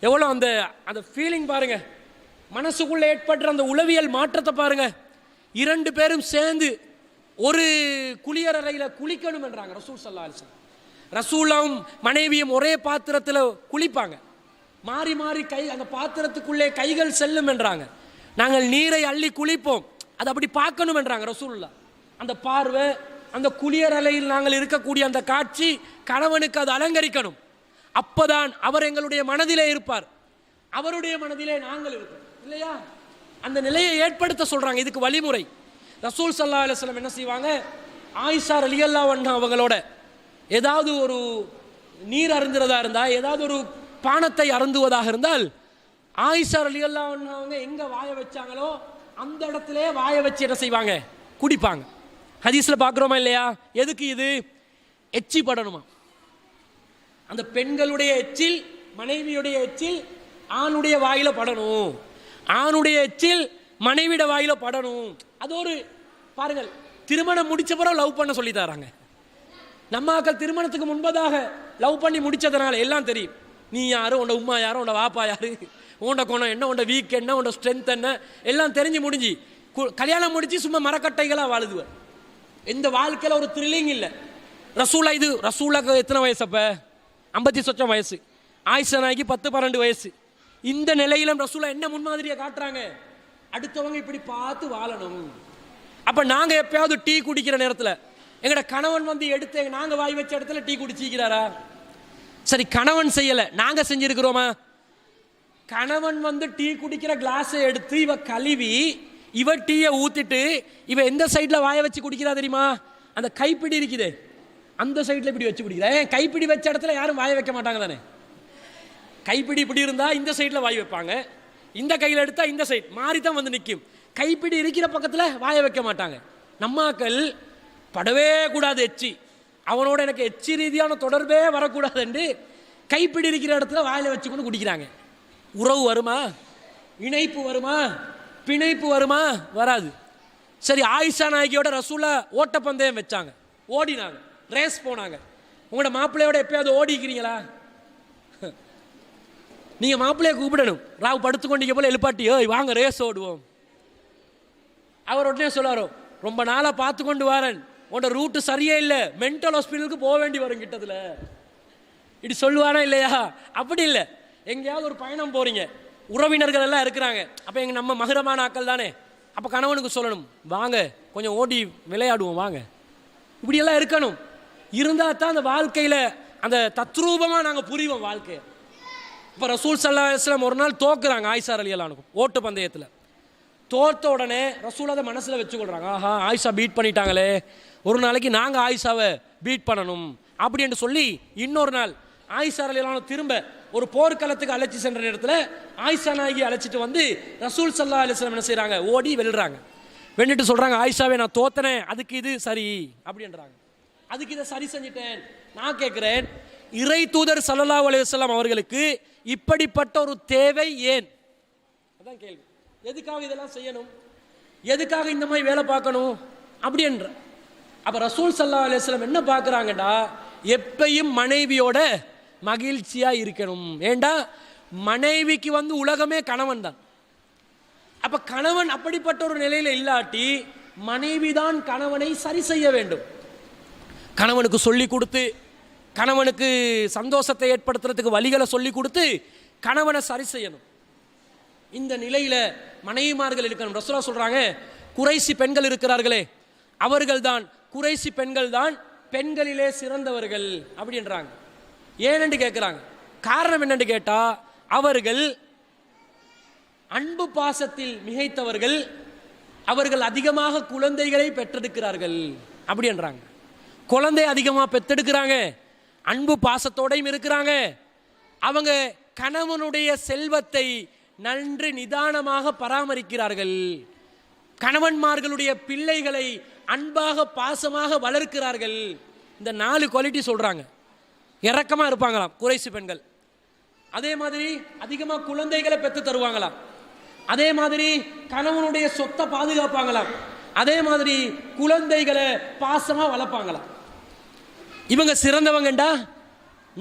எவ்வளோ அந்த அந்த ஃபீலிங் பாருங்க, மனசுக்குள்ள ஏற்படுற அந்த உளவியல் மாற்றத்தை பாருங்க. 2 பேரும் சேர்ந்து ஒரு குளியலறையில் குளிக்கணும் என்றாங்க ரசூல் ஸல்லல்லாஹு அலைஹி வஸல்லம். ரசூலும் மனைவியும் ஒரே பாத்திரத்தில் குளிப்பாங்க, மாறி மாறி அந்த பாத்திரத்துக்குள்ளே கைகள் செல்லும் என்றாங்க. நாங்கள் நீரை அள்ளி குளிப்போம், அது அப்படி பார்க்கணும் என்றாங்க ரசூலுல்லாஹ். அந்த பார்வை, அந்த குளியலறையில் நாங்கள் இருக்கக்கூடிய அந்த காட்சி கணவனுக்கு அது அலங்கரிக்கணும். அப்பதான் அவர் எங்களுடைய மனதிலே இருப்பார், அவருடைய மனதிலே நாங்கள் இருப்போம் இல்லையா? அந்த நிலையை ஏற்படுத்த சொல்றாங்க. இதுக்கு வழிமுறை. ரசூல் ஸல்லல்லாஹு அலைஹி வஸல்லம் என்ன செய்வாங்க? ஆயிஷா ரலியல்லாஹு அன்ஹா அவங்களோட ஏதாவது ஒரு நீர் அருந்துறதா இருந்தா, ஏதாவது ஒரு பானத்தை அருந்துவதாக இருந்தால், ஆயிஷா ரலியல்லாஹு அன்ஹா அவங்க எங்க வாய வச்சாங்களோ அந்த இடத்திலே வாய வச்சு என்ன செய்வாங்க? குடிப்பாங்க. ஹதீஸ்ல பார்க்குறோமா இல்லையா? எதுக்கு இது? எச்சி படணுமா? அந்த பெண்களுடைய எச்சில், மனைவியுடைய எச்சில் ஆணுடைய வாயில படணும், ஆணுடைய எச்சில் மனைவியோட வாயில படணும். அது ஒரு பாருங்கள், திருமணம் முடிச்ச பிறகு லவ் பண்ண சொல்லி தராங்க. நம்மாக்கள் திருமணத்துக்கு முன்பதாக லவ் பண்ணி முடிச்சதுனால எல்லாம் தெரியும். நீ யாரு, உன்னோட உம்மா யாரு, உன்னோட வாப்பா யாரு, உன்னோட குணம் என்ன, உன்னோட வீக் என்ன, உன்னோட ஸ்ட்ரென்த் என்ன, எல்லாம் தெரிஞ்சு முடிஞ்சு கல்யாணம் முடிச்சு சும்மா மரக்கட்டைகளா வாழுதுவர். இந்த வாழ்க்கையில் ஒரு த்ரில்லிங் இல்லை. ரசூலா இது ரசூலாக்கு எத்தனை வயசு? அப்போ 50 சொச்சம் வயசு. ஆயிஷா நாய்க்கு 10-12 வயசு. இந்த நிலையிலும் ரசூலா என்ன முன்மாதிரியை காட்டுறாங்க? அடுத்தவங்க இப்படி பார்த்து வாழணும். அப்போ நாங்கள் எப்பயாவது டீ குடிக்கிற நேரத்தில் எங்களோட கணவன் வந்து எடுத்து நாங்கள் வாய் வச்ச இடத்துல டீ குடிச்சிக்கிறாரா? சரி, கணவன் செய்யலை, நாங்கள் செஞ்சிருக்கிறோமா? கணவன் வந்து டீ குடிக்கிற கிளாஸை எடுத்து இவ கழுவி இவ டீயை ஊத்திட்டு இவ எந்த சைட்ல வாய வச்சு குடிக்கிறா தெரியுமா? அந்த கைப்பிடி இருக்குது அந்த சைட்ல இப்படி வச்சு குடிக்கிறா. கைப்பிடி வச்ச இடத்துல யாரும் வாய வைக்க மாட்டாங்க தானே. கைப்பிடி இப்படி இருந்தா இந்த சைட்ல வாய் வைப்பாங்க, இந்த கையில் எடுத்தா இந்த சைட் மாறி தான் வந்து நிற்கும். கைப்பிடி இருக்கிற பக்கத்தில் வாய வைக்க மாட்டாங்க. நம்மாக்கள் படவே கூடாது எச்சி, அவனோட எனக்கு எச்சி ரீதியான தொடர்பே வரக்கூடாதுன்னு கைப்பிடி இருக்கிற இடத்துல வாயில வச்சுக்கொண்டு குடிக்கிறாங்க. உறவு வருமா? இணைப்பு வருமா? பிணைப்பு வருமா? வராது. சரி, ஆயிஷா நாயகியோட ரசூலா ஓட்டப்பந்தயம் வச்சாங்க, ஓடினாங்க, ரேஸ் போனாங்க. உங்களோட மாப்பிள்ளையோட எப்பயாவது ஓடிக்கிறீங்களா? நீங்க மாப்பிள்ளைய கூப்பிடணும், ராவு படுத்துக்கொண்டீங்க போல எழுப்பாட்டி, ஓய் வாங்க ரேஸ் ஓடுவோம். அவர் உடனே சொல்லாரோ, ரொம்ப நாளா பார்த்து கொண்டு வரேன், உன்னோட ரூட்டு சரியே இல்லை, மென்டல் ஹாஸ்பிட்டலுக்கு போக வேண்டி வரும் கிட்டத்துல. இப்படி சொல்லுவானா இல்லையா? அப்படி இல்லை. எங்கேயாவது ஒரு பயணம் போறீங்க, உறவினர்கள் எல்லாம் இருக்கிறாங்க, அப்ப எங்க நம்ம மகரமான ஆக்கள் தானே, அப்ப கணவனுக்கு சொல்லணும், வாங்க கொஞ்சம் ஓடி விளையாடுவோம் வாங்க. இப்படியெல்லாம் இருக்கணும். இருந்தா தான் அந்த வாழ்க்கையில அந்த தத்ரூபமா நாங்க புரிவோம் வாழ்க்கையை. இப்ப ரசூல் ஸல்லல்லாஹு அலைஹி வஸல்லம் ஒரு நாள் தோக்குறாங்க ஆயிஷா ரலியல்லாஹு அன்ஹா ஓட்டு பந்தயத்தில். தோத்த உடனே ரசூல் அதை மனசுல வச்சுக்கொள்றாங்க, ஆஹா ஆயிஷா பீட் பண்ணிட்டாங்களே, ஒரு நாளைக்கு நாங்க ஆயிஷாவை பீட் பண்ணணும் அப்படின்னு சொல்லி இன்னொரு நாள் ஆயிஷா ரலியல்லாஹு அன்ஹா திரும்ப ஒரு போர்க்களத்துக்கு அழைச்சி சென்ற நேரத்தில் ஆயிஷா நாயகி அழைச்சிட்டு வந்து ரசூல் ஸல்லல்லாஹு அலைஹி வஸல்லம் என்ன செய்றாங்க, ஓடி வெல்றாங்க. வென்னுட்டு சொல்றாங்க, ஆயிஷாவே நான் தோத்தனேன், அதுக்கு இது சரி அப்படின்றாங்க. அதுக்கு இதை சரி செஞ்சிட்டேன். நான் கேட்கிறேன், இறை தூதர் ஸல்லல்லாஹு அலைஹி வஸல்லம் அவர்களுக்கு இப்படிப்பட்ட ஒரு தேவை ஏன்? அதான் கேள்வி. எதுக்காக இதெல்லாம் செய்யணும்? எதுக்காக இந்த மாதிரி வேலை பார்க்கணும் அப்படின்ற? அப்ப ரசூல் ஸல்லல்லாஹு அலைஹி வஸல்லம் என்ன பார்க்கறாங்கடா, எப்பயும் மனைவியோட மகிழ்ச்சியா இருக்கணும். ஏண்டா மனைவிக்கு வந்து உலகமே கணவன் தான். அப்ப கணவன் அப்படிப்பட்ட ஒரு நிலையில இல்லாட்டி மனைவி தான் கணவனை சரி செய்ய வேண்டும். கணவனுக்கு சொல்லி கொடுத்து, கணவனுக்கு சந்தோஷத்தை ஏற்படுத்துறதுக்கு வழிகளை சொல்லி கொடுத்து கணவனை சரி செய்யணும். இந்த நிலையில மனைவிமார்கள் இருக்கணும். ரசூலுல்லாஹ் சொல்றாங்க, குறைசி பெண்கள் இருக்கிறார்களே அவர்கள் தான், குறைசி பெண்கள் தான் பெண்களிலே சிறந்தவர்கள் அப்படின்றாங்க. ஏனென்று கேட்கிறாங்க. காரணம் என்னன்னு கேட்டா, அவர்கள் அன்பு பாசத்தில் மிகைத்தவர்கள், அவர்கள் அதிகமாக குழந்தைகளை பெற்றெடுக்கிறார்கள் அப்படின்றாங்க. குழந்தை அதிகமாக பெற்றெடுக்கிறாங்க, அன்பு பாசத்தோடையும் இருக்கிறாங்க. அவங்க கணவனுடைய செல்வத்தை நன்று நிதானமாக பராமரிக்கிறார்கள். கணவன்மார்களுடைய பிள்ளைகளை அன்பாக பாசமாக வளர்க்கிறார்கள். இந்த 4 குவாலிட்டி சொல்றாங்க. இரக்கமா இருப்பாங்களாம் குறைசி பெண்கள். அதே மாதிரி அதிகமா குழந்தைகளை பெற்று தருவாங்களாம். அதே மாதிரி கணவனுடைய சொத்தை பாதுகாப்பாங்களாம். அதே மாதிரி குழந்தைகளை பாசமா வளர்ப்பாங்களாம். இவங்க சிறந்தவங்கண்டா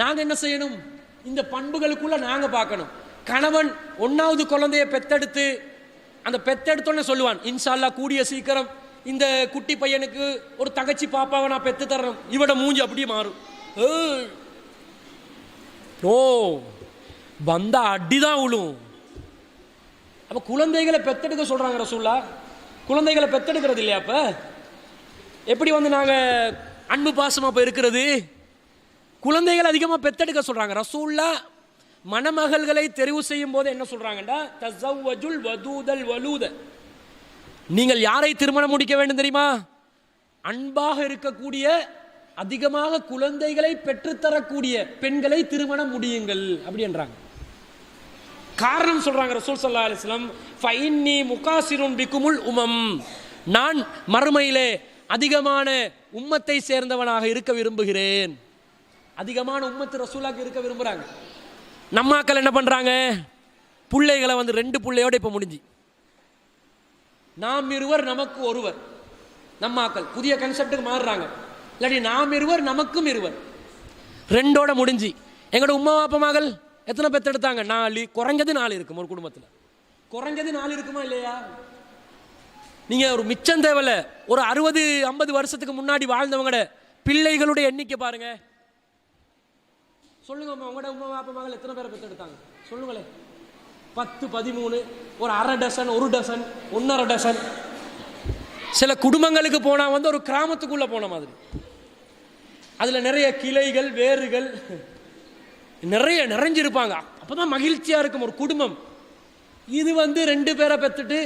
நாங்க என்ன செய்யணும்? இந்த பண்புகளுக்குள்ள நாங்க பார்க்கணும். கணவன் 1வது குழந்தைய பெத்தெடுத்து, அந்த பெத்தெடுத்தோன்னு சொல்லுவான், இன்ஷா அல்லாஹ் கூடிய சீக்கிரம் இந்த குட்டி பையனுக்கு ஒரு தங்கச்சி பாப்பாவை நான் பெத்து தர்றேன். இவட மூஞ்சி அப்படியே மாறும். ஓ வந்த அடிதான் விழும். அப்ப குழந்தைகளை பெத்தெடுக்க சொல்றாங்க ரசூலுல்லாஹ். குழந்தைகளை பெத்தெடுக்கிறது இல்லையா? அப்ப எப்படி வந்து நாங்க அன்பு பாசமா போய் இருக்கிறது? குழந்தைகள் அதிகமா பெத்தெடுக்க சொல்றாங்க ரசூலுல்லாஹ். மணமகள்களை தெரிவு செய்யும் போது என்ன சொல்றாங்கடா, தஸவ்வஜுல் வதூதல் வலூத, நீங்கள் யாரை திருமணம் முடிக்க வேண்டும் தெரியுமா? அன்பாக இருக்கக்கூடிய, அதிகமாக குழந்தைகளை பெற்றுத்தரக்கூடிய பெண்களை திருமணம் முடியுங்கள் அப்படி என்றாங்க. காரணம் சொல்றாங்க ரசூல் ஸல்லல்லாஹு அலைஹி வஸல்லம், ஃபஇன்னி முகாசிருன் பிகுமுல் உமம், நான் மறுமையிலே அதிகமான உம்மத்தை சேர்ந்தவனாக இருக்க விரும்புகிறேன். அதிகமான உம்மத்து ரசூலுல்லாஹ்க்கு இருக்க விரும்புறாங்க. நம்மாக்கள் என்ன பண்றாங்க? பிள்ளைகளை வந்து 2 பிள்ளையோட இப்ப முடிஞ்சு, நாம் இருவர் நமக்கு ஒருவர். நம்மாக்கள் புதிய கன்செப்டுக்கு மாறுறாங்க. இல்லாட்டி நாம் இருவர் நமக்கும் இருவர், 2ஓட முடிஞ்சு. எங்களோட உம்மா அப்பா மகள் எத்தனை பேர் எடுத்தாங்க? 4, குறைஞ்சது 4 இருக்கும் ஒரு குடும்பத்தில். குறைஞ்சது 4 இருக்குமா இல்லையா? நீங்க ஒரு மிச்சம் தேவையில்ல, ஒரு 60-50 வருஷத்துக்கு முன்னாடி வாழ்ந்தவங்களோட பிள்ளைகளுடைய எண்ணிக்கை பாருங்க. சொல்லுங்க, உங்களோட உம்மா அப்பா மகள் எத்தனை பேரை பெற்றெடுத்தாங்க சொல்லுங்களேன். 10, 13, ஒரு அரை டசன், 1 டசன், 1.5 டசன். சில குடும்பங்களுக்கு போனா வந்து ஒரு கிராமத்துக்குள்ள போன மாதிரி. அதுல நிறைய கிளைகள், வேர்கள் நிறைய நிறைஞ்சிருப்பாங்க. அப்ப அப்பதான் மகிழ்ச்சியா இருக்கும் ஒரு குடும்பம். இது வந்து 2 பேரை பெற்றுட்டு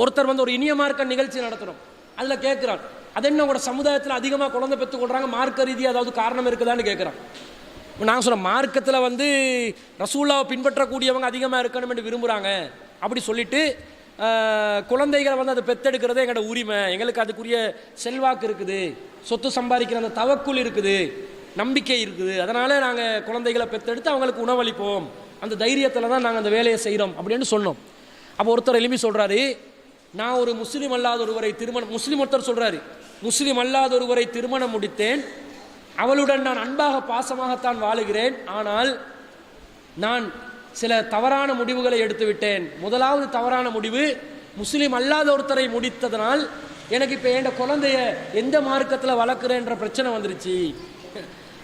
ஒருத்தர் வந்து ஒரு இனிய மார்க்க நிகழ்ச்சி நடத்துறோம், அதுல கேட்கிறான், அது என்ன உங்களோட சமுதாயத்தில் அதிகமாக குழந்தை பெற்றுக் கொள்றாங்க, மார்க்க ரீதியாக ஏதாவது காரணம் இருக்குதான்னு கேட்குறான். நான் சொல்கிறேன், மார்க்கத்தில் வந்து ரசூல்லாவை பின்பற்றக்கூடியவங்க அதிகமாக இருக்கணும் என்று விரும்புகிறாங்க. அப்படி சொல்லிட்டு குழந்தைகளை வந்து அதை பெற்றெடுக்கிறதே எங்களோட உரிமை, எங்களுக்கு அதுக்குரிய செல்வாக்கு இருக்குது, சொத்து சம்பாதிக்கிற அந்த தவக்குள் இருக்குது, நம்பிக்கை இருக்குது, அதனால் நாங்கள் குழந்தைகளை பெற்றெடுத்து அவங்களுக்கு உணவளிப்போம், அந்த தைரியத்தில் தான் நாங்கள் அந்த வேலையை செய்கிறோம் அப்படின்னு சொன்னோம். அப்போ ஒருத்தர் எழுப்பி சொல்கிறாரு, நான் ஒரு முஸ்லீம் அல்லாத ஒருவரை முஸ்லீம் ஒருத்தர் சொல்கிறாரு, முஸ்லீம் அல்லாத ஒருவரை திருமணம் முடித்தேன், அவளுடன் நான் அன்பாக பாசமாகத்தான் வாழுகிறேன், ஆனால் நான் சில தவறான முடிவுகளை எடுத்து விட்டேன். முதலாவது தவறான முடிவு, முஸ்லீம் அல்லாத ஒருத்தரை முடித்ததனால் எனக்கு இப்போ என் குழந்தைய எந்த மார்க்கத்தில் வளர்க்குறேன்ற பிரச்சனை வந்துருச்சு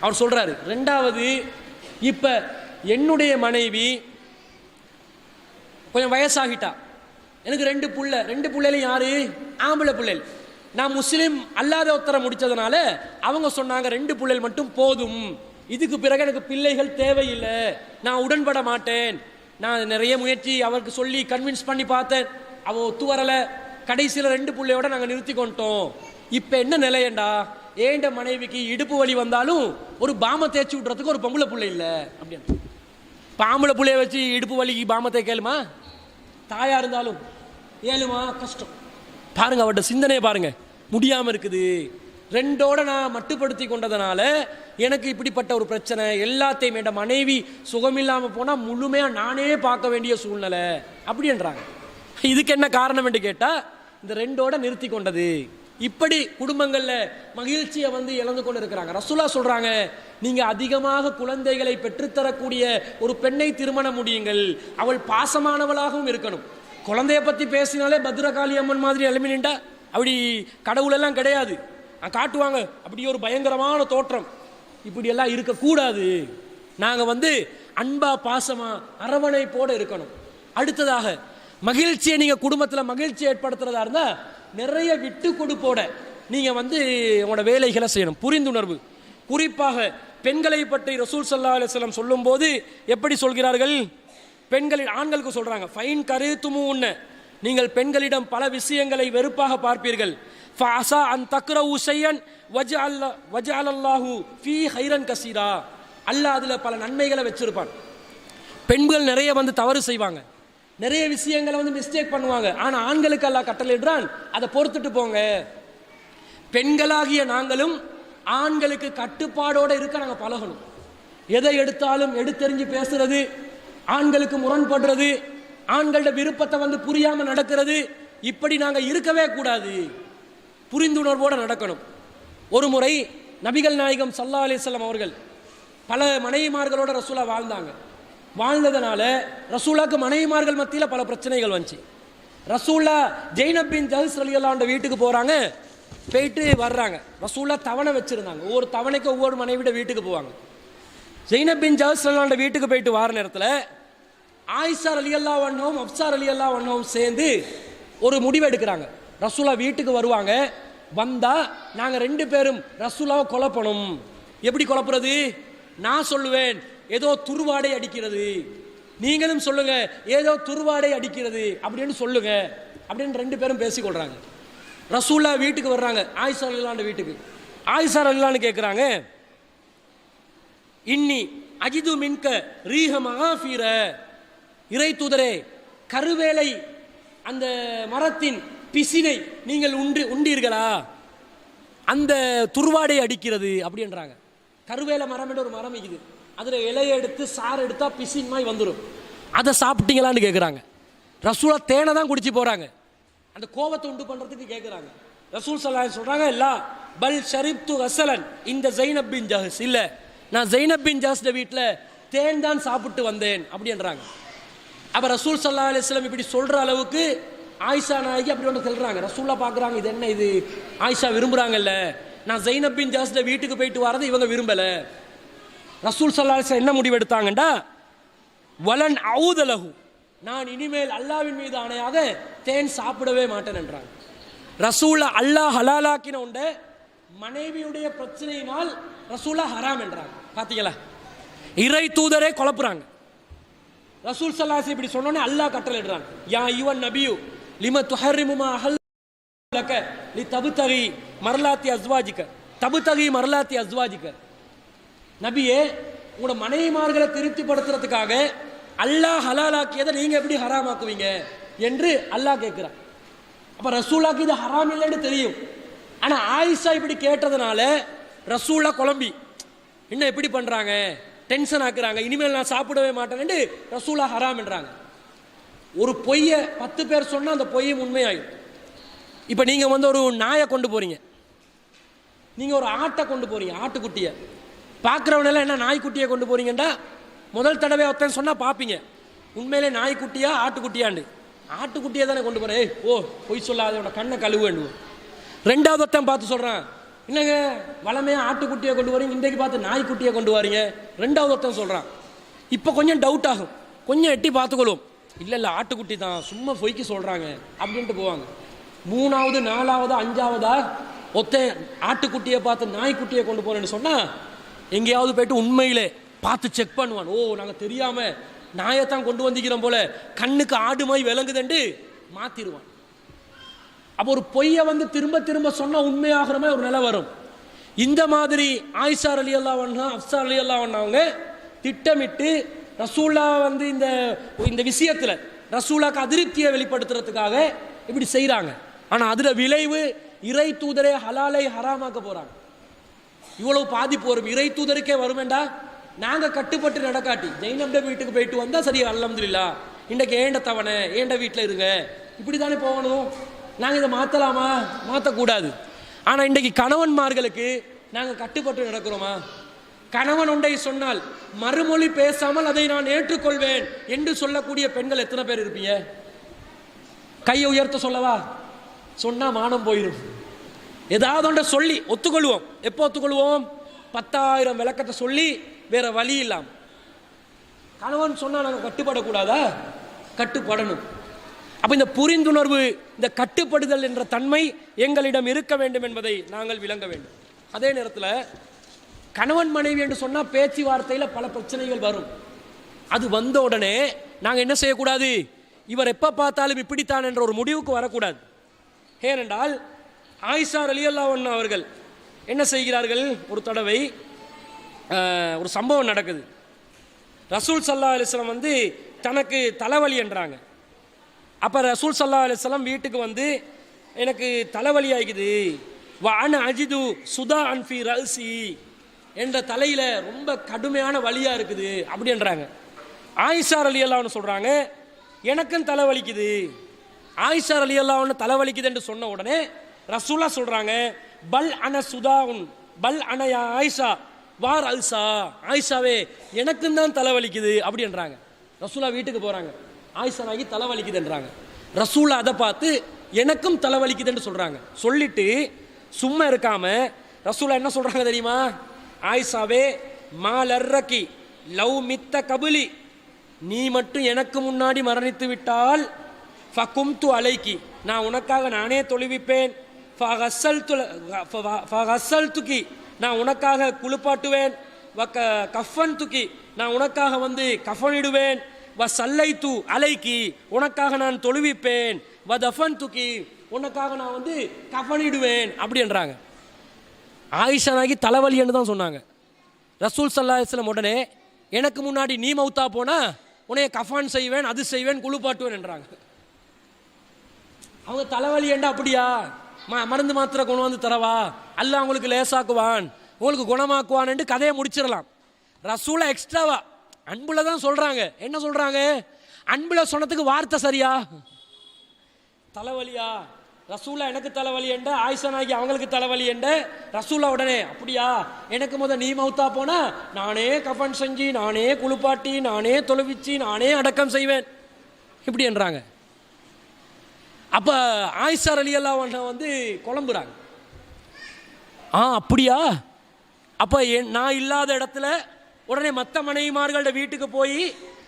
அவர் சொல்றாரு. ரெண்டாவது, இப்போ என்னுடைய மனைவி கொஞ்சம் வயசாகிட்டா, எனக்கு 2 பிள்ளைகளும் யாரு, ஆம்பளை பிள்ளைகள். நான் முஸ்லீம் அல்லாத ஒருத்தரை முடித்ததுனால அவங்க சொன்னாங்க 2 பிள்ளைகள் மட்டும் போதும், இதுக்கு பிறகு எனக்கு பிள்ளைகள் தேவையில்லை, நான் உடன்பட மாட்டேன். நான் நிறைய முயற்சி அவருக்கு சொல்லி கன்வின்ஸ் பண்ணி பார்த்தேன், அவள் ஒத்து வரலை. கடைசியில் 2 பிள்ளையோட நாங்கள் நிறுத்தி கொண்டோம். இப்போ என்ன நிலையண்டா, ஏண்ட மனைவிக்கு இடுப்பு வலி வந்தாலும் ஒரு பாமை தேய்ச்சி விட்றதுக்கு ஒரு பொம்பளை பிள்ளை இல்லை அப்படின்னு. பாம்பளை பிள்ளைய வச்சு இடுப்பு வலிக்கு பாமத்தை கேளுமா? தாயா இருந்தாலும் ஏழுமா? கஷ்டம். பாருங்க, அவட்ட சிந்தனையை பாருங்க, முடியாமல் இருக்குது. 2ஓட நான் மட்டுப்படுத்தி கொண்டதுனால எனக்கு இப்படிப்பட்ட ஒரு பிரச்சனை, எல்லாத்தையும் என் மனைவி சுகமில்லாமல் போனால் முழுமையாக நானே பார்க்க வேண்டிய சூழ்நிலை அப்படின்றாங்க. இதுக்கு என்ன காரணம் என்று கேட்டால், இந்த 2ஓட நிறுத்தி கொண்டது. இப்படி குடும்பங்களில் மகிழ்ச்சியை வந்து இழந்து கொண்டு இருக்கிறாங்க. ரசூலா சொல்றாங்க, நீங்க அதிகமாக குழந்தைகளை பெற்றுத்தரக்கூடிய ஒரு பெண்ணை திருமணம் முடியுங்கள், அவள் பாசமானவளாகவும் இருக்கணும். குழந்தைய பற்றி பேசினாலே பத்ரகாளி அம்மன் மாதிரி எலிமினா அப்படி கடவுளெல்லாம் கிடையாது, காட்டுவாங்க அப்படி ஒரு பயங்கரமான தோற்றம், இப்படியெல்லாம் இருக்கக்கூடாது. நாங்கள் வந்து அன்பா பாசமா அரவணைப்போடு இருக்கணும். அடுத்ததாக, மகிழ்ச்சியை நீங்கள் குடும்பத்தில் மகிழ்ச்சி ஏற்படுத்துறதா இருந்தால் நிறைய விட்டு கொடுப்போட நீங்கள் வந்து உங்களோட வேலைகளை செய்யணும். புரிந்துணர்வு, குறிப்பாக பெண்களை பற்றி ரசூல் ஸல்லல்லாஹு அலைஹி வஸல்லம் சொல்லும் போது எப்படி சொல்கிறார்கள்? பெண்களில் ஆண்களுக்கு சொல்றாங்க, ஃபைன் கரீதுமுன்ன, நீங்கள் பெண்களிடம் பல விஷயங்களை வெறுப்பாக பார்ப்பீர்கள், ஃபஅஸா அன் தக்ரஹு ஷையன் வஜஅலல்லாஹு ஃபீ ஹைரன் கஸீரா, அல்லாஹ் அதுல பல நன்மைகளை வச்சிருப்பான். பெண்கள் நிறைய வந்து தவறு செய்வாங்க, நிறைய விஷயங்களை வந்து மிஸ்டேக் பண்ணுவாங்க, ஆனா ஆண்களுக்கு அல்லாஹ் கட்டளையிடுறான், அதை பொறுத்துட்டு போங்க. பெண்களாகிய நாங்களும் ஆண்களுக்கு கட்டுப்பாடோடு இருக்க நாங்கள் பழகணும். எதை எடுத்தாலும் எடுத்தெறிஞ்சு பேசுறது, ஆண்களுக்கு முரண்படுறது, ஆண்களோட விருப்பத்தை வந்து புரியாம நடக்கிறது, இப்படி நாங்கள் இருக்கவே கூடாது. புரிந்துணர்வோடு நடக்கணும். ஒரு முறை நபிகள் நாயகம் ஸல்லல்லாஹு அலைஹி வஸல்லம் அவர்கள் பல மனைவிமார்களோட ரசூலா வாழ்ந்ததுனால ரசூலாக்கு மனைவிமார்கள் மத்தியில் பல பிரச்சனைகள் வந்துச்சு. ரசூலா ஜெய்னப் பின் ஜஹஷ் ரலியல்லாஹு அன்ஹா வீட்டுக்கு போறாங்க, போயிட்டு வர்றாங்க. ரசூலா தவணை வச்சிருந்தாங்க, ஒவ்வொரு தவணைக்கு ஒவ்வொரு மனைவியோட வீட்டுக்கு போவாங்க. ஜெய்னப் பின் ஜஹஷ் ரலியல்லாஹு அன்ஹா வீட்டுக்கு போயிட்டு வர நேரத்தில் ஆயிஷா ரலியல்லாஹு அன்ஹாவும் அப்ஸா ரலியல்லாஹு அன்ஹாவும் சேர்ந்து ஒரு முடிவு எடுக்கிறாங்க. ரசூலா வீட்டுக்கு வருவாங்க, வந்தா நாங்க 2 பேரும் ரசூலாவை கொலப்பணும். எப்படி கொலப்புறது? நான் சொல்லுவேன் ஏதோ துருவாடை அடிக்கிறது, நீங்களும் சொல்லுங்க ஏதோ துருவாடை அடிக்கிறது அப்படின்னு சொல்லுங்க அப்படின்னு 2 பேரும் பேசிக்கொள்றாங்க. ரசூலா வீட்டுக்கு வர்றாங்க, ஆயிஷா ரலியல்லாஹு அன்ஹா வீட்டுக்கு. ஆயிஷா ரலியல்லாஹு அன்ஹா கேட்குறாங்க, இன்னி அஜிது மின்க ரீஹ மகாஃபீர, இறை தூதரே, கருவேலை அந்த மரத்தின் பிசினை நீங்கள் உண்டீர்களா? அந்த துருவாடை அடிக்கிறது அப்படின்றாங்க. கருவேலை மரம் என்ற ஒரு மரம் இருக்குது, அதில் இலையை எடுத்து சாறு எடுத்தா பிசின் மாதிரி வந்துடும், அதை சாப்பிட்டீங்களான்னு கேட்குறாங்க. ரசூலா தேனை தான் குடிச்சு போகிறாங்க, அந்த கோபத்தை உண்டு பண்ணுறதுக்கு கேட்குறாங்க. ரசூல் ஸல்லல்லாஹு அலைஹி சொல்கிறாங்க, இல்லா பல் ஷரிப்து அஸலன் இந்த ஜைனப் பின் ஜஹஷ், இல்லை நான் ஜைனப் பின் ஜஹஷ் வீட்டில் தேன் தான் சாப்பிட்டு வந்தேன் அப்படின்றாங்க. அப்போ ரசூல் ஸல்லல்லாஹு அலைஹி வஸல்லம் இப்படி சொல்கிற அளவுக்கு ஆயிஷா நாயகி அப்படி ஒன்று சொல்கிறாங்க. ரசூலா பார்க்குறாங்க, இது என்ன இது, ஆயிஷா விரும்புகிறாங்கல்ல, நான் ஜைனப் பின் ஜஹஷ் வீட்டுக்கு போயிட்டு வரதை இவங்க விரும்பலை. ரசூல் ஸல்லல்லாஹு அலைஹி வஸல்லம் என்ன முடிவு எடுத்தாங்கண்டா, வலன் அவுதலஹு, நான் இனிமேல் அல்லாஹ்வின் மீது ஆணையாக தேன் சாப்பிடவே மாட்டேன் என்றாங்க. ரசூலா அல்லாஹ் ஹலாலாக்கின உண்ட மனைவியுடைய பிரச்சனையினால் ரசூலா ஹராம் என்றாங்க. பார்த்தீங்களா, இறை தூதரே குழப்புறாங்க. ரசூல் ஸல்லல்லாஹு அலைஹி வஸல்லம் இப்படி சொன்னோன்னே அல்லாஹ் கட்டளையிடுறான், யா அய்யுஹன் நபியு லிம துஹர்ரிமு மா அஹல்லக லிதப்தகி மர்லாத்தி அஸ்வாஜிக தப்தகி மர்லாத்தி அஸ்வாஜிக. நபியே, உங்களோட மனைவிமார்களை திருப்திப்படுத்துறதுக்காக அல்லாஹ் ஹலாலாக்கியதை நீங்க எப்படி ஹராமாக்குவீங்க என்று அல்லாஹ் கேட்கிறான். அப்ப ரசூலாக்கு இது ஹராம் இல்லைன்னு தெரியும். ஆனா ஆயிஷா இப்படி கேட்டதுனால ரசூலா குழம்பி என்ன எப்படி பண்றாங்க, டென்ஷன் ஆக்குறாங்க, இனிமேல் நான் சாப்பிடவே மாட்டேன்னு ரசூலா ஹராம் என்றாங்க. ஒரு பொய்யை 10 பேர் சொன்னா அந்த பொய்யும் உண்மையாகும். இப்ப நீங்க வந்து ஒரு நாயை கொண்டு போறீங்க, நீங்க ஒரு ஆட்டை கொண்டு போறீங்க, ஆட்டுக்குட்டியை பார்க்குறவனெல்லாம் என்ன நாய்க்குட்டியை கொண்டு போறீங்கண்டா முதல் தடவை ஒருத்தன் சொன்னா பார்ப்பீங்க உண்மையிலே நாய்க்குட்டியா ஆட்டுக்குட்டியாண்டு. ஆட்டுக்குட்டியை தானே கொண்டு போறேன், ஓ பொய் சொல்லாதவனோட கண்ணை கழுவு வேண்டுவோம். ரெண்டாவது ஒருத்தன் பார்த்து சொல்றான், என்னங்க வளமையா ஆட்டுக்குட்டியை கொண்டு வரீங்க, இன்றைக்கு பார்த்து நாய்க்குட்டியை கொண்டு வரீங்க. ரெண்டாவது ஒருத்தன் சொல்றான். இப்போ கொஞ்சம் டவுட் ஆகும், கொஞ்சம் எட்டி பார்த்துக்கொள்ளும், இல்லை இல்லை ஆட்டுக்குட்டி தான் சும்மா பொய்க்கு சொல்றாங்க அப்படின்ட்டு போவாங்க. மூணாவது நாலாவது அஞ்சாவதா ஒருத்தன் ஆட்டுக்குட்டியை பார்த்து நாய்க்குட்டியை கொண்டு போறேன்னு சொன்னா எங்கேயாவது போயிட்டு உண்மையிலே பார்த்து செக் பண்ணுவான், ஓ நாங்கள் தெரியாம நாயத்தான் கொண்டு வந்திக்கிறோம் போல, கண்ணுக்கு ஆடு மாதிரி விளங்குதுண்டு மாத்திடுவான். அப்போ ஒரு பொய்யை வந்து திரும்ப திரும்ப சொன்னா உண்மையாகிற மாதிரி ஒரு நிலை வரும். இந்த மாதிரி ஆயிஷா ரலியல்லாஹு அன்ஹா, ஹப்ஸா ரலியல்லாஹு அன்ஹா அவங்க திட்டமிட்டு ரசூலா வந்து இந்த விஷயத்துல ரசூலாக்கு அதிருப்தியை வெளிப்படுத்துறதுக்காக இப்படி செய்யறாங்க. ஆனா அதுல விளைவு இறை தூதரே ஹலாலை ஹராமாக்க போறாங்க. இவ்வளவு பாதிப்பு வரும், இறை தூதருக்கே வருமேண்டா. நாங்க கட்டுப்பட்டு நடக்காட்டி ஜெயினப்ட வீட்டுக்கு போயிட்டு வந்தா சரி, அல்ஹம்துலில்லாஹ் இன்றைக்கு ஏண்ட தவணை ஏண்ட வீட்டில் இருங்க இப்படி தானே போகணும். நாங்கள் இதை மாற்றலாமா? மாற்றக்கூடாது. ஆனால் இன்றைக்கு கணவன்மார்களுக்கு நாங்கள் கட்டுப்பட்டு நடக்கிறோமா? கணவன் ஒன்றை சொன்னால் மறுமொழி பேசாமல் அதை நான் ஏற்றுக்கொள்வேன் என்று சொல்லக்கூடிய பெண்கள் எத்தனை பேர் இருப்பீங்க? கையை உயர்த்த சொல்லவா? சொன்னா மானம் போயிடும். ஏதாவது ஒன்றை சொல்லி ஒத்துக்கொள்வோம். எப்போ ஒத்துக்கொள்வோம்? 10,000 விளக்கத்தை சொல்லி வேற வழி இல்லாம. கணவன் சொன்னா நாங்கள் கட்டுப்படக்கூடாதா? கட்டுப்படணும். அப்ப இந்த புரிந்துணர்வு, இந்த கட்டுப்படுதல் என்ற தன்மை எங்களிடம் இருக்க வேண்டும் என்பதை நாங்கள் விளங்க வேண்டும். அதே நேரத்தில் கணவன் மனைவி என்று சொன்னா பேச்சுவார்த்தையில் பல பிரச்சனைகள் வரும். அது வந்த உடனே நாங்கள் என்ன செய்யக்கூடாது? இவர் எப்ப பார்த்தாலும் இப்படித்தான் என்ற ஒரு முடிவுக்கு வரக்கூடாது. ஏனென்றால் ஆயிஷா ரலியல்லாஹு அன்ஹா அவர்கள் என்ன செய்கிறார்கள்? ஒரு தடவை ஒரு சம்பவம் நடக்குது. ரசூல் ஸல்லல்லாஹு அலைஹி வஸல்லம் வந்து தனக்கு தலைவலி என்றாங்க. அப்போ ரசூல் ஸல்லல்லாஹு அலைஹி வஸல்லம் வீட்டுக்கு வந்து எனக்கு தலைவலி ஆகிக்குது, வஅன அஜிது சுதா அன்ஃபி ரஸி என்ற தலையில் ரொம்ப கடுமையான வலியாக இருக்குது அப்படின்றாங்க. ஆயிஷா ரலியல்லாஹு அன்ஹா சொல்கிறாங்க, எனக்கும் தலைவலிக்குது. ஆயிஷா ரலியல்லாஹு அன்ஹா தலைவலிக்குது என்று சொன்ன உடனே ரசூலா சொல்கிறாங்க, பல் அன சுதாவுன் பல் அன யா ஆயிஷா வார் அல்சா, ஆயிஷாவே எனக்கும் தான் தலைவலிக்குது அப்படின்றாங்க. ரசூலா வீட்டுக்கு போகிறாங்க, ஆயிஷா நாகி தலைவலிக்குதுன்றாங்க. ரசூலா அதை பார்த்து எனக்கும் தலைவலிக்குதுன்னு சொல்கிறாங்க. சொல்லிட்டு சும்மா இருக்காம ரசூலா என்ன சொல்கிறாங்க தெரியுமா? ஆயிஷாவே மாலர்ரக்கி லவ் மித்த கபுலி, நீ மட்டும் எனக்கு முன்னாடி மரணித்து விட்டால் ஃபகும்து அலைக்கி, நான் உனக்காக நானே தொழுவிப்பேன். ஃபகஸ்ஸல்துகி, நான் உனக்காக குளிப்பாட்டுவேன். கஃபன் துக்கி, நான் உனக்காக வந்து கஃனிடுவேன். வசல்லைத்து அலைக்கி, உனக்காக நான் தொழுவிப்பேன். வதஃபன் துக்கி, உனக்காக நான் வந்து கஃனிடுவேன் அப்படின்றாங்க. ஆயிஷா நாகி தலைவலி என்று தான் சொன்னாங்க. ரசூல் ஸல்லல்லாஹு அலைஹி வஸல்லம் உடனே எனக்கு முன்னாடி நீ மௌத்தா போனா உன்னைய கஃபான் செய்வேன், அது செய்வேன், குளிப்பாட்டுவேன் என்றாங்க. அவங்க தலைவலி ஏண்டா அப்படியா? மருந்து மாத்திரை கொண்டு வந்து தரவா? அல்லாஹ் உங்களுக்கு லேசாக்குவான், உங்களுக்கு குணமாக்குவான் என்று கதையை முடிச்சிடலாம். ரசூலா எக்ஸ்ட்ராவா அன்புல தான் சொல்றாங்க. என்ன சொல்றாங்க? அன்புல சொன்னதுக்கு வார்த்தை சரியா? தலைவலியா? ரசூலா எனக்கு தலைவலி என்ற, ஆயிஷா நாயகி அவங்களுக்கு தலைவலி என்ற. ரசூலா உடனே அப்படியா, எனக்கு நீ மௌத்தா போனா நானே கஃபன் செஞ்சு, நானே குளிப்பாட்டி, நானே தொழுவிச்சு, நானே அடக்கம் செய்வேன் இப்படி என்றாங்க. அப்ப ஆயிஷா ரலியல்லாஹு அன்ஹா வந்து குழம்புறாங்க. அப்படியா? அப்ப நான் இல்லாத இடத்துல உடனே மற்ற மனைவிமார்களோட வீட்டுக்கு போய்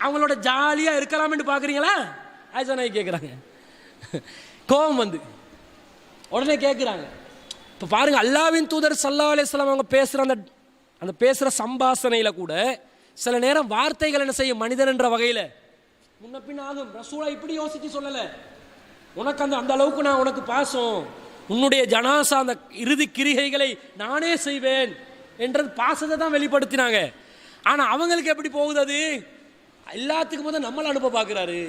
அவங்களோட ஜாலியா இருக்கலாம்னு பாக்குறீங்களா? ஆயிஷா நாயகி கேட்குறாங்க. கோபம் வந்து உடனே கேட்குறாங்க. இப்போ பாருங்க, அல்லாஹ்வின் தூதர் ஸல்லல்லாஹு அலைஹி வஸல்லம் அவங்க பேசுகிற அந்த பேசுகிற சம்பாஷணையில் கூட சில நேரம் வார்த்தைகள் என்ன செய்யும்? மனிதன் என்ற வகையில் முன்ன பின் ஆகும். ரசூலா இப்படி யோசிச்சு சொல்லல, உனக்கு அந்த அளவுக்கு நான் உனக்கு பாசம், உன்னுடைய ஜனாசா அந்த இறுதி கிரிகைகளை நானே செய்வேன் என்றது பாசத்தை தான் வெளிப்படுத்தினாங்க. ஆனா அவங்களுக்கு எப்படி போகுது? அது எல்லாத்துக்கும் போது நம்மளை அனுப்ப பார்க்கிறாரு.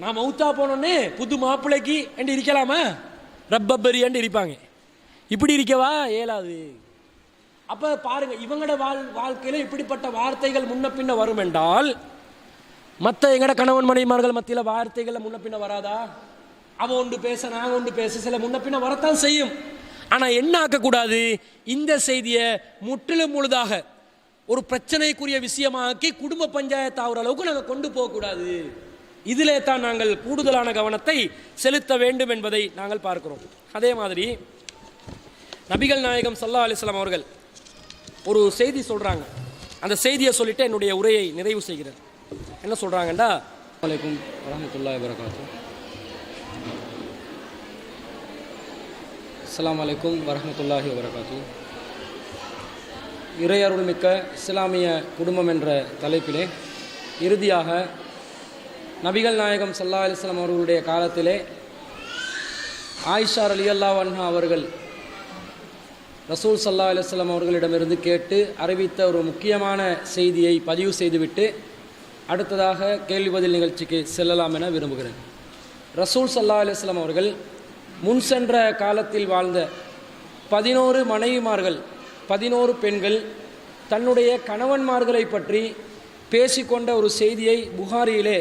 நான் மௌத்தா போனோன்னே புது மாப்பிள்ளைக்கு என்று இருக்கலாமா, ரப்பரி என்று இருப்பாங்க. இப்படி இருக்கவா இயலாது. அப்ப பாருங்க, இவங்களோட வாழ்க்கையில இப்படிப்பட்ட வார்த்தைகள் முன்ன பின்ன வரும் என்றால், மற்ற எங்கட கணவன் மனைவிமார்கள் மத்தியில் வார்த்தைகள் முன்ன பின்ன வராதா? அவன் ஒன்று பேச, நாங்கள் ஒன்று பேச, சில முன்ன பின்ன வரத்தான் செய்யும். ஆனால் என்ன ஆக்கக்கூடாது, இந்த செய்தியை முற்றிலும் முழுதாக ஒரு பிரச்சனைக்குரிய விஷயமாக்கி குடும்ப பஞ்சாயத்து ஆகிற அளவுக்கு நாங்கள் கொண்டு போகக்கூடாது. இதிலே தான் நாங்கள் கூடுதலான கவனத்தை செலுத்த வேண்டும் என்பதை நாங்கள் பார்க்கிறோம். அதே மாதிரி நபிகள் நாயகம் ஸல்லல்லாஹு அலைஹி வஸல்லம் அவர்கள் ஒரு செய்தி சொல்கிறாங்க. அந்த செய்தியை சொல்லிட்டு என்னுடைய உரையை நிறைவு செய்கிறேன். என்ன சொல்கிறாங்கண்டா, அஸ்ஸலாமு அலைக்கும் வரஹ்மத்துல்லாஹி வபரகாத்துஹு. அஸ்ஸலாமு அலைக்கும் வரஹ்மத்துல்லாஹி வபரகாத்துஹு. இறையருள்மிக்க இஸ்லாமிய குடும்பம் என்ற தலைப்பிலே இறுதியாக நபிகள் நாயகம் ஸல்லல்லாஹு அலைஹி வஸல்லம் அவர்களுடைய காலத்திலே ஆயிஷா ரலியல்லாஹு அன்ஹா அவர்கள் ரசூல் ஸல்லல்லாஹு அலைஹி வஸல்லம் அவர்களிடமிருந்து கேட்டு அறிவித்த ஒரு முக்கியமான செய்தியை பதிவு செய்துவிட்டு அடுத்ததாக கேள்வி பதில் நிகழ்ச்சிக்கு செல்லலாம் என விரும்புகிறேன். ரசூல் ஸல்லல்லாஹு அலைஹி வஸல்லம் அவர்கள் முன் சென்ற காலத்தில் வாழ்ந்த 11 மனைவிமார்கள், 11 பெண்கள் தன்னுடைய கணவன்மார்களை பற்றி பேசிக்கொண்ட ஒரு செய்தியை புகாரியிலே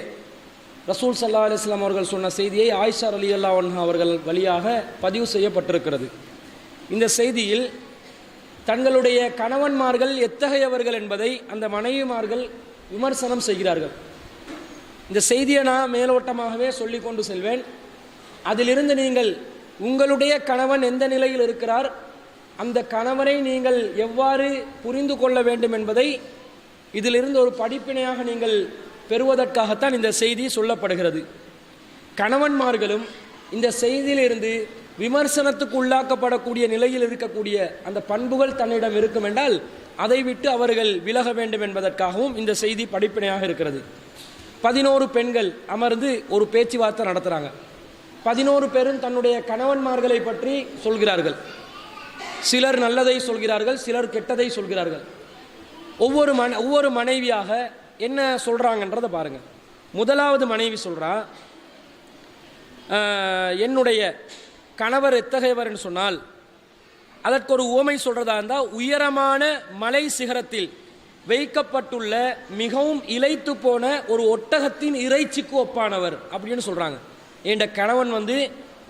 ரசூல் ஸல்லல்லாஹு அலைஹி வஸல்லம் அவர்கள் சொன்ன செய்தியை ஆயிஷா ரலியல்லாஹு அன்ஹா அவர்கள் வழியாக பதிவு செய்யப்பட்டிருக்கிறது. இந்த செய்தியில் தங்களுடைய கணவன்மார்கள் எத்தகையவர்கள் என்பதை அந்த மனைவிமார்கள் விமர்சனம் செய்கிறார்கள். இந்த செய்தியை நான் மேலோட்டமாகவே சொல்லிக் கொண்டு செல்வேன். அதிலிருந்து நீங்கள் உங்களுடைய கணவன் எந்த நிலையில் இருக்கிறார், அந்த கணவனை நீங்கள் எவ்வாறு புரிந்து கொள்ள வேண்டும் என்பதை இதிலிருந்து ஒரு படிப்பினையாக நீங்கள் பெறுவதற்காகத்தான் இந்த செய்தி சொல்லப்படுகிறது. கணவன்மார்களும் இந்த செய்தியிலிருந்து விமர்சனத்துக்கு உள்ளாக்கப்படக்கூடிய நிலையில் இருக்கக்கூடிய அந்த பண்புகள் தன்னிடம் இருக்கும் என்றால் அதை விட்டு அவர்கள் விலக வேண்டும் என்பதற்காகவும் இந்த செய்தி படிப்பினையாக இருக்கிறது. 11 பெண்கள் அமர்ந்து ஒரு பேச்சுவார்த்தை நடத்துகிறாங்க. 11 பேரும் தன்னுடைய கணவன்மார்களை பற்றி சொல்கிறார்கள். சிலர் நல்லதை சொல்கிறார்கள், சிலர் கெட்டதை சொல்கிறார்கள். ஒவ்வொரு மனைவியாக என்ன சொல்கிறாங்கன்றதை பாருங்கள். முதலாவது மனைவி சொல்கிறா, என்னுடைய கணவர் எத்தகையவர் சொன்னால் அதற்கு ஒரு உவமை சொல்கிறதா இருந்தால், உயரமான மலை சிகரத்தில் வைக்கப்பட்டுள்ள மிகவும் இளைத்து போன ஒரு ஒட்டகத்தின் இறைச்சிக்கு ஒப்பானவர் அப்படின்னு சொல்கிறாங்க. என் கணவன்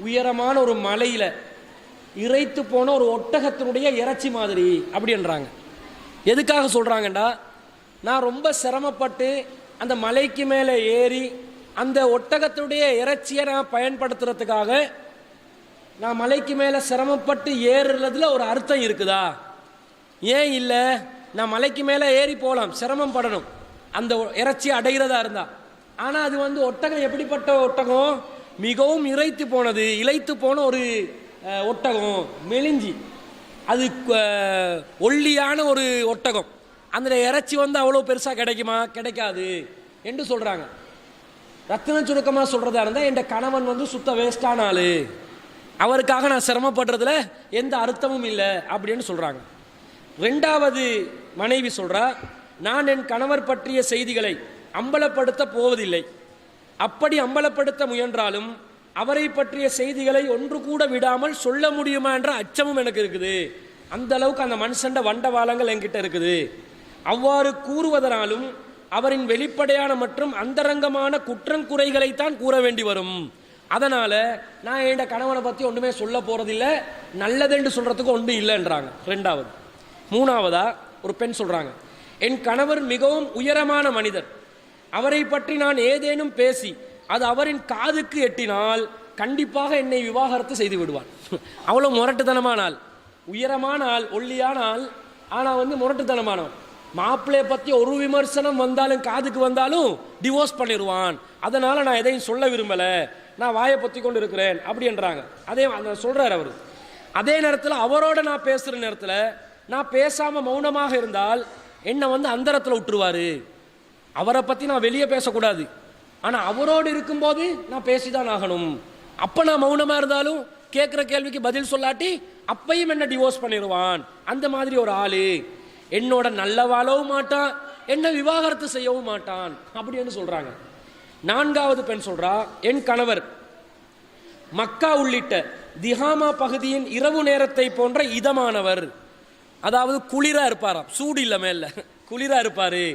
உயரமான ஒரு மலையில் இறைத்து போன ஒரு ஒட்டகத்தினுடைய இறைச்சி மாதிரி அப்படின்றாங்க. எதுக்காக சொல்கிறாங்கண்டா, நான் ரொம்ப சிரமப்பட்டு அந்த மலைக்கு மேலே ஏறி அந்த ஒட்டகத்தினுடைய இறைச்சியை நான் பயன்படுத்துறதுக்காக நான் மலைக்கு மேலே சிரமப்பட்டு ஏறுறதுல ஒரு அர்த்தம் இருக்குதா? ஏன் இல்லை, நான் மலைக்கு மேலே ஏறி போகலாம், சிரமம் படணும் அந்த இறைச்சி அடைகிறதா இருந்தா. ஆனால் அது ஒட்டகம் எப்படிப்பட்ட ஒட்டகம், மிகவும் இளைத்து போன ஒரு ஒட்டகம், மெலிஞ்சி, அது ஒல்லியான ஒரு ஒட்டகம். அந்த இறைச்சி அவ்வளோ பெருசாக கிடைக்குமா? கிடைக்காது என்று சொல்கிறாங்க. ரத்தின சுருக்கமாக சொல்கிறதா இருந்தால், என் கணவன் சுத்த வேஸ்டான ஆள், அவருக்காக நான் சிரமப்படுறதுல எந்த அர்த்தமும் இல்லை அப்படின்னு சொல்கிறாங்க. ரெண்டாவது மனைவி சொல்கிறா, நான் என் கணவர் பற்றிய செய்திகளை அம்பலப்படுத்த போவதில்லை. அப்படி அம்பலப்படுத்த முயன்றாலும் அவரை பற்றிய செய்திகளை ஒன்று கூட விடாமல் சொல்ல முடியுமா என்ற அச்சமும் எனக்கு இருக்குது. அந்த அளவுக்கு அந்த மனுஷண்ட வண்டவாளங்கள் என்கிட்ட இருக்குது. அவ்வாறு கூறுவதனாலும் அவரின் வெளிப்படையான மற்றும் அந்தரங்கமான குற்றங்குறைகளைத்தான் கூற வேண்டி வரும். அதனால் நான் என் கணவனை பற்றி ஒன்றுமே சொல்ல போகிறதில்லை, நல்லதென்று சொல்கிறதுக்கு ஒன்றும் இல்லைன்றாங்க. ரெண்டாவது. மூணாவதா ஒரு பெண் சொல்கிறாங்க, என் கணவர் மிகவும் உயரமான மனிதர், அவரை பற்றி நான் ஏதேனும் பேசி அது அவரின் காதுக்கு எட்டினால் கண்டிப்பாக என்னை விவாகரத்து செய்து விடுவார். அவ்வளோ முரட்டுத்தனமான ஆள், உயரமான ஆள், ஒல்லியான ஆள், ஆனால் முரட்டுத்தனமானவன். மாப்பிள்ளையை பற்றி ஒரு விமர்சனம் வந்தாலும் காதுக்கு வந்தாலும் டிவோர்ஸ் பண்ணிடுவான். அதனால் நான் எதையும் சொல்ல விரும்பலை, நான் வாயை பொத்தி கொண்டு இருக்கிறேன் அப்படின்றாங்க. அதே சொல்கிறார் அவர். அதே நேரத்தில் அவரோட நான் பேசுகிற நேரத்தில் நான் பேசாமல் மௌனமாக இருந்தால் என்னை அந்தரத்தில் விட்டுருவார். அவரை பற்றி நான் வெளியே பேசக்கூடாது, ஆனால் அவரோடு இருக்கும்போது நான் பேசிதான் ஆகணும். அப்போ நான் மௌனமாக இருந்தாலும் கேட்குற கேள்விக்கு பதில் சொல்லாட்டி அப்பையும் என்ன டிவோர்ஸ் பண்ணிடுவான். அந்த மாதிரி ஒரு ஆளு என்னோட நல்ல வாழவும் மாட்டான், என்ன விவாகரத்து செய்யவும் மாட்டான் அப்படின்னு சொல்றாங்க. 4வது பெண் சொல்றா, என் கணவர் மக்கா உள்ளிட்ட திஹாமா பகுதியின் இரவு நேரத்தை போன்ற இதமானவர். அதாவது குளிரா இருப்பாராம், சூடு இல்லை, மேல குளிரா இருப்பாரு.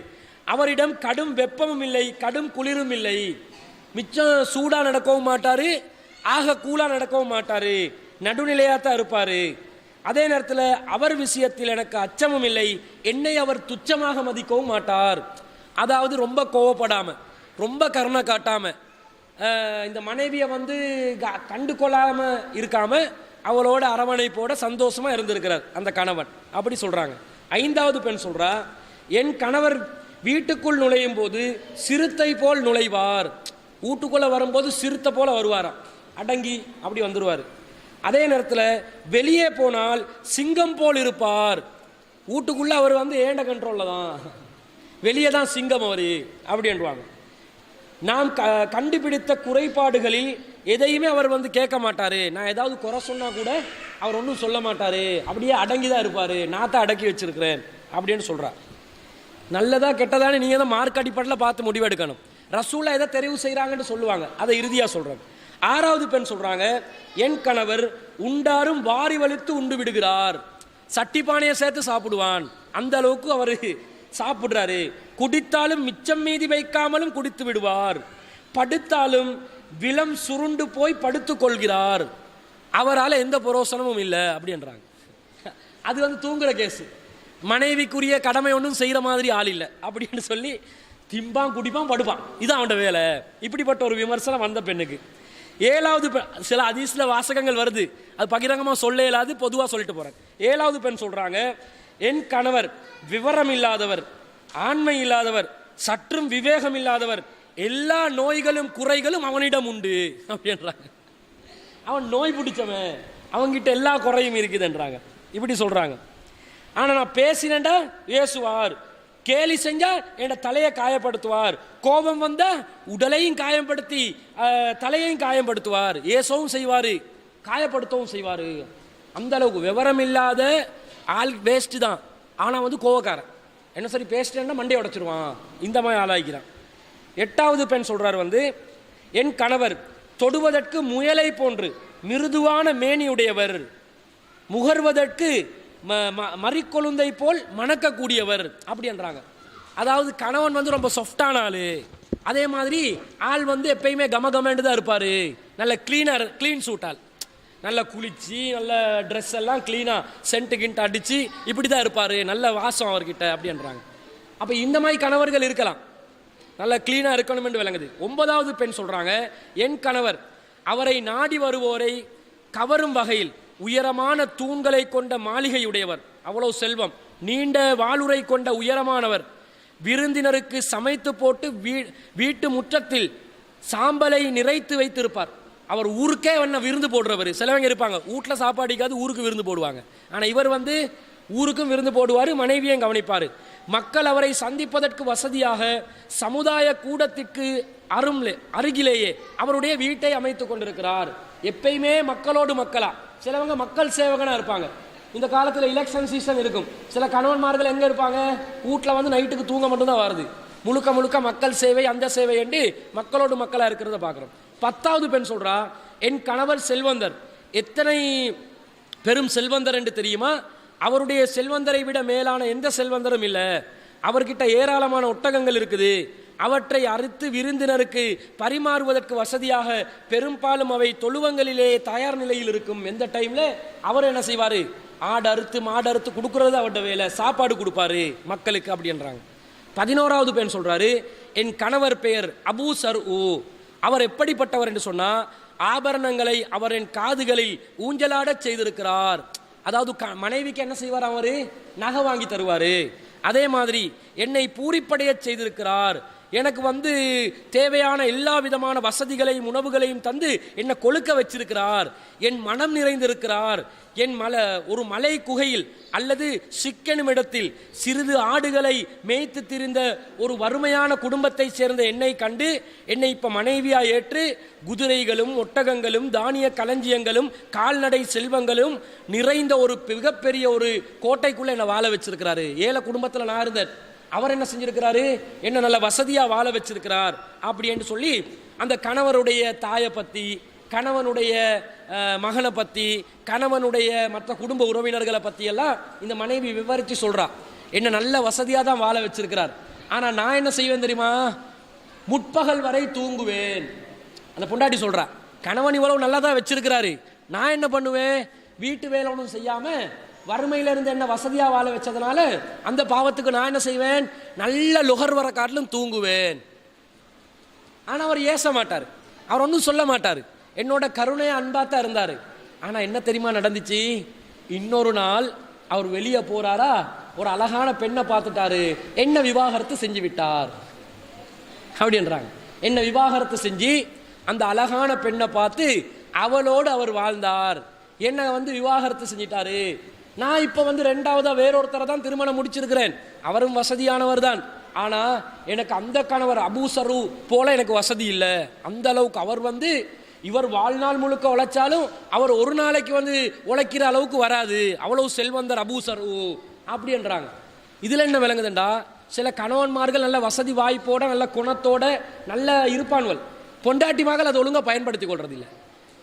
அவரிடம் கடும் வெப்பமும் இல்லை, கடும் குளிரும் இல்லை. மிச்சம் சூடா நடக்கவும் மாட்டாரு, ஆக கூலா நடக்கவும் மாட்டாரு, நடுநிலையாத்தான் இருப்பாரு. அதே நேரத்தில் அவர் விஷயத்தில் எனக்கு அச்சமும் இல்லை, என்னை அவர் துச்சமாக மதிக்கவும் மாட்டார். அதாவது ரொம்ப கோவப்படாம, ரொம்ப கருணை காட்டாம, இந்த மனைவியை கண்டு கொள்ளாம இருக்காம அவளோட அரவணைப்போட சந்தோஷமா இருந்திருக்கிறார் அந்த கணவன். அப்படி சொல்றாங்க. 5வது பெண் சொல்றா, என் கணவர் வீட்டுக்குள் நுழையும் போது சிறுத்தை போல் நுழைவார். வீட்டுக்குள்ள வரும்போது சிறுத்தை போல வருவாராம், அடங்கி அப்படி வந்துருவார். அதே நேரத்தில் வெளியே போனால் சிங்கம் போல் இருப்பார். வீட்டுக்குள்ள அவர் ஏண்ட கண்ட்ரோல்ல தான், வெளியே தான் சிங்கம் அவரு அப்படின்வாங்க. நாம் கண்டுபிடித்த குறைபாடுகளில் எதையுமே அவர் கேட்க மாட்டாரு. நான் ஏதாவது குறை சொன்னா கூட அவர் ஒன்றும் சொல்ல மாட்டாரு, அப்படியே அடங்கி தான் இருப்பாரு. நான் தான் அடக்கி வச்சிருக்கிறேன் அப்படின்னு சொல்றார். நல்லதா கெட்டதானே நீங்க தான் மார்க் அடிப்படையில் பார்த்து முடிவெடுக்கணும். ரசூலா எதை தெரிவு செய்யறாங்கன்னு சொல்லுவாங்க, அதை இறுதியா சொல்றாங்க. 6வது பெண் சொல்றாங்க, என் கணவர் உண்டாரும் வாரி வலித்து உண்டு விடுகிறார். சட்டி பானையை சேர்த்து சாப்பிடுவான், அந்த அளவுக்கு அவரு சாப்பிடுறாரு. குடித்தாலும் மிச்சம் மீதி வைக்காமலும் குடித்து விடுவார். படுத்தாலும் விலம் சுருண்டு போய் படுத்துக் கொள்கிறார். அவரால் எந்த புரோசனமும் இல்லை அப்படின்றாங்க. அது தூங்குற கேஸ், மனைவிக்குரிய கடமை ஒன்றும் செய்யற மாதிரி ஆள் இல்லை அப்படின்னு சொல்லி திம்பான், குடிப்பான், படுப்பான், இதான் அவனோட வேலை. இப்படிப்பட்ட ஒரு விமர்சனம் வந்த பெண்ணுக்கு. 7வது சில ஹதீஸ்ல வாசகங்கள் வருது, அது பகிரங்கமா சொல்ல இயலாது, பொதுவா சொல்லிட்டு போறேன். 7வது பெண் சொல்றாங்க, என் கணவர் விவரம் இல்லாதவர், ஆண்மை இல்லாதவர், சற்றும் விவேகம் இல்லாதவர், எல்லா நோய்களும் குறைகளும் அவனிடம் உண்டு அப்படின்றாங்க. அவன் நோய் பிடிச்சவன், அவன்கிட்ட எல்லா குறையும் இருக்குதுன்றாங்க. இப்படி சொல்றாங்க. ஆனா நான் பேசினேன்டா ஏசுவார், கேலி செஞ்சா என் தலையை காயப்படுத்துவார், கோபம் வந்தா உடலையும் காயப்படுத்தி தலையையும் காயப்படுத்துவார், ஏசவும் செய்வாரு, காயப்படுத்தவும் செய்வாரு. அந்த அளவுக்கு விவரம் இல்லாத ஆள் வேஸ்ட் தான். ஆனா கோவக்காரன், என்ன சரி பேசிட்டேன்னா மண்டையை உடைச்சிருவான், இந்த மாதிரி ஆளாகிறான். 8வது பெண் சொல்றாரு, என் கணவர் தொடுவதற்கு முயலை போன்று மிருதுவான மேனியுடையவர், முகர்வதற்கு மறிக்கொழுந்தை போல் மணக்கக்கூடியவர் அப்படின்றாங்க. அதாவது கணவன் ரொம்ப சாஃப்டான ஆளு, அதே மாதிரி ஆள் எப்பயுமே கமகமேண்டு தான் இருப்பாரு, நல்ல கிளீன் சூட் ஆள், நல்லா குளிச்சு நல்ல ட்ரெஸ் எல்லாம் கிளீனா சென்ட் கிண்ட் அடிச்சு இப்படி தான் இருப்பாரு, நல்ல வாசம் அவர்கிட்ட அப்படின்றாங்க. அப்ப இந்த மாதிரி கணவர்கள் இருக்கலாம், நல்ல கிளீனா இருக்கணும் என்று விளங்குது. 9வது பெண் சொல்றாங்க, என் கணவர் அவரை நாடி வருவோரை கவரும் வகையில் உயரமான தூண்களை கொண்ட மாளிகையுடையவர், அவ்வளவு செல்வம், நீண்ட வாளுரை கொண்ட உயரமானவர், விருந்தினருக்கு சமைத்து போட்டு வீட்டு முற்றத்தில் சாம்பலை நிறைத்து வைத்திருப்பார். அவர் ஊருக்கே விருந்து போடுறவர். சிலவங்க இருப்பாங்க வீட்டில் சாப்பாடிக்காது ஊருக்கு விருந்து போடுவாங்க, ஆனால் இவர் ஊருக்கும் விருந்து போடுவார், மனைவியும் கவனிப்பார். மக்கள் அவரை சந்திப்பதற்கு வசதியாக சமுதாய கூடத்திற்கு அருகிலேயே அவருடைய வீட்டை அமைத்துக் கொண்டிருக்கிறார். எப்பயுமே மக்களோடு மக்களா, சிலவங்க மக்கள் சேவகனா இருப்பாங்க. இந்த காலத்தில் எலெக்ஷன் சீசன் இருக்கும், சில கணவன்மார்கள் எங்க இருப்பாங்க, வீட்டில் நைட்டுக்கு தூங்க மட்டும்தான் வருது, முழுக்க முழுக்க மக்கள் சேவை, அந்த சேவை என்று மக்களோடு மக்களா இருக்கிறத பார்க்கிறோம். 10வது பெண் சொல்றா, என் கணவர் செல்வந்தர், எத்தனை பெரும் செல்வந்தர் என்று தெரியுமா, அவருடைய செல்வந்தரை விட மேலான எந்த செல்வந்தரும் இல்லை, அவர்கிட்ட ஏராளமான ஒட்டகங்கள் இருக்குது, அவற்றை அறுத்து விருந்தினருக்கு பரிமாறுவதற்கு வசதியாக பெரும்பாலும் அவை தொழுவங்களிலே தயார் நிலையில் இருக்கும். எந்த டைம்ல அவர் என்ன செய்வாரு, ஆடு அறுத்து மாடு அறுத்து கொடுக்கறது அவருடைய வேலை, சாப்பாடு கொடுப்பாரு மக்களுக்கு அப்படின்றாங்க. 11வது பெண் சொல்றாரு, என் கணவர் பெயர் அபூ சர்உ, அவர் எப்படிப்பட்டவர் என்று சொன்னா, ஆபரணங்களை அவரின் காதுகளில் ஊஞ்சலாட செய்திருக்கிறார். அதாவது மனைவிக்கு என்ன செய்வார், அவரு நகை வாங்கி தருவாரு. அதே மாதிரி என்னை பூரிப்படைய செய்திருக்கிறார், எனக்கு வந்து தேவையான எல்லா விதமான வசதிகளையும் உணவுகளையும் தந்து என்னை கொழுக்க வச்சிருக்கிறார், என் மனம் நிறைந்திருக்கிறார். என் ஒரு மலை குகையில் அல்லது சிக்கெனும் இடத்தில் சிறிது ஆடுகளை மேய்த்து திரிந்த ஒரு வறுமையான குடும்பத்தை சேர்ந்த என்னை கண்டு என்னை இப்ப மனைவியா ஏற்று குதிரைகளும் ஒட்டகங்களும் தானிய களஞ்சியங்களும் கால்நடை செல்வங்களும் நிறைந்த ஒரு மிகப்பெரிய ஒரு கோட்டைக்குள்ள என்னை வாழ வச்சிருக்கிறாரு. ஏழை குடும்பத்தில் நான் இருந்தேன், அவர் என்ன செஞ்சிருக்கிறாரு, என்ன நல்ல வசதியா வாழ வச்சிருக்கிறார் அப்படின்னு சொல்லி அந்த கணவருடைய தாயை பத்தி, கணவனுடைய மகனை பற்றி, கணவனுடைய மற்ற குடும்ப உறவினர்களை பற்றி எல்லாம் இந்த மனைவி விவரித்து சொல்கிறா. என்ன நல்ல வசதியாக தான் வாழ வச்சிருக்கிறார். ஆனால் நான் என்ன செய்வேன் தெரியுமா, முற்பகல் வரை தூங்குவேன். அந்த பொண்டாட்டி சொல்கிறா, கணவன் இவ்வளவு நல்லா தான் வச்சிருக்கிறாரு, நான் என்ன பண்ணுவேன், வீட்டு வேலை ஒன்றும் செய்யாமல் வறுமையிலிருந்து என்ன வசதியாக வாழ வச்சதுனால அந்த பாவத்துக்கு நான் என்ன செய்வேன், நல்ல லுகர் வர காட்டிலும் தூங்குவேன். ஆனால் அவர் ஏச மாட்டார், அவர் ஒன்றும் சொல்ல மாட்டார், என்னோட கருணையை அன்பாத்தான் இருந்தார். ஆனால் என்ன தெரியுமா நடந்துச்சு, இன்னொரு நாள் அவர் வெளியே போறாரா, ஒரு அழகான பெண்ணை பார்த்துட்டாரு, என்ன விவாகரத்து செஞ்சு விட்டார் அப்படின்றாங்க. என்ன விவாகரத்து செஞ்சு அந்த அழகான பெண்ணை பார்த்து அவளோடு அவர் வாழ்ந்தார், என்ன வந்து விவாகரத்து செஞ்சிட்டாரு. நான் இப்போ வந்து ரெண்டாவதா வேறொருத்தரை தான் திருமணம் முடிச்சிருக்கிறேன், அவரும் வசதியானவர் தான். ஆனால் எனக்கு அந்த கணவர் அபூசரு போல எனக்கு வசதி இல்லை. அந்த அளவுக்கு அவர் வந்து இவர் வாழ்நாள் முழுக்க உழைச்சாலும் அவர் ஒரு நாளைக்கு வந்து உழைக்கிற அளவுக்கு வராது, அவ்வளவு செல்வந்தர் அபூசரு அப்படின்றாங்க. இதில் என்ன விளங்குதுண்டா, சில கணவன்மார்கள் நல்ல வசதி வாய்ப்போட நல்ல குணத்தோட நல்ல இருப்பான்கள், பொண்டாட்டி மகள் அதை ஒழுங்காக பயன்படுத்தி கொள்றதில்லை.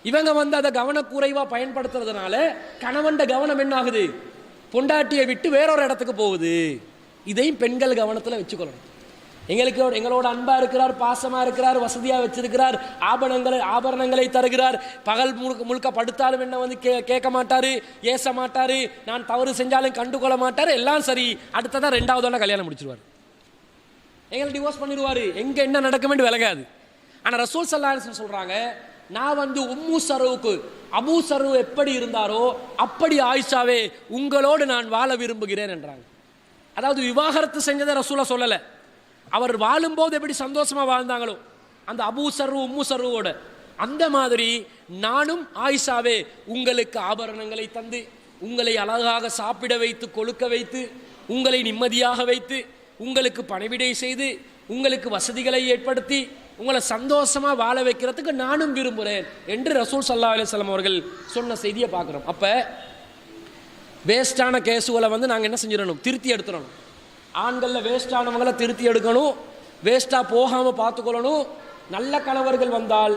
இவங்க வந்து அதை கவனக்குறைவாக பயன்படுத்துறதுனால கணவன் கவனம் என்ன ஆகுது, பொண்டாட்டியை விட்டு வேறொரு இடத்துக்கு போகுது. இதையும் பெண்கள் கவனத்தில் வச்சுக்கொள்ளணும். எங்களோட அன்பா இருக்கிறார், பாசமா இருக்கிறார், வசதியா வச்சிருக்கிறார், ஆபரணங்களை தருகிறார், பகல் முழுக்க படுத்தாலும் என்ன வந்து கேட்க மாட்டாரு, ஏச மாட்டாரு, நான் தவறு செஞ்சாலும் கண்டுகொள்ள மாட்டாரு, எல்லாம் சரி, அடுத்ததான் ரெண்டாவதோட கல்யாணம் முடிச்சிருவார், எங்களை டிவோர்ஸ் பண்ணிடுவாரு, எங்க என்ன நடக்குமென்று விலகாது. ஆனா ரசூல் ஸல்லல்லாஹு அலைஹி வஸல்லம் சொல்றாங்க, நான் வந்து உம்மு சருவுக்கு அபூ சரு எப்படி இருந்தாரோ அப்படி ஆயிஷாவே உங்களோடு நான் வாழ விரும்புகிறேன் என்றாங்க. அதாவது விவாகரத்து செஞ்சதை ரசூலா சொல்லலை, அவர் வாழும்போது எப்படி சந்தோஷமா வாழ்ந்தாங்களோ அந்த அபூ சரு உம்மு சருவோட, அந்த மாதிரி நானும் ஆயிஷாவே உங்களுக்கு ஆபரணங்களை தந்து, உங்களை அழகாக சாப்பிட வைத்து கொழுக்க வைத்து, உங்களை நிம்மதியாக வைத்து, உங்களுக்கு பணிவிடை செய்து, உங்களுக்கு வசதிகளை ஏற்படுத்தி, உங்களை சந்தோஷமா வாழ வைக்கிறதுக்கு நானும் விரும்புகிறேன் என்று ரசூல் ஸல்லல்லாஹு அலைஹி வஸல்லம் அவர்கள் சொன்ன செய்தியை பார்க்குறோம். அப்போ வேஸ்டான கேஸுகளை வந்து நாங்கள் என்ன செஞ்சிடணும், திருத்தி எடுத்துடணும். ஆண்களில் வேஸ்டானவங்களை திருத்தி எடுக்கணும், வேஸ்ட்டாக போகாமல் பார்த்துக்கொள்ளணும். நல்ல கணவர்கள் வந்தால்,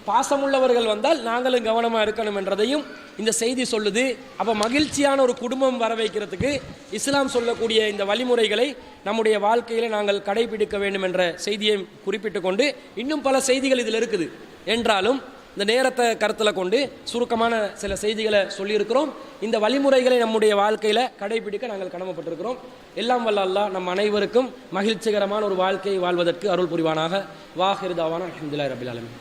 பாசமுள்ளவர்கள் வந்தால் நாங்களும் கவனமாக இருக்கணும் என்றதையும் இந்த செய்தி சொல்லுது. அப்போ மகிழ்ச்சியான ஒரு குடும்பம் வர வைக்கிறதுக்கு இஸ்லாம் சொல்லக்கூடிய இந்த வழிமுறைகளை நம்முடைய வாழ்க்கையில் நாங்கள் கடைபிடிக்க வேண்டும் என்ற செய்தியை குறிப்பிட்டு கொண்டு, இன்னும் பல செய்திகள் இதில் இருக்குது என்றாலும் இந்த நேரத்தை கருத்தில் கொண்டு சுருக்கமான சில செய்திகளை சொல்லியிருக்கிறோம். இந்த வழிமுறைகளை நம்முடைய வாழ்க்கையில் கடைபிடிக்க நாங்கள் கடமைப்பட்டிருக்கிறோம். எல்லாம் வல்ல அல்லாஹ் நம் அனைவருக்கும் மகிழ்ச்சிகரமான ஒரு வாழ்க்கையை வாழ்வதற்கு அருள் புரிவானாக. வாஹிர் தாவானா அல்ஹம்துலில்லாஹி ரப்பில் ஆலமீன்.